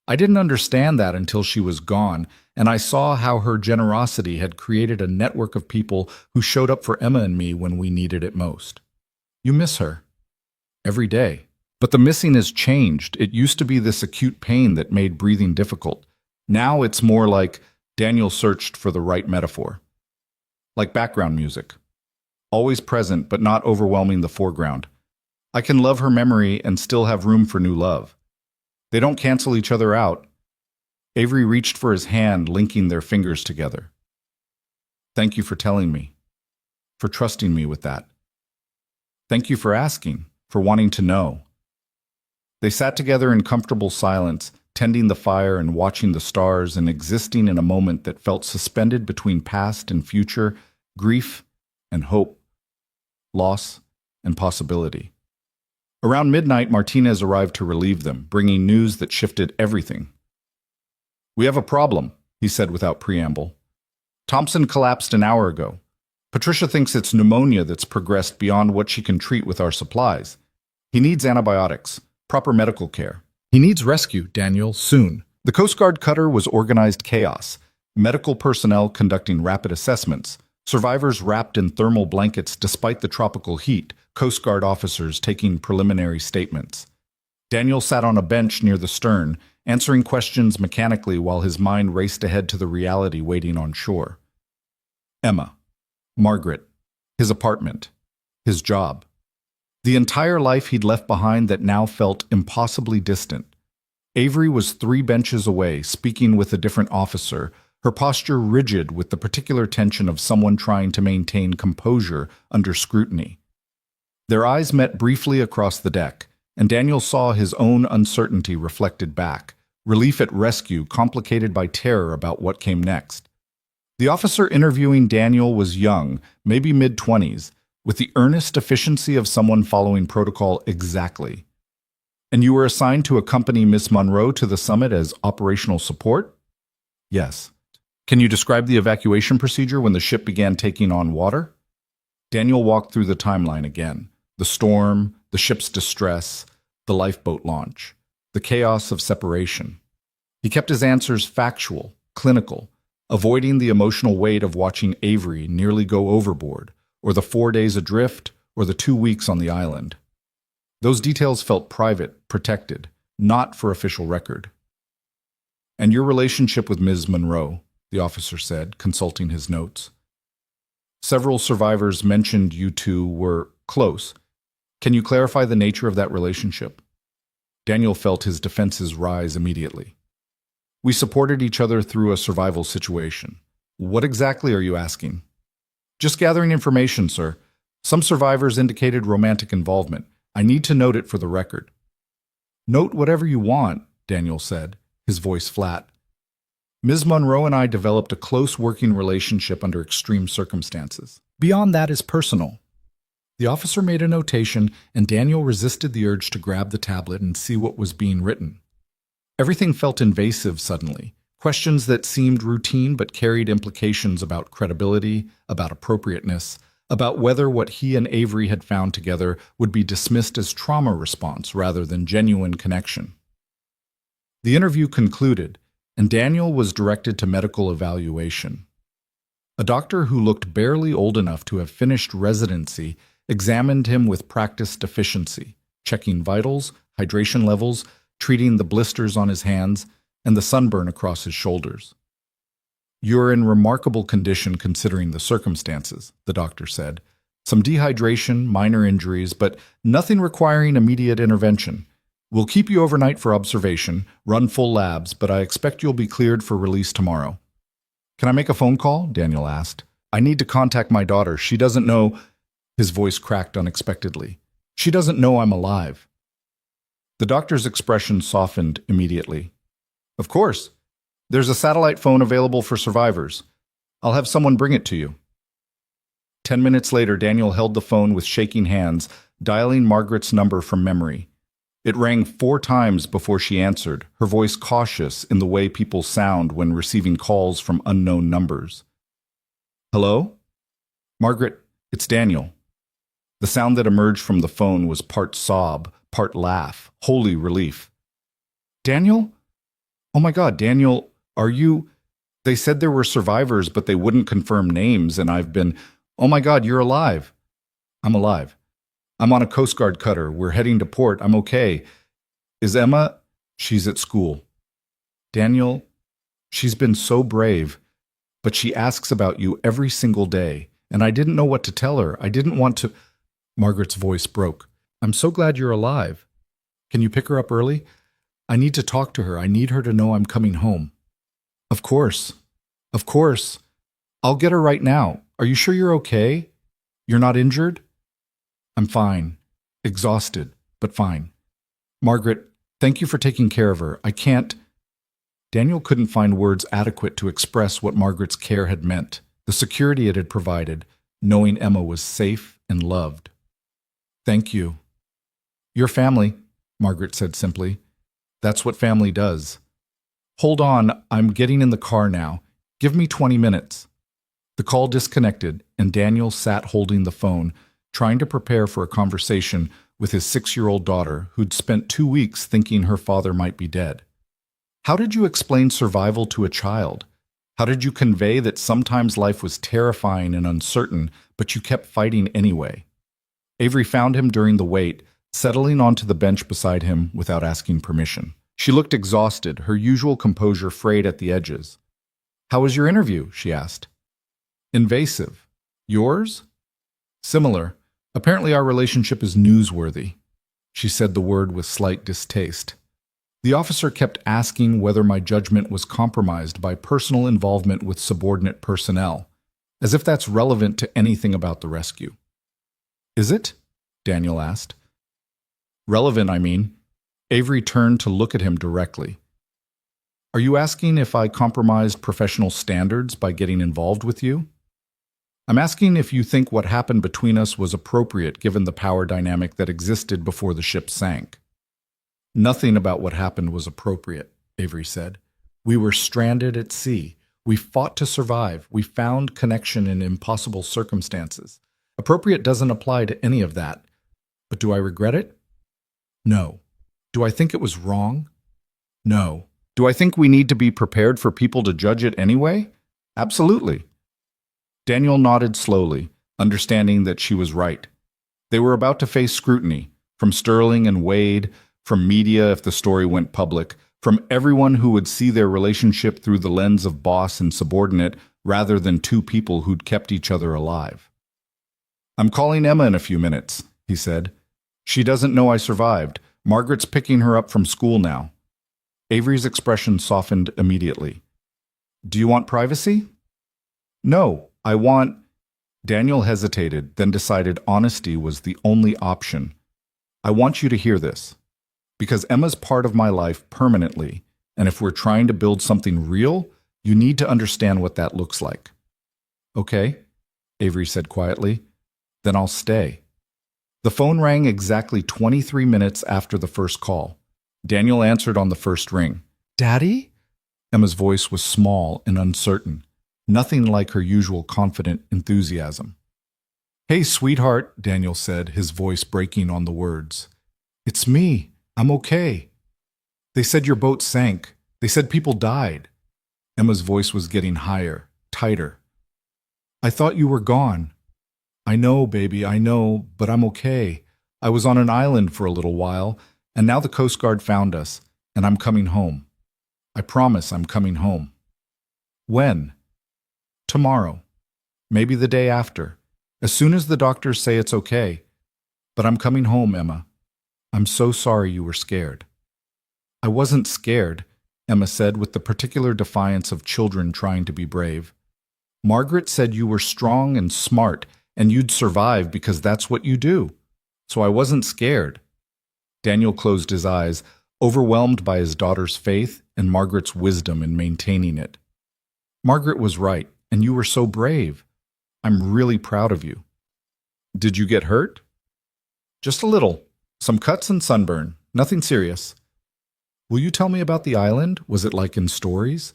I didn't understand that until she was gone, and I saw how her generosity had created a network of people who showed up for Emma and me when we needed it most. You miss her. Every day. But the missing has changed. It used to be this acute pain that made breathing difficult. Now it's more like Daniel searched for the right metaphor. Like background music. Always present, but not overwhelming the foreground. I can love her memory and still have room for new love. They don't cancel each other out. Avery reached for his hand, linking their fingers together. Thank you for telling me. For trusting me with that. Thank you for asking, for wanting to know. They sat together in comfortable silence, tending the fire and watching the stars and existing in a moment that felt suspended between past and future, grief and hope, loss and possibility. Around midnight, Martinez arrived to relieve them, bringing news that shifted everything. We have a problem, he said without preamble. Thompson collapsed an hour ago. Patricia thinks it's pneumonia that's progressed beyond what she can treat with our supplies. He needs antibiotics, proper medical care. He needs rescue, Daniel, soon. The Coast Guard cutter was organized chaos. Medical personnel conducting rapid assessments, survivors wrapped in thermal blankets despite the tropical heat, Coast Guard officers taking preliminary statements. Daniel sat on a bench near the stern, answering questions mechanically while his mind raced ahead to the reality waiting on shore. Emma, Margaret, his apartment, his job. The entire life he'd left behind that now felt impossibly distant. Avery was 3 benches away, speaking with a different officer, her posture rigid with the particular tension of someone trying to maintain composure under scrutiny. Their eyes met briefly across the deck, and Daniel saw his own uncertainty reflected back, relief at rescue complicated by terror about what came next. The officer interviewing Daniel was young, maybe mid-20s, with the earnest efficiency of someone following protocol exactly. And you were assigned to accompany Miss Monroe to the summit as operational support? Yes. Can you describe the evacuation procedure when the ship began taking on water? Daniel walked through the timeline again. The storm, the ship's distress, the lifeboat launch, the chaos of separation. He kept his answers factual, clinical, avoiding the emotional weight of watching Avery nearly go overboard, or the 4 days adrift, or the 2 weeks on the island. Those details felt private, protected, not for official record. And your relationship with Ms. Monroe, the officer said, consulting his notes. Several survivors mentioned you two were close. Can you clarify the nature of that relationship? Daniel felt his defenses rise immediately. We supported each other through a survival situation. What exactly are you asking? Just gathering information, sir. Some survivors indicated romantic involvement. I need to note it for the record. Note whatever you want, Daniel said, his voice flat. Ms. Monroe and I developed a close working relationship under extreme circumstances. Beyond that is personal. The officer made a notation, and Daniel resisted the urge to grab the tablet and see what was being written. Everything felt invasive suddenly. Questions that seemed routine but carried implications about credibility, about appropriateness, about whether what he and Avery had found together would be dismissed as trauma response rather than genuine connection. The interview concluded, and Daniel was directed to medical evaluation. A doctor who looked barely old enough to have finished residency examined him with practiced efficiency, checking vitals, hydration levels, treating the blisters on his hands, and the sunburn across his shoulders. You're in remarkable condition considering the circumstances, the doctor said. Some dehydration, minor injuries, but nothing requiring immediate intervention. We'll keep you overnight for observation, run full labs, but I expect you'll be cleared for release tomorrow. Can I make a phone call? Daniel asked. I need to contact my daughter. She doesn't know... His voice cracked unexpectedly. She doesn't know I'm alive. The doctor's expression softened immediately. Of course. There's a satellite phone available for survivors. I'll have someone bring it to you. 10 minutes later, Daniel held the phone with shaking hands, dialing Margaret's number from memory. It rang 4 times before she answered, her voice cautious in the way people sound when receiving calls from unknown numbers. Hello? Margaret, it's Daniel. The sound that emerged from the phone was part sob, part laugh, holy relief. Daniel? Oh my God, Daniel, are you... They said there were survivors, but they wouldn't confirm names, and I've been... Oh my God, you're alive. I'm alive. I'm on a Coast Guard cutter. We're heading to port. I'm okay. Is Emma... She's at school. Daniel, she's been so brave, but she asks about you every single day, and I didn't know what to tell her. I didn't want to... Margaret's voice broke. I'm so glad you're alive. Can you pick her up early? I need to talk to her. I need her to know I'm coming home. Of course. Of course. I'll get her right now. Are you sure you're okay? You're not injured? I'm fine. Exhausted, but fine. Margaret, thank you for taking care of her. I can't... Daniel couldn't find words adequate to express what Margaret's care had meant, the security it had provided, knowing Emma was safe and loved. Thank you. Your family, Margaret said simply. That's what family does. Hold on, I'm getting in the car now. Give me 20 minutes. The call disconnected, and Daniel sat holding the phone, trying to prepare for a conversation with his 6-year-old daughter who'd spent 2 weeks thinking her father might be dead. How did you explain survival to a child? How did you convey that sometimes life was terrifying and uncertain, but you kept fighting anyway? Avery found him during the wait, settling onto the bench beside him without asking permission. She looked exhausted, her usual composure frayed at the edges. "How was your interview?" she asked. "Invasive. Yours?" "Similar. Apparently our relationship is newsworthy." She said the word with slight distaste. The officer kept asking whether my judgment was compromised by personal involvement with subordinate personnel, as if that's relevant to anything about the rescue. "Is it?" Daniel asked. "Relevant, I mean." Avery turned to look at him directly. "Are you asking if I compromised professional standards by getting involved with you?" "I'm asking if you think what happened between us was appropriate given the power dynamic that existed before the ship sank." "Nothing about what happened was appropriate," Avery said. "We were stranded at sea. We fought to survive. We found connection in impossible circumstances. Appropriate doesn't apply to any of that. But do I regret it? No. Do I think it was wrong? No. Do I think we need to be prepared for people to judge it anyway? Absolutely." Daniel nodded slowly, understanding that she was right. They were about to face scrutiny, from Sterling and Wade, from media if the story went public, from everyone who would see their relationship through the lens of boss and subordinate rather than two people who'd kept each other alive. "I'm calling Emma in a few minutes," he said. "She doesn't know I survived. Margaret's picking her up from school now." Avery's expression softened immediately. "Do you want privacy?" "No, I want—" Daniel hesitated, then decided honesty was the only option. "I want you to hear this. Because Emma's part of my life permanently, and if we're trying to build something real, you need to understand what that looks like." "Okay," Avery said quietly. "Then I'll stay." The phone rang exactly 23 minutes after the first call. Daniel answered on the first ring. "Daddy?" Emma's voice was small and uncertain, nothing like her usual confident enthusiasm. "Hey, sweetheart," Daniel said, his voice breaking on the words. "It's me. I'm okay. They said your boat sank. They said people died." Emma's voice was getting higher, tighter. "I thought you were gone." "I know, baby, I know, but I'm okay. I was on an island for a little while, and now the Coast Guard found us, and I'm coming home. I promise I'm coming home." "When?" "Tomorrow. Maybe the day after. As soon as the doctors say it's okay. But I'm coming home, Emma. I'm so sorry you were scared." "I wasn't scared," Emma said with the particular defiance of children trying to be brave. "Margaret said you were strong and smart, and you'd survive because that's what you do. So I wasn't scared." Daniel closed his eyes, overwhelmed by his daughter's faith and Margaret's wisdom in maintaining it. "Margaret was right, and you were so brave. I'm really proud of you." "Did you get hurt?" "Just a little. Some cuts and sunburn. Nothing serious." "Will you tell me about the island? Was it like in stories?"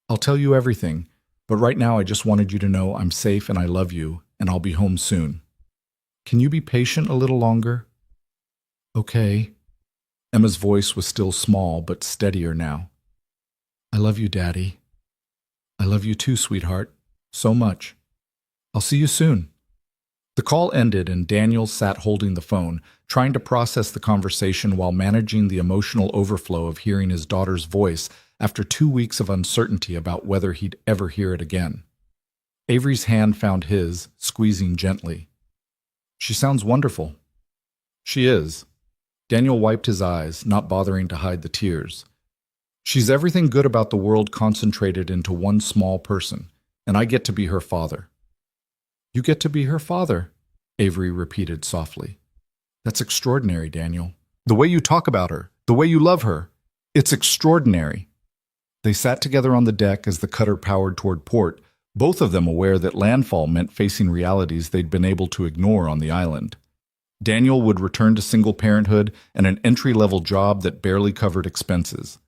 "I'll tell you everything, but right now I just wanted you to know I'm safe and I love you, and I'll be home soon. Can you be patient a little longer?" "Okay." Emma's voice was still small, but steadier now. "I love you, Daddy." "I love you too, sweetheart. So much. I'll see you soon." The call ended and Daniel sat holding the phone, trying to process the conversation while managing the emotional overflow of hearing his daughter's voice after 2 weeks of uncertainty about whether he'd ever hear it again. Avery's hand found his, squeezing gently. "She sounds wonderful." "She is." Daniel wiped his eyes, not bothering to hide the tears. "She's everything good about the world concentrated into one small person, and I get to be her father." "You get to be her father," Avery repeated softly. "That's extraordinary, Daniel. The way you talk about her, the way you love her, it's extraordinary." They sat together on the deck as the cutter powered toward port, both of them aware that landfall meant facing realities they'd been able to ignore on the island. Daniel would return to single parenthood and an entry-level job that barely covered expenses.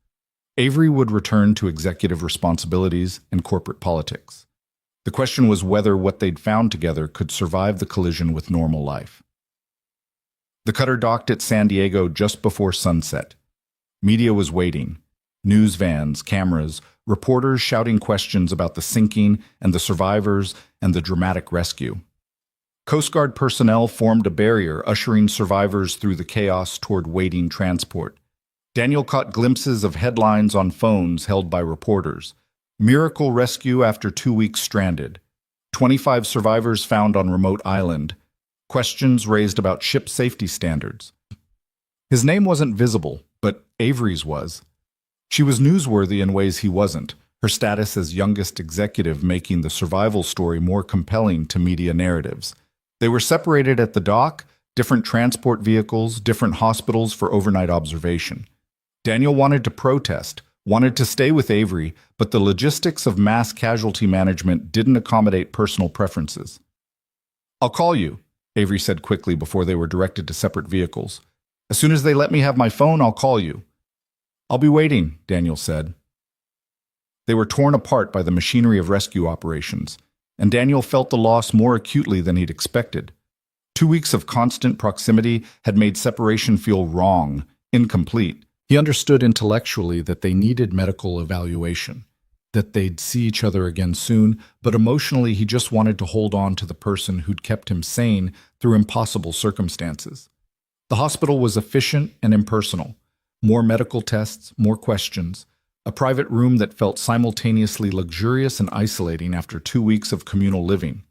Avery would return to executive responsibilities and corporate politics. The question was whether what they'd found together could survive the collision with normal life. The cutter docked at San Diego just before sunset. Media was waiting. News vans, cameras, reporters shouting questions about the sinking and the survivors and the dramatic rescue. Coast Guard personnel formed a barrier, ushering survivors through the chaos toward waiting transport. Daniel caught glimpses of headlines on phones held by reporters. Miracle rescue after 2 weeks stranded. 25 survivors found on remote island. Questions raised about ship safety standards. His name wasn't visible, but Avery's was. She was newsworthy in ways he wasn't, her status as youngest executive making the survival story more compelling to media narratives. They were separated at the dock, different transport vehicles, different hospitals for overnight observation. Daniel wanted to protest, wanted to stay with Avery, but the logistics of mass casualty management didn't accommodate personal preferences. "I'll call you," Avery said quickly before they were directed to separate vehicles. "As soon as they let me have my phone, I'll call you." "I'll be waiting," Daniel said. They were torn apart by the machinery of rescue operations, and Daniel felt the loss more acutely than he'd expected. 2 weeks of constant proximity had made separation feel wrong, incomplete. He understood intellectually that they needed medical evaluation, that they'd see each other again soon, but emotionally he just wanted to hold on to the person who'd kept him sane through impossible circumstances. The hospital was efficient and impersonal. More medical tests, more questions, a private room that felt simultaneously luxurious and isolating after 2 weeks of communal living.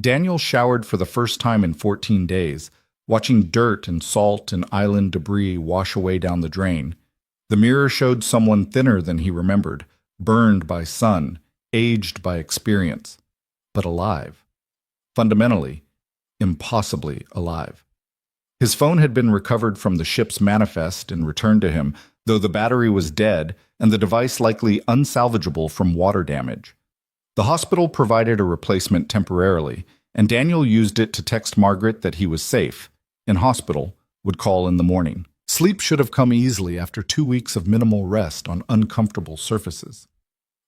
Daniel showered for the first time in 14 days, watching dirt and salt and island debris wash away down the drain. The mirror showed someone thinner than he remembered, burned by sun, aged by experience, but alive. Fundamentally, impossibly alive. His phone had been recovered from the ship's manifest and returned to him, though the battery was dead and the device likely unsalvageable from water damage. The hospital provided a replacement temporarily, and Daniel used it to text Margaret that he was safe, in hospital, would call in the morning. Sleep should have come easily after 2 weeks of minimal rest on uncomfortable surfaces.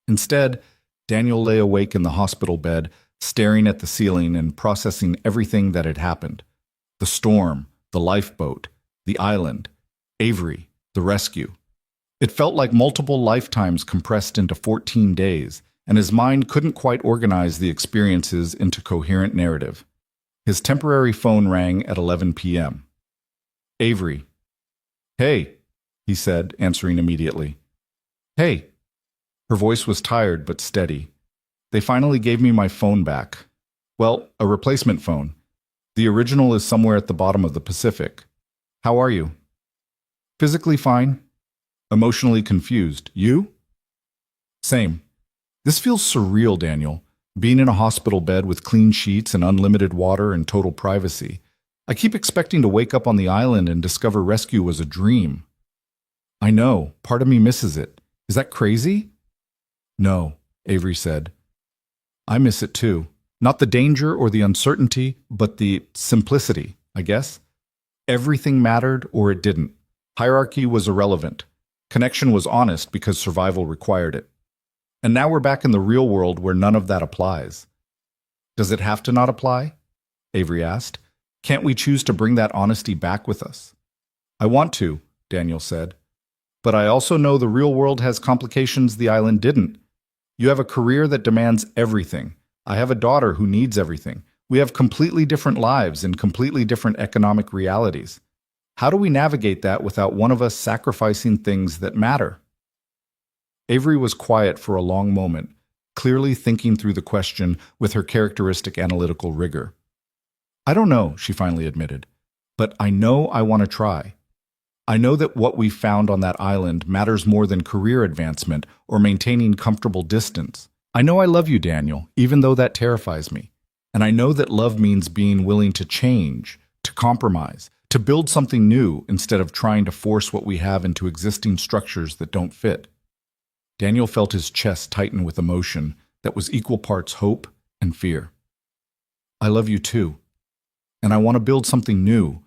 Instead, Daniel lay awake in the hospital bed, staring at the ceiling and processing everything that had happened. The storm, the lifeboat, the island, Avery, the rescue. It felt like multiple lifetimes compressed into 14 days, and his mind couldn't quite organize the experiences into coherent narrative. His temporary phone rang at 11 p.m. "Avery." "Hey," he said, answering immediately. "Hey." Her voice was tired but steady. "They finally gave me my phone back. Well, a replacement phone. The original is somewhere at the bottom of the Pacific. How are you?" "Physically fine. Emotionally confused. You?" "Same. This feels surreal, Daniel. Being in a hospital bed with clean sheets and unlimited water and total privacy. I keep expecting to wake up on the island and discover rescue was a dream." "I know. Part of me misses it. Is that crazy?" "No," Avery said. "I miss it too. Not the danger or the uncertainty, but the simplicity, I guess. Everything mattered or it didn't. Hierarchy was irrelevant. Connection was honest because survival required it. And now we're back in the real world where none of that applies." "Does it have to not apply?" Avery asked. "Can't we choose to bring that honesty back with us?" "I want to," Daniel said. "But I also know the real world has complications the island didn't. You have a career that demands everything. I have a daughter who needs everything. We have completely different lives in completely different economic realities. How do we navigate that without one of us sacrificing things that matter?" Avery was quiet for a long moment, clearly thinking through the question with her characteristic analytical rigor. "I don't know," she finally admitted, "but I know I want to try. I know that what we found on that island matters more than career advancement or maintaining comfortable distance. I know I love you, Daniel, even though that terrifies me. And I know that love means being willing to change, to compromise, to build something new instead of trying to force what we have into existing structures that don't fit." Daniel felt his chest tighten with emotion that was equal parts hope and fear. "I love you too. And I want to build something new.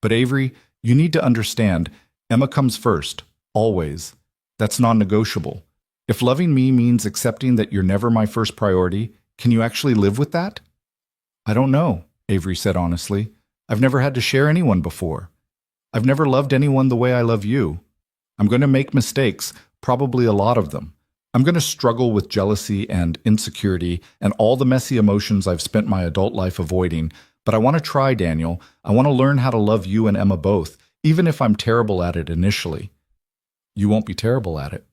But Avery, you need to understand, Emma comes first, always. That's non-negotiable. If loving me means accepting that you're never my first priority, Can you actually live with that? I don't know, Avery said honestly. I've never had to share anyone before. I've never loved anyone the way I love you. I'm going to make mistakes, probably a lot of them. I'm going to struggle with jealousy and insecurity and all the messy emotions I've spent my adult life avoiding, but I want to try, Daniel. I want to learn how to love you and Emma both, even if I'm terrible at it initially. You won't be terrible at it.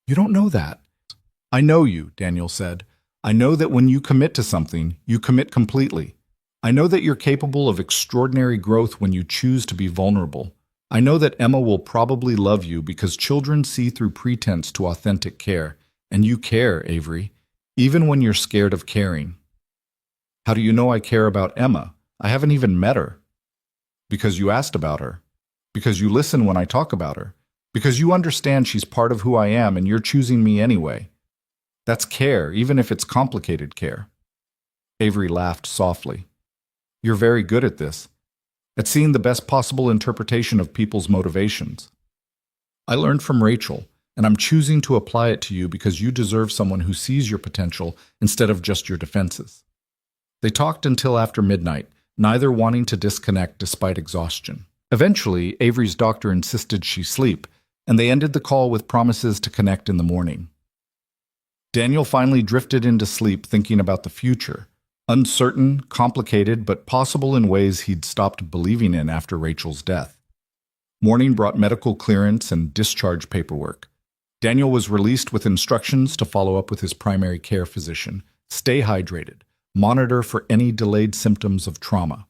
You don't know that. I know you, Daniel said. I know that when you commit to something, you commit completely. I know that you're capable of extraordinary growth when you choose to be vulnerable. I know that Emma will probably love you because children see through pretense to authentic care. And you care, Avery, even when you're scared of caring. How do you know I care about Emma? I haven't even met her. Because you asked about her. Because you listen when I talk about her. Because you understand she's part of who I am and you're choosing me anyway. That's care, even if it's complicated care. Avery laughed softly. You're very good at this. At seeing the best possible interpretation of people's motivations. I learned from Rachel, and I'm choosing to apply it to you because you deserve someone who sees your potential instead of just your defenses. They talked until after midnight, neither wanting to disconnect despite exhaustion. Eventually, Avery's doctor insisted she sleep, and they ended the call with promises to connect in the morning. Daniel finally drifted into sleep thinking about the future, uncertain, complicated, but possible in ways he'd stopped believing in after Rachel's death. Morning brought medical clearance and discharge paperwork. Daniel was released with instructions to follow up with his primary care physician, stay hydrated, monitor for any delayed symptoms of trauma.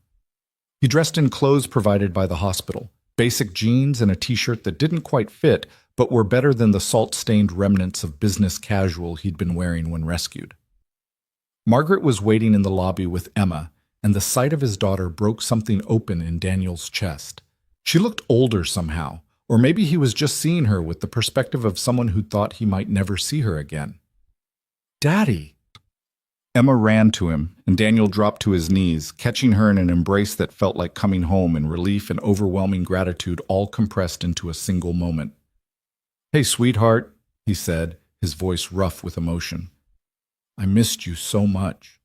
He dressed in clothes provided by the hospital, basic jeans and a t-shirt that didn't quite fit, but were better than the salt-stained remnants of business casual he'd been wearing when rescued. Margaret was waiting in the lobby with Emma, and the sight of his daughter broke something open in Daniel's chest. She looked older somehow, or maybe he was just seeing her with the perspective of someone who thought he might never see her again. Daddy! Emma ran to him, and Daniel dropped to his knees, catching her in an embrace that felt like coming home in relief and overwhelming gratitude all compressed into a single moment. Hey, sweetheart, he said, his voice rough with emotion. I missed you so much.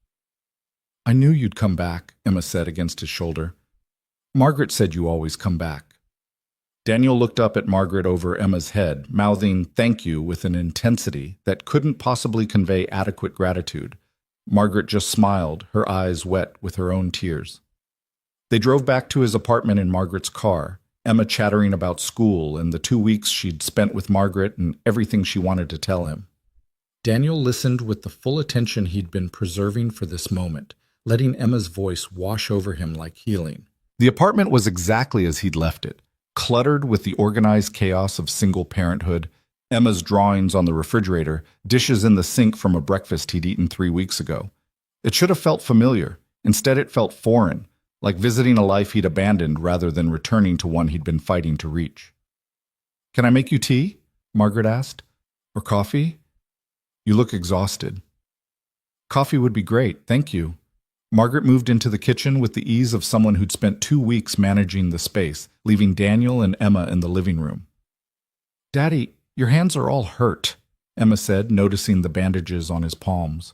I knew you'd come back, Emma said against his shoulder. Margaret said you always come back. Daniel looked up at Margaret over Emma's head, mouthing thank you with an intensity that couldn't possibly convey adequate gratitude. Margaret just smiled, her eyes wet with her own tears. They drove back to his apartment in Margaret's car, Emma chattering about school and the 2 weeks she'd spent with Margaret and everything she wanted to tell him. Daniel listened with the full attention he'd been preserving for this moment, letting Emma's voice wash over him like healing. The apartment was exactly as he'd left it, cluttered with the organized chaos of single parenthood, Emma's drawings on the refrigerator, dishes in the sink from a breakfast he'd eaten 3 weeks ago. It should have felt familiar. Instead, it felt foreign, like visiting a life he'd abandoned rather than returning to one he'd been fighting to reach. Can I make you tea? Margaret asked. Or coffee? You look exhausted. Coffee would be great, thank you. Margaret moved into the kitchen with the ease of someone who'd spent 2 weeks managing the space, leaving Daniel and Emma in the living room. Daddy, your hands are all hurt, Emma said, noticing the bandages on his palms.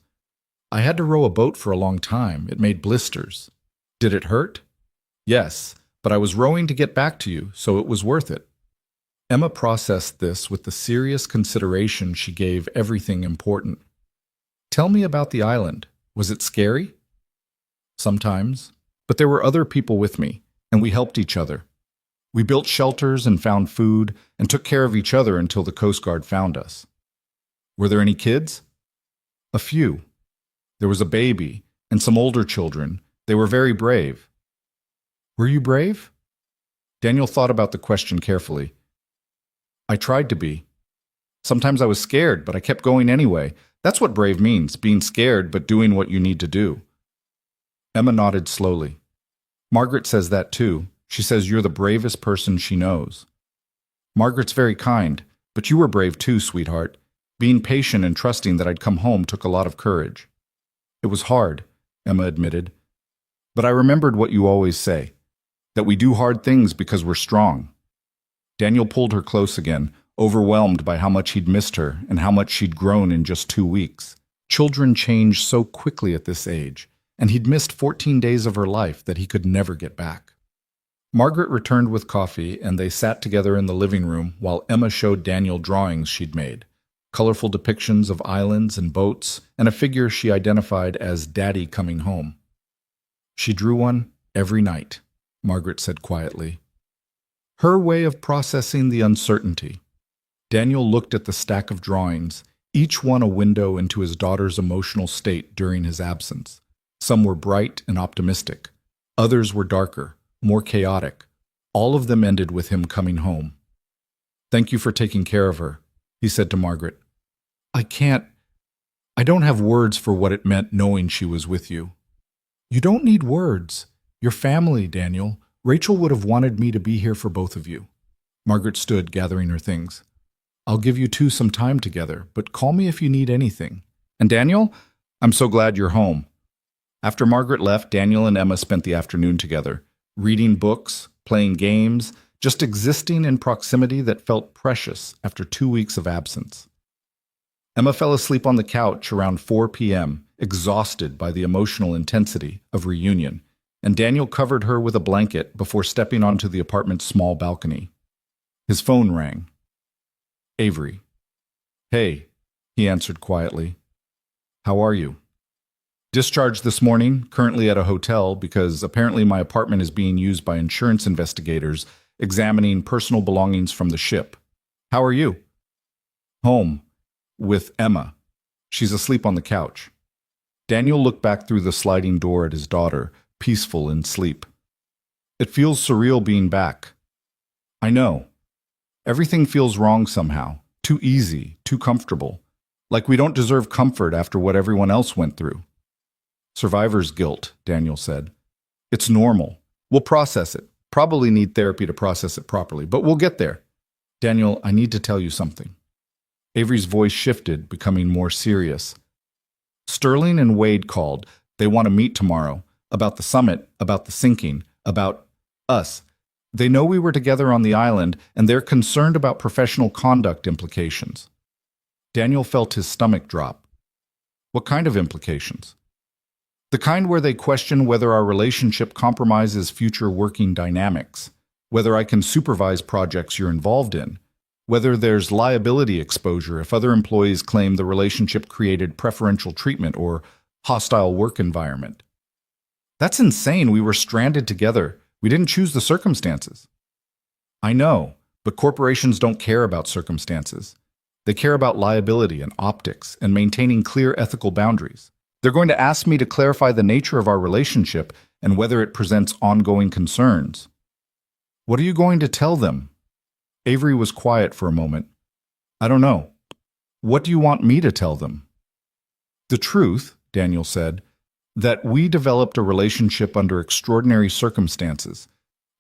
I had to row a boat for a long time. It made blisters. Did it hurt? Yes, but I was rowing to get back to you, so it was worth it. Emma processed this with the serious consideration she gave everything important. Tell me about the island. Was it scary? Sometimes, but there were other people with me, and we helped each other. We built shelters and found food and took care of each other until the Coast Guard found us. Were there any kids? A few. There was a baby and some older children. They were very brave. Were you brave? Daniel thought about the question carefully. I tried to be. Sometimes I was scared, but I kept going anyway. That's what brave means, being scared but doing what you need to do. Emma nodded slowly. Margaret says that too. She says you're the bravest person she knows. Margaret's very kind, but you were brave too, sweetheart. Being patient and trusting that I'd come home took a lot of courage. It was hard, Emma admitted. But I remembered what you always say, that we do hard things because we're strong. Daniel pulled her close again, overwhelmed by how much he'd missed her and how much she'd grown in just 2 weeks. Children change so quickly at this age, and he'd missed 14 days of her life that he could never get back. Margaret returned with coffee, and they sat together in the living room while Emma showed Daniel drawings she'd made, colorful depictions of islands and boats, and a figure she identified as Daddy coming home. She drew one every night, Margaret said quietly. Her way of processing the uncertainty. Daniel looked at the stack of drawings, each one a window into his daughter's emotional state during his absence. Some were bright and optimistic. Others were darker, more chaotic. All of them ended with him coming home. Thank you for taking care of her, he said to Margaret. I don't have words for what it meant knowing she was with you. You don't need words. Your family, Daniel. Rachel would have wanted me to be here for both of you. Margaret stood, gathering her things. I'll give you two some time together, but call me if you need anything. And Daniel, I'm so glad you're home. After Margaret left, Daniel and Emma spent the afternoon together, reading books, playing games, just existing in proximity that felt precious after 2 weeks of absence. Emma fell asleep on the couch around 4 p.m., exhausted by the emotional intensity of reunion, and Daniel covered her with a blanket before stepping onto the apartment's small balcony. His phone rang. Avery. Hey, he answered quietly. How are you? Discharged this morning, currently at a hotel because apparently my apartment is being used by insurance investigators examining personal belongings from the ship. How are you? Home. With Emma. She's asleep on the couch. Daniel looked back through the sliding door at his daughter, peaceful in sleep. It feels surreal being back. I know. Everything feels wrong somehow. Too easy, too comfortable. Like we don't deserve comfort after what everyone else went through. Survivor's guilt, Daniel said. It's normal. We'll process it. Probably need therapy to process it properly, but we'll get there. Daniel, I need to tell you something. Avery's voice shifted, becoming more serious. Sterling and Wade called. They want to meet tomorrow. About the summit, about the sinking, about us. They know we were together on the island, and they're concerned about professional conduct implications. Daniel felt his stomach drop. What kind of implications? The kind where they question whether our relationship compromises future working dynamics, whether I can supervise projects you're involved in, whether there's liability exposure if other employees claim the relationship created preferential treatment or hostile work environment. That's insane. We were stranded together. We didn't choose the circumstances. I know, but corporations don't care about circumstances. They care about liability and optics and maintaining clear ethical boundaries. They're going to ask me to clarify the nature of our relationship and whether it presents ongoing concerns. What are you going to tell them? Avery was quiet for a moment. I don't know. What do you want me to tell them? The truth, Daniel said, that we developed a relationship under extraordinary circumstances,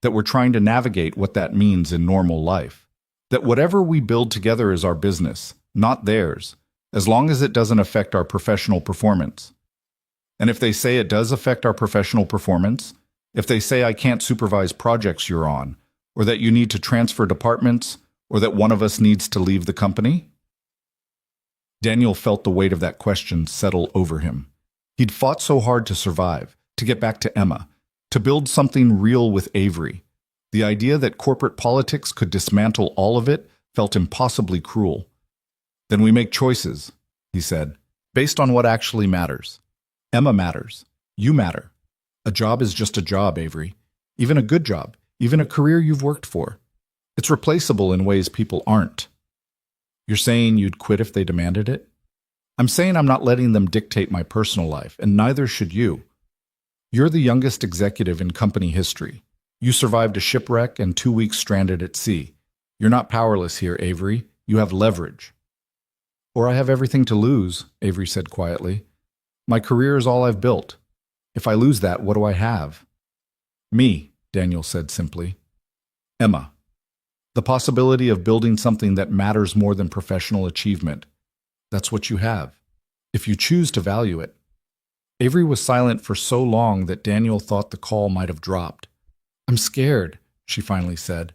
that we're trying to navigate what that means in normal life, that whatever we build together is our business, not theirs, as long as it doesn't affect our professional performance. And if they say it does affect our professional performance, if they say I can't supervise projects you're on, or that you need to transfer departments, or that one of us needs to leave the company? Daniel felt the weight of that question settle over him. He'd fought so hard to survive, to get back to Emma, to build something real with Avery. The idea that corporate politics could dismantle all of it felt impossibly cruel. Then we make choices, he said, based on what actually matters. Emma matters. You matter. A job is just a job, Avery. Even a good job. Even a career you've worked for. It's replaceable in ways people aren't. You're saying you'd quit if they demanded it? I'm saying I'm not letting them dictate my personal life, and neither should you. You're the youngest executive in company history. You survived a shipwreck and 2 weeks stranded at sea. You're not powerless here, Avery. You have leverage. Or I have everything to lose, Avery said quietly. My career is all I've built. If I lose that, what do I have? Me, Daniel said simply. Emma. The possibility of building something that matters more than professional achievement. That's what you have, if you choose to value it. Avery was silent for so long that Daniel thought the call might have dropped. I'm scared, she finally said.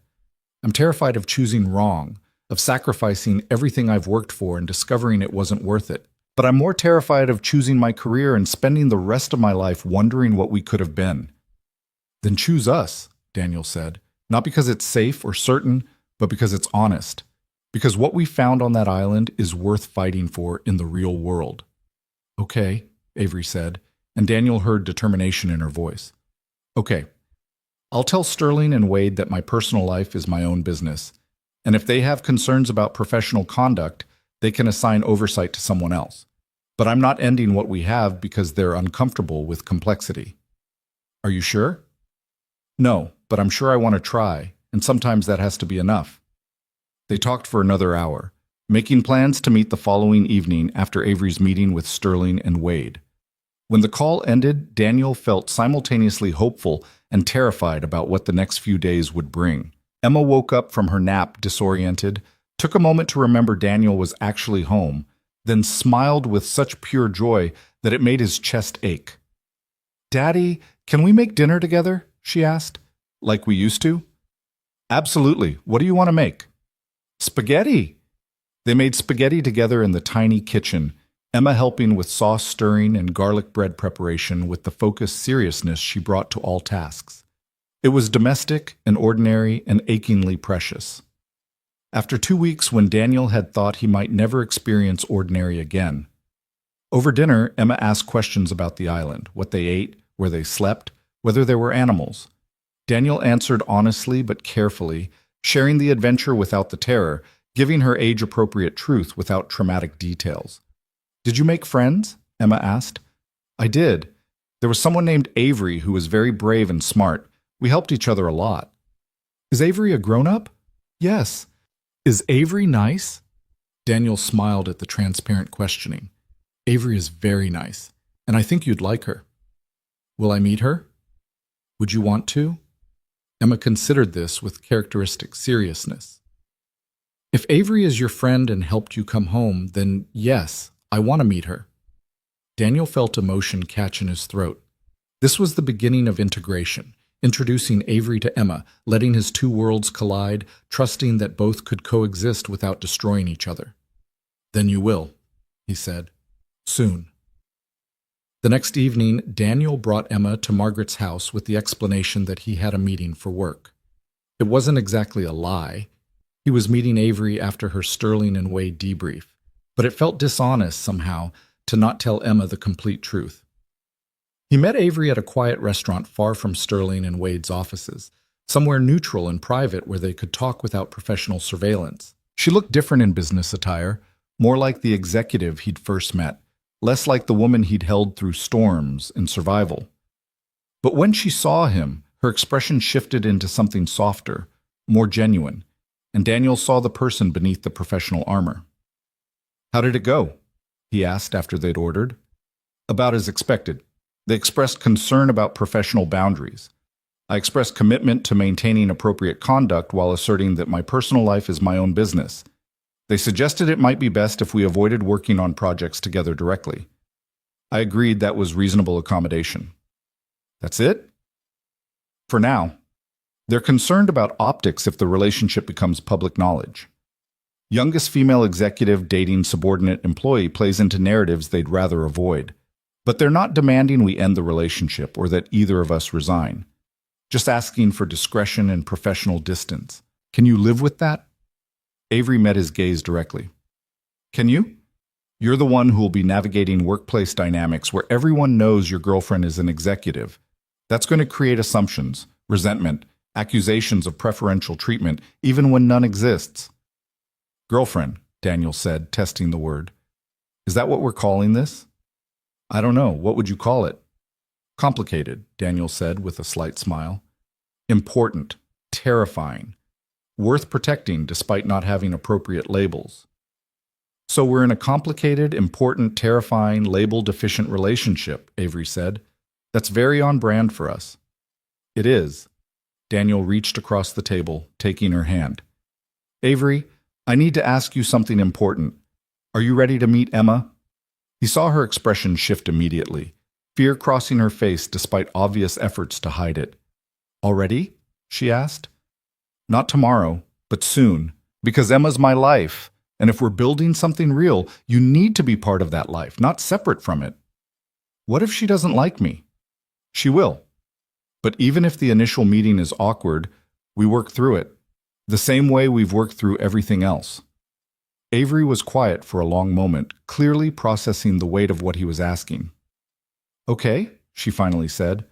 I'm terrified of choosing wrong, of sacrificing everything I've worked for and discovering it wasn't worth it. But I'm more terrified of choosing my career and spending the rest of my life wondering what we could have been. Then choose us, Daniel said, not because it's safe or certain, but because it's honest. Because what we found on that island is worth fighting for in the real world. Okay, Avery said, and Daniel heard determination in her voice. Okay, I'll tell Sterling and Wade that my personal life is my own business, and if they have concerns about professional conduct, they can assign oversight to someone else. But I'm not ending what we have because they're uncomfortable with complexity. Are you sure? No, but I'm sure I want to try, and sometimes that has to be enough. They talked for another hour, making plans to meet the following evening after Avery's meeting with Sterling and Wade. When the call ended, Daniel felt simultaneously hopeful and terrified about what the next few days would bring. Emma woke up from her nap disoriented, took a moment to remember Daniel was actually home, then smiled with such pure joy that it made his chest ache. "Daddy, can we make dinner together?" she asked. "Like we used to?" "Absolutely. What do you want to make?" "Spaghetti." They made spaghetti together in the tiny kitchen, Emma helping with sauce stirring and garlic bread preparation with the focused seriousness she brought to all tasks. It was domestic and ordinary and achingly precious. After 2 weeks when Daniel had thought he might never experience ordinary again. Over dinner, Emma asked questions about the island, what they ate, where they slept, whether there were animals. Daniel answered honestly but carefully, sharing the adventure without the terror, giving her age-appropriate truth without traumatic details. "Did you make friends?" Emma asked. "I did. There was someone named Avery who was very brave and smart. We helped each other a lot." "Is Avery a grown-up?" "Yes." "Is Avery nice?" Daniel smiled at the transparent questioning. "Avery is very nice, and I think you'd like her." "Will I meet her?" "Would you want to?" Emma considered this with characteristic seriousness. "If Avery is your friend and helped you come home, then yes, I want to meet her." Daniel felt emotion catch in his throat. This was the beginning of integration, introducing Avery to Emma, letting his two worlds collide, trusting that both could coexist without destroying each other. "Then you will," he said. "Soon." The next evening, Daniel brought Emma to Margaret's house with the explanation that he had a meeting for work. It wasn't exactly a lie. He was meeting Avery after her Sterling and Wade debrief, but it felt dishonest somehow to not tell Emma the complete truth. He met Avery at a quiet restaurant far from Sterling and Wade's offices, somewhere neutral and private where they could talk without professional surveillance. She looked different in business attire, more like the executive he'd first met, less like the woman he'd held through storms and survival. But when she saw him, her expression shifted into something softer, more genuine, and Daniel saw the person beneath the professional armor. "How did it go?" he asked after they'd ordered. "About as expected. They expressed concern about professional boundaries. I expressed commitment to maintaining appropriate conduct while asserting that my personal life is my own business. They suggested it might be best if we avoided working on projects together directly. I agreed that was reasonable accommodation." "That's it?" "For now. They're concerned about optics if the relationship becomes public knowledge. Youngest female executive dating subordinate employee plays into narratives they'd rather avoid. But they're not demanding we end the relationship or that either of us resign. Just asking for discretion and professional distance. Can you live with that?" Avery met his gaze directly. "Can you? You're the one who will be navigating workplace dynamics where everyone knows your girlfriend is an executive. That's going to create assumptions, resentment, accusations of preferential treatment, even when none exists." "Girlfriend," Daniel said, testing the word. "Is that what we're calling this?" "I don't know. What would you call it?" "Complicated," Daniel said with a slight smile. "Important, terrifying, worth protecting despite not having appropriate labels." "So we're in a complicated, important, terrifying, label-deficient relationship," Avery said. "That's very on brand for us." "It is." Daniel reached across the table, taking her hand. "Avery, I need to ask you something important. Are you ready to meet Emma?" He saw her expression shift immediately, fear crossing her face despite obvious efforts to hide it. "Already?" she asked. "Not tomorrow, but soon, because Emma's my life. And if we're building something real, you need to be part of that life, not separate from it. What if she doesn't like me? She will. But even if the initial meeting is awkward, we work through it, the same way we've worked through everything else. Avery was quiet for a long moment, clearly processing the weight of what he was asking. Okay, she finally said.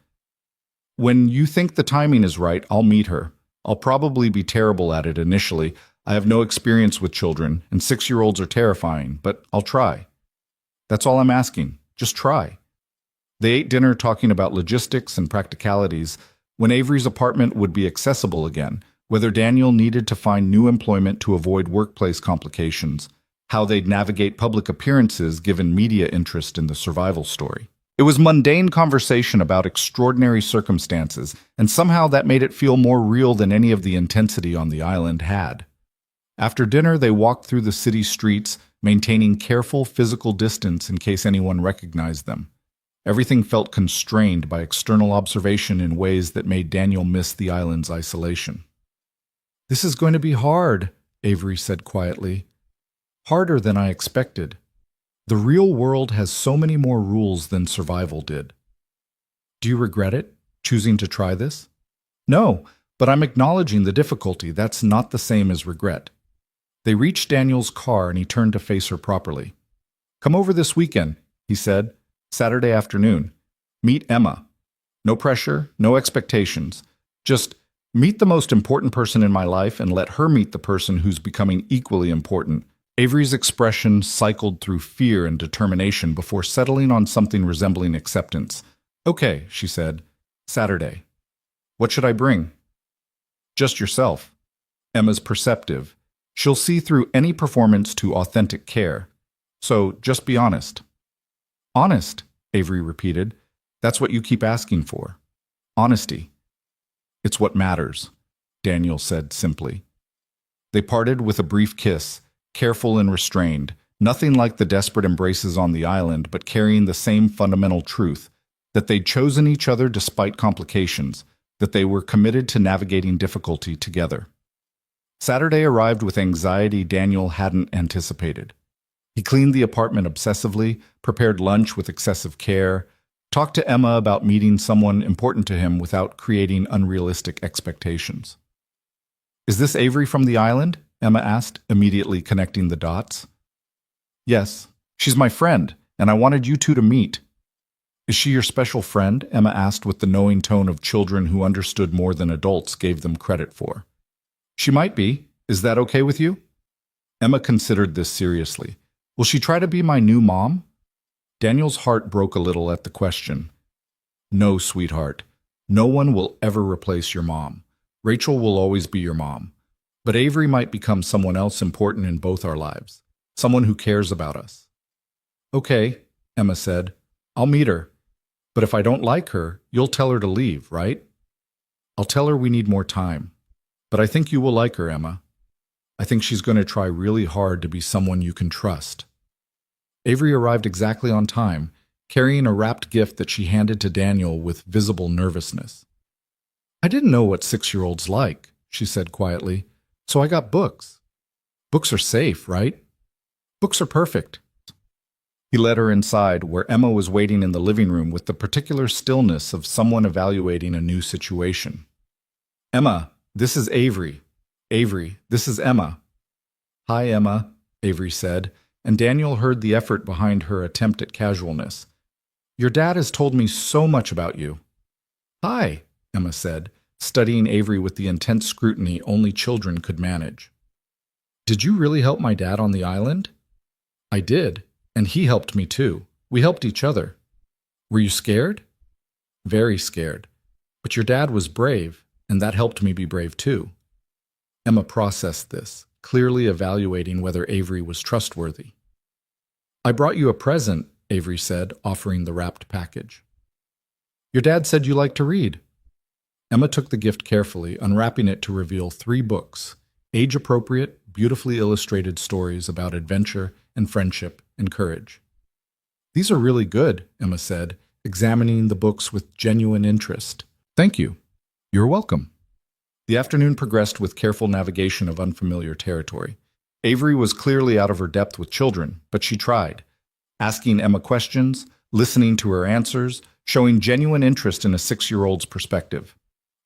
When you think the timing is right, I'll meet her. I'll probably be terrible at it initially. I have no experience with children, and 6-year-olds are terrifying, but I'll try. That's all I'm asking. Just try. They ate dinner talking about logistics and practicalities, when Avery's apartment would be accessible again, whether Daniel needed to find new employment to avoid workplace complications, how they'd navigate public appearances given media interest in the survival story. It was mundane conversation about extraordinary circumstances, and somehow that made it feel more real than any of the intensity on the island had. After dinner, they walked through the city streets, maintaining careful physical distance in case anyone recognized them. Everything felt constrained by external observation in ways that made Daniel miss the island's isolation. "This is going to be hard," Avery said quietly. "Harder than I expected. The real world has so many more rules than survival did." "Do you regret it, choosing to try this?" "No, but I'm acknowledging the difficulty. That's not the same as regret." They reached Daniel's car and he turned to face her properly. "Come over this weekend," he said. "Saturday afternoon. Meet Emma. No pressure, no expectations. Just meet the most important person in my life and let her meet the person who's becoming equally important." Avery's expression cycled through fear and determination before settling on something resembling acceptance. "Okay," she said. "Saturday. What should I bring?" "Just yourself." Emma's perceptive. She'll see through any performance to authentic care. So just be honest. "Honest," Avery repeated. "That's what you keep asking for. Honesty." "It's what matters," Daniel said simply. They parted with a brief kiss, careful and restrained, nothing like the desperate embraces on the island, but carrying the same fundamental truth, that they'd chosen each other despite complications, that they were committed to navigating difficulty together. Saturday arrived with anxiety Daniel hadn't anticipated. He cleaned the apartment obsessively, prepared lunch with excessive care, talked to Emma about meeting someone important to him without creating unrealistic expectations. "Is this Avery from the island?" Emma asked, immediately connecting the dots. "Yes, she's my friend, and I wanted you two to meet." "Is she your special friend?" Emma asked with the knowing tone of children who understood more than adults gave them credit for. "She might be. Is that okay with you?" Emma considered this seriously. "Will she try to be my new mom?" Daniel's heart broke a little at the question. "No, sweetheart. No one will ever replace your mom. Rachel will always be your mom. But Avery might become someone else important in both our lives, someone who cares about us." "Okay," Emma said. "I'll meet her. But if I don't like her, you'll tell her to leave, right?" "I'll tell her we need more time. But I think you will like her, Emma. I think she's going to try really hard to be someone you can trust." Avery arrived exactly on time, carrying a wrapped gift that she handed to Daniel with visible nervousness. "I didn't know what 6-year-olds like," she said quietly, "so I got books. Books are safe, right? Books are perfect." He led her inside, where Emma was waiting in the living room with the particular stillness of someone evaluating a new situation. "Emma, this is Avery. Avery, this is Emma." "Hi, Emma," Avery said, and Daniel heard the effort behind her attempt at casualness. "Your dad has told me so much about you." "Hi," Emma said, studying Avery with the intense scrutiny only children could manage. "Did you really help my dad on the island?" "I did, and he helped me too. We helped each other." "Were you scared?" "Very scared. But your dad was brave, and that helped me be brave too." Emma processed this, clearly evaluating whether Avery was trustworthy. "I brought you a present," Avery said, offering the wrapped package. "Your dad said you like to read." Emma took the gift carefully, unwrapping it to reveal 3 books, age-appropriate, beautifully illustrated stories about adventure and friendship and courage. "These are really good," Emma said, examining the books with genuine interest. "Thank you." "You're welcome." The afternoon progressed with careful navigation of unfamiliar territory. Avery was clearly out of her depth with children, but she tried, asking Emma questions, listening to her answers, showing genuine interest in a 6-year-old's perspective.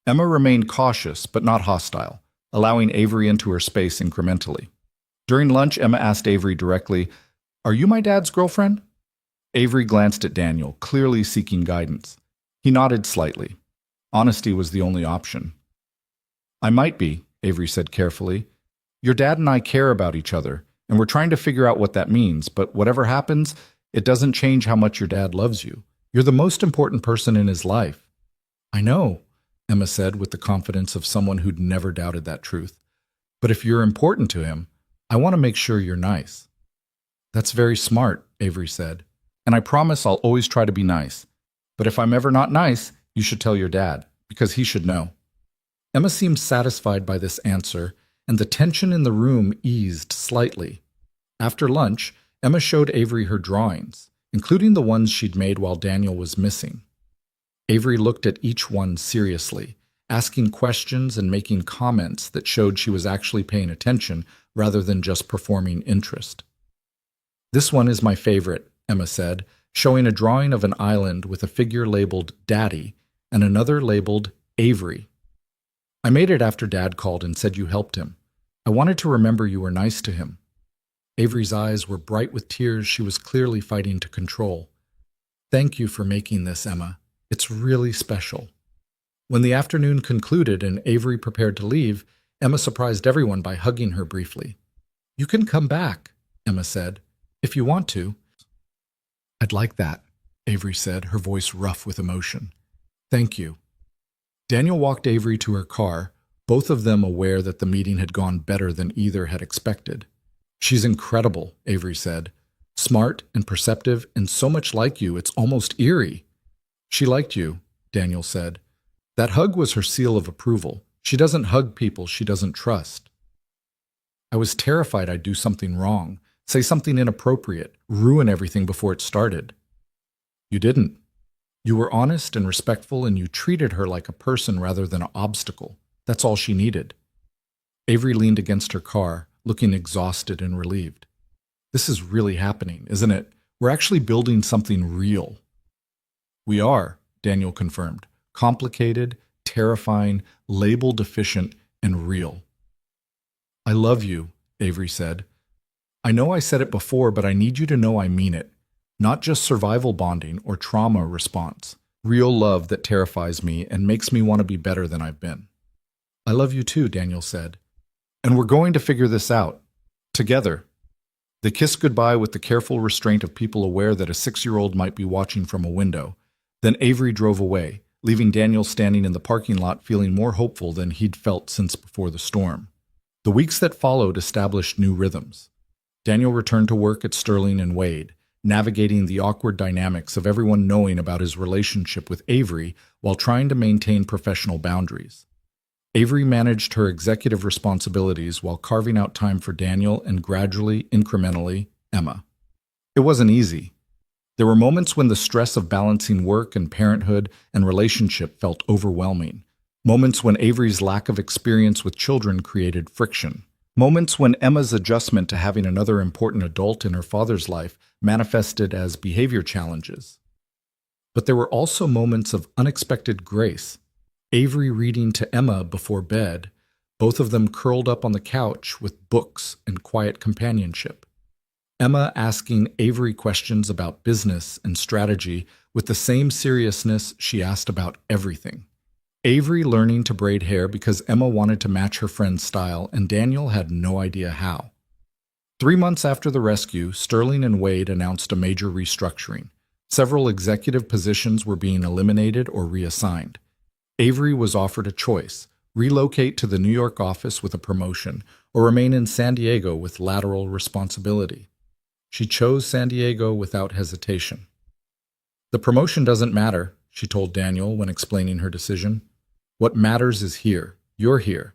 Emma remained cautious but not hostile, allowing Avery into her space incrementally. During lunch, Emma asked Avery directly, "Are you my dad's girlfriend?" Avery glanced at Daniel, clearly seeking guidance. He nodded slightly. Honesty was the only option. "I might be," Avery said carefully. "Your dad and I care about each other, and we're trying to figure out what that means, but whatever happens, it doesn't change how much your dad loves you. You're the most important person in his life." "I know," Emma said with the confidence of someone who'd never doubted that truth. "But if you're important to him, I want to make sure you're nice." "That's very smart," Avery said. "And I promise I'll always try to be nice. But if I'm ever not nice, you should tell your dad, because he should know." Emma seemed satisfied by this answer, and the tension in the room eased slightly. After lunch, Emma showed Avery her drawings, including the ones she'd made while Daniel was missing. Avery looked at each one seriously, asking questions and making comments that showed she was actually paying attention rather than just performing interest. "This one is my favorite," Emma said, showing a drawing of an island with a figure labeled Daddy and another labeled Avery. "I made it after Dad called and said you helped him. I wanted to remember you were nice to him." Avery's eyes were bright with tears she was clearly fighting to control. "Thank you for making this, Emma. It's really special." When the afternoon concluded and Avery prepared to leave, Emma surprised everyone by hugging her briefly. "You can come back," Emma said, "if you want to." "I'd like that," Avery said, her voice rough with emotion. "Thank you." Daniel walked Avery to her car, both of them aware that the meeting had gone better than either had expected. "She's incredible," Avery said. "Smart and perceptive and so much like you, it's almost eerie." "She liked you," Daniel said. "That hug was her seal of approval. She doesn't hug people she doesn't trust." "I was terrified I'd do something wrong, say something inappropriate, ruin everything before it started." "You didn't. You were honest and respectful, and you treated her like a person rather than an obstacle. That's all she needed." Avery leaned against her car, looking exhausted and relieved. "This is really happening, isn't it? We're actually building something real." "We are," Daniel confirmed. "Complicated, terrifying, label deficient, and real." "I love you," Avery said. "I know I said it before, but I need you to know I mean it. Not just survival bonding or trauma response. Real love that terrifies me and makes me want to be better than I've been." "I love you too," Daniel said. "And we're going to figure this out. Together." They kissed goodbye with the careful restraint of people aware that a 6-year-old might be watching from a window. Then Avery drove away, leaving Daniel standing in the parking lot feeling more hopeful than he'd felt since before the storm. The weeks that followed established new rhythms. Daniel returned to work at Sterling and Wade, navigating the awkward dynamics of everyone knowing about his relationship with Avery while trying to maintain professional boundaries. Avery managed her executive responsibilities while carving out time for Daniel and gradually, incrementally, Emma. It wasn't easy. There were moments when the stress of balancing work and parenthood and relationship felt overwhelming. Moments when Avery's lack of experience with children created friction. Moments when Emma's adjustment to having another important adult in her father's life manifested as behavior challenges. But there were also moments of unexpected grace. Avery reading to Emma before bed, both of them curled up on the couch with books and quiet companionship. Emma asking Avery questions about business and strategy with the same seriousness she asked about everything. Avery learning to braid hair because Emma wanted to match her friend's style and Daniel had no idea how. 3 months after the rescue, Sterling and Wade announced a major restructuring. Several executive positions were being eliminated or reassigned. Avery was offered a choice: relocate to the New York office with a promotion or remain in San Diego with lateral responsibility. She chose San Diego without hesitation. "The promotion doesn't matter," she told Daniel when explaining her decision. "What matters is here. You're here.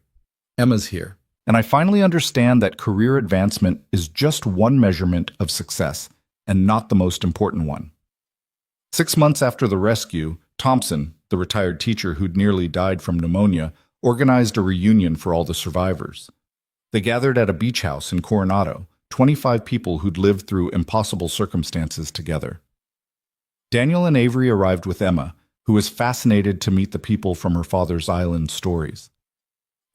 Emma's here. And I finally understand that career advancement is just one measurement of success and not the most important one." 6 months after the rescue, Thompson, the retired teacher who'd nearly died from pneumonia, organized a reunion for all the survivors. They gathered at a beach house in Coronado, 25 people who'd lived through impossible circumstances together. Daniel and Avery arrived with Emma, who was fascinated to meet the people from her father's island stories.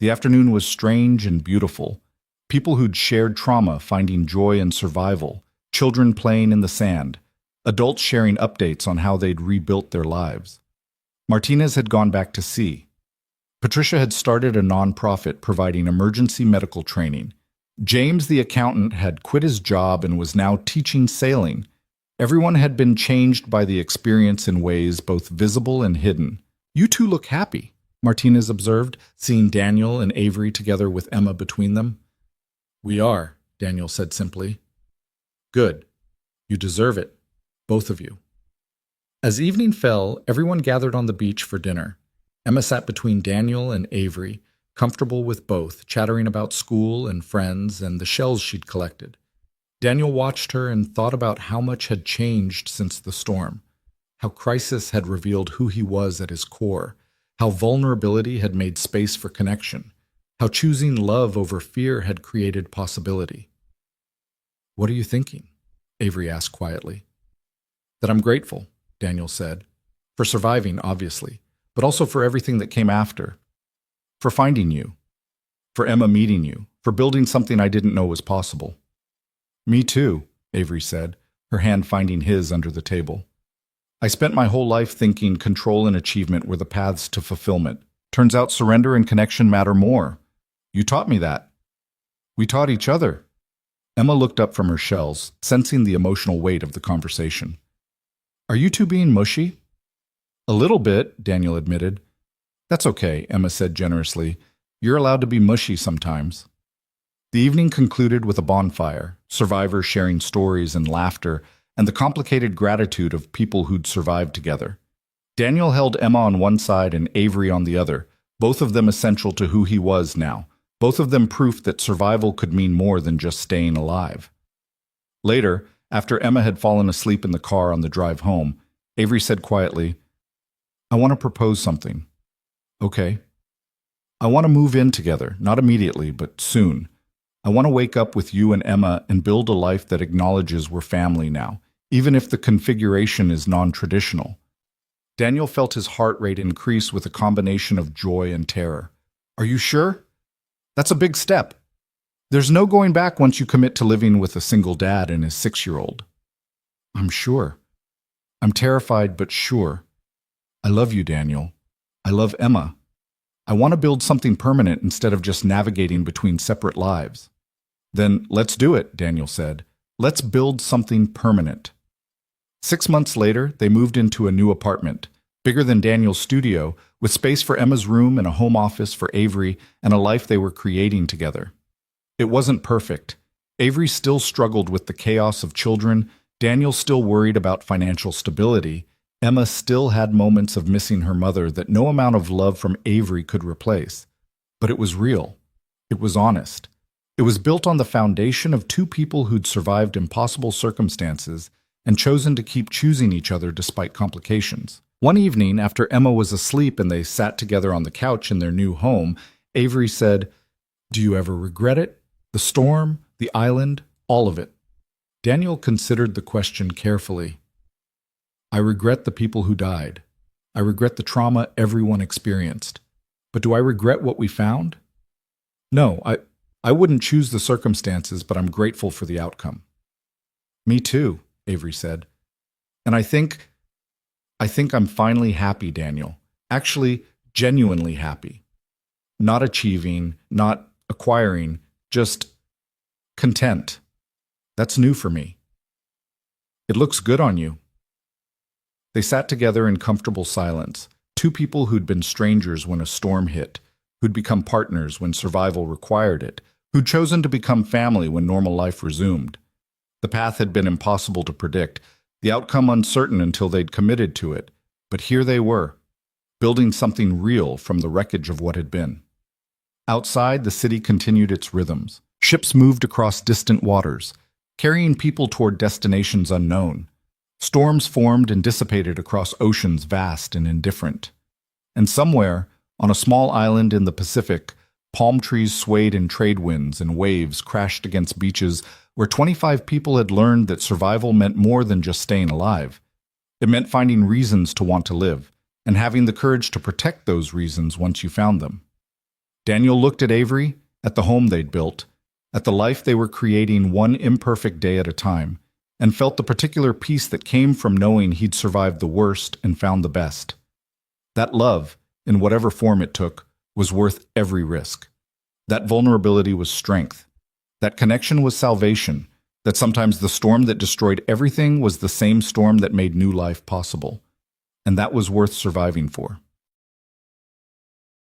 The afternoon was strange and beautiful. People who'd shared trauma finding joy in survival, children playing in the sand, adults sharing updates on how they'd rebuilt their lives. Martinez had gone back to sea. Patricia had started a nonprofit providing emergency medical training. James, the accountant, had quit his job and was now teaching sailing. Everyone had been changed by the experience in ways both visible and hidden. "You two look happy," Martinez observed, seeing Daniel and Avery together with Emma between them. "We are," Daniel said simply. "Good. You deserve it, both of you." As evening fell, everyone gathered on the beach for dinner. Emma sat between Daniel and Avery, comfortable with both, chattering about school and friends and the shells she'd collected. Daniel watched her and thought about how much had changed since the storm, how crisis had revealed who he was at his core, how vulnerability had made space for connection, how choosing love over fear had created possibility. "What are you thinking?" Avery asked quietly. "That I'm grateful," Daniel said, "for surviving, obviously, but also for everything that came after. For finding you, for Emma meeting you, for building something I didn't know was possible." "Me too," Avery said, her hand finding his under the table. "I spent my whole life thinking control and achievement were the paths to fulfillment. Turns out surrender and connection matter more. You taught me that. We taught each other." Emma looked up from her shells, sensing the emotional weight of the conversation. "Are you two being mushy?" "A little bit," Daniel admitted. "That's okay," Emma said generously. "You're allowed to be mushy sometimes." The evening concluded with a bonfire, survivors sharing stories and laughter, and the complicated gratitude of people who'd survived together. Daniel held Emma on one side and Avery on the other, both of them essential to who he was now, both of them proof that survival could mean more than just staying alive. Later, after Emma had fallen asleep in the car on the drive home, Avery said quietly, "I want to propose something." "Okay." "I want to move in together, not immediately, but soon. I want to wake up with you and Emma and build a life that acknowledges we're family now, even if the configuration is non-traditional." Daniel felt his heart rate increase with a combination of joy and terror. "Are you sure? That's a big step. There's no going back once you commit to living with a single dad and his 6-year-old. "I'm sure. I'm terrified, but sure. I love you, Daniel. I love Emma. I want to build something permanent instead of just navigating between separate lives." "Then let's do it," Daniel said. "Let's build something permanent." 6 months later, they moved into a new apartment, bigger than Daniel's studio, with space for Emma's room and a home office for Avery and a life they were creating together. It wasn't perfect. Avery still struggled with the chaos of children, Daniel still worried about financial stability, Emma still had moments of missing her mother that no amount of love from Avery could replace. But it was real. It was honest. It was built on the foundation of two people who'd survived impossible circumstances and chosen to keep choosing each other despite complications. One evening, after Emma was asleep and they sat together on the couch in their new home, Avery said, "Do you ever regret it? The storm, the island, all of it?" Daniel considered the question carefully. "I regret the people who died. I regret the trauma everyone experienced. But do I regret what we found? No, I wouldn't choose the circumstances, but I'm grateful for the outcome." "Me too," Avery said. "And I think I'm finally happy, Daniel. Actually, genuinely happy. Not achieving, not acquiring, just content. That's new for me. It looks good on you." They sat together in comfortable silence, two people who'd been strangers when a storm hit, who'd become partners when survival required it, who'd chosen to become family when normal life resumed. The path had been impossible to predict, the outcome uncertain until they'd committed to it, but here they were, building something real from the wreckage of what had been. Outside, the city continued its rhythms. Ships moved across distant waters, carrying people toward destinations unknown. Storms formed and dissipated across oceans vast and indifferent. And somewhere, on a small island in the Pacific, Palm trees swayed in trade winds, and waves crashed against beaches where 25 people had learned that survival meant more than just staying alive. It meant finding reasons to want to live, and having the courage to protect those reasons once you found them. Daniel looked at Avery, at the home they'd built, at the life they were creating one imperfect day at a time, and felt the particular peace that came from knowing he'd survived the worst and found the best. That love, in whatever form it took, was worth every risk. That vulnerability was strength. That connection was salvation. That sometimes the storm that destroyed everything was the same storm that made new life possible. And that was worth surviving for.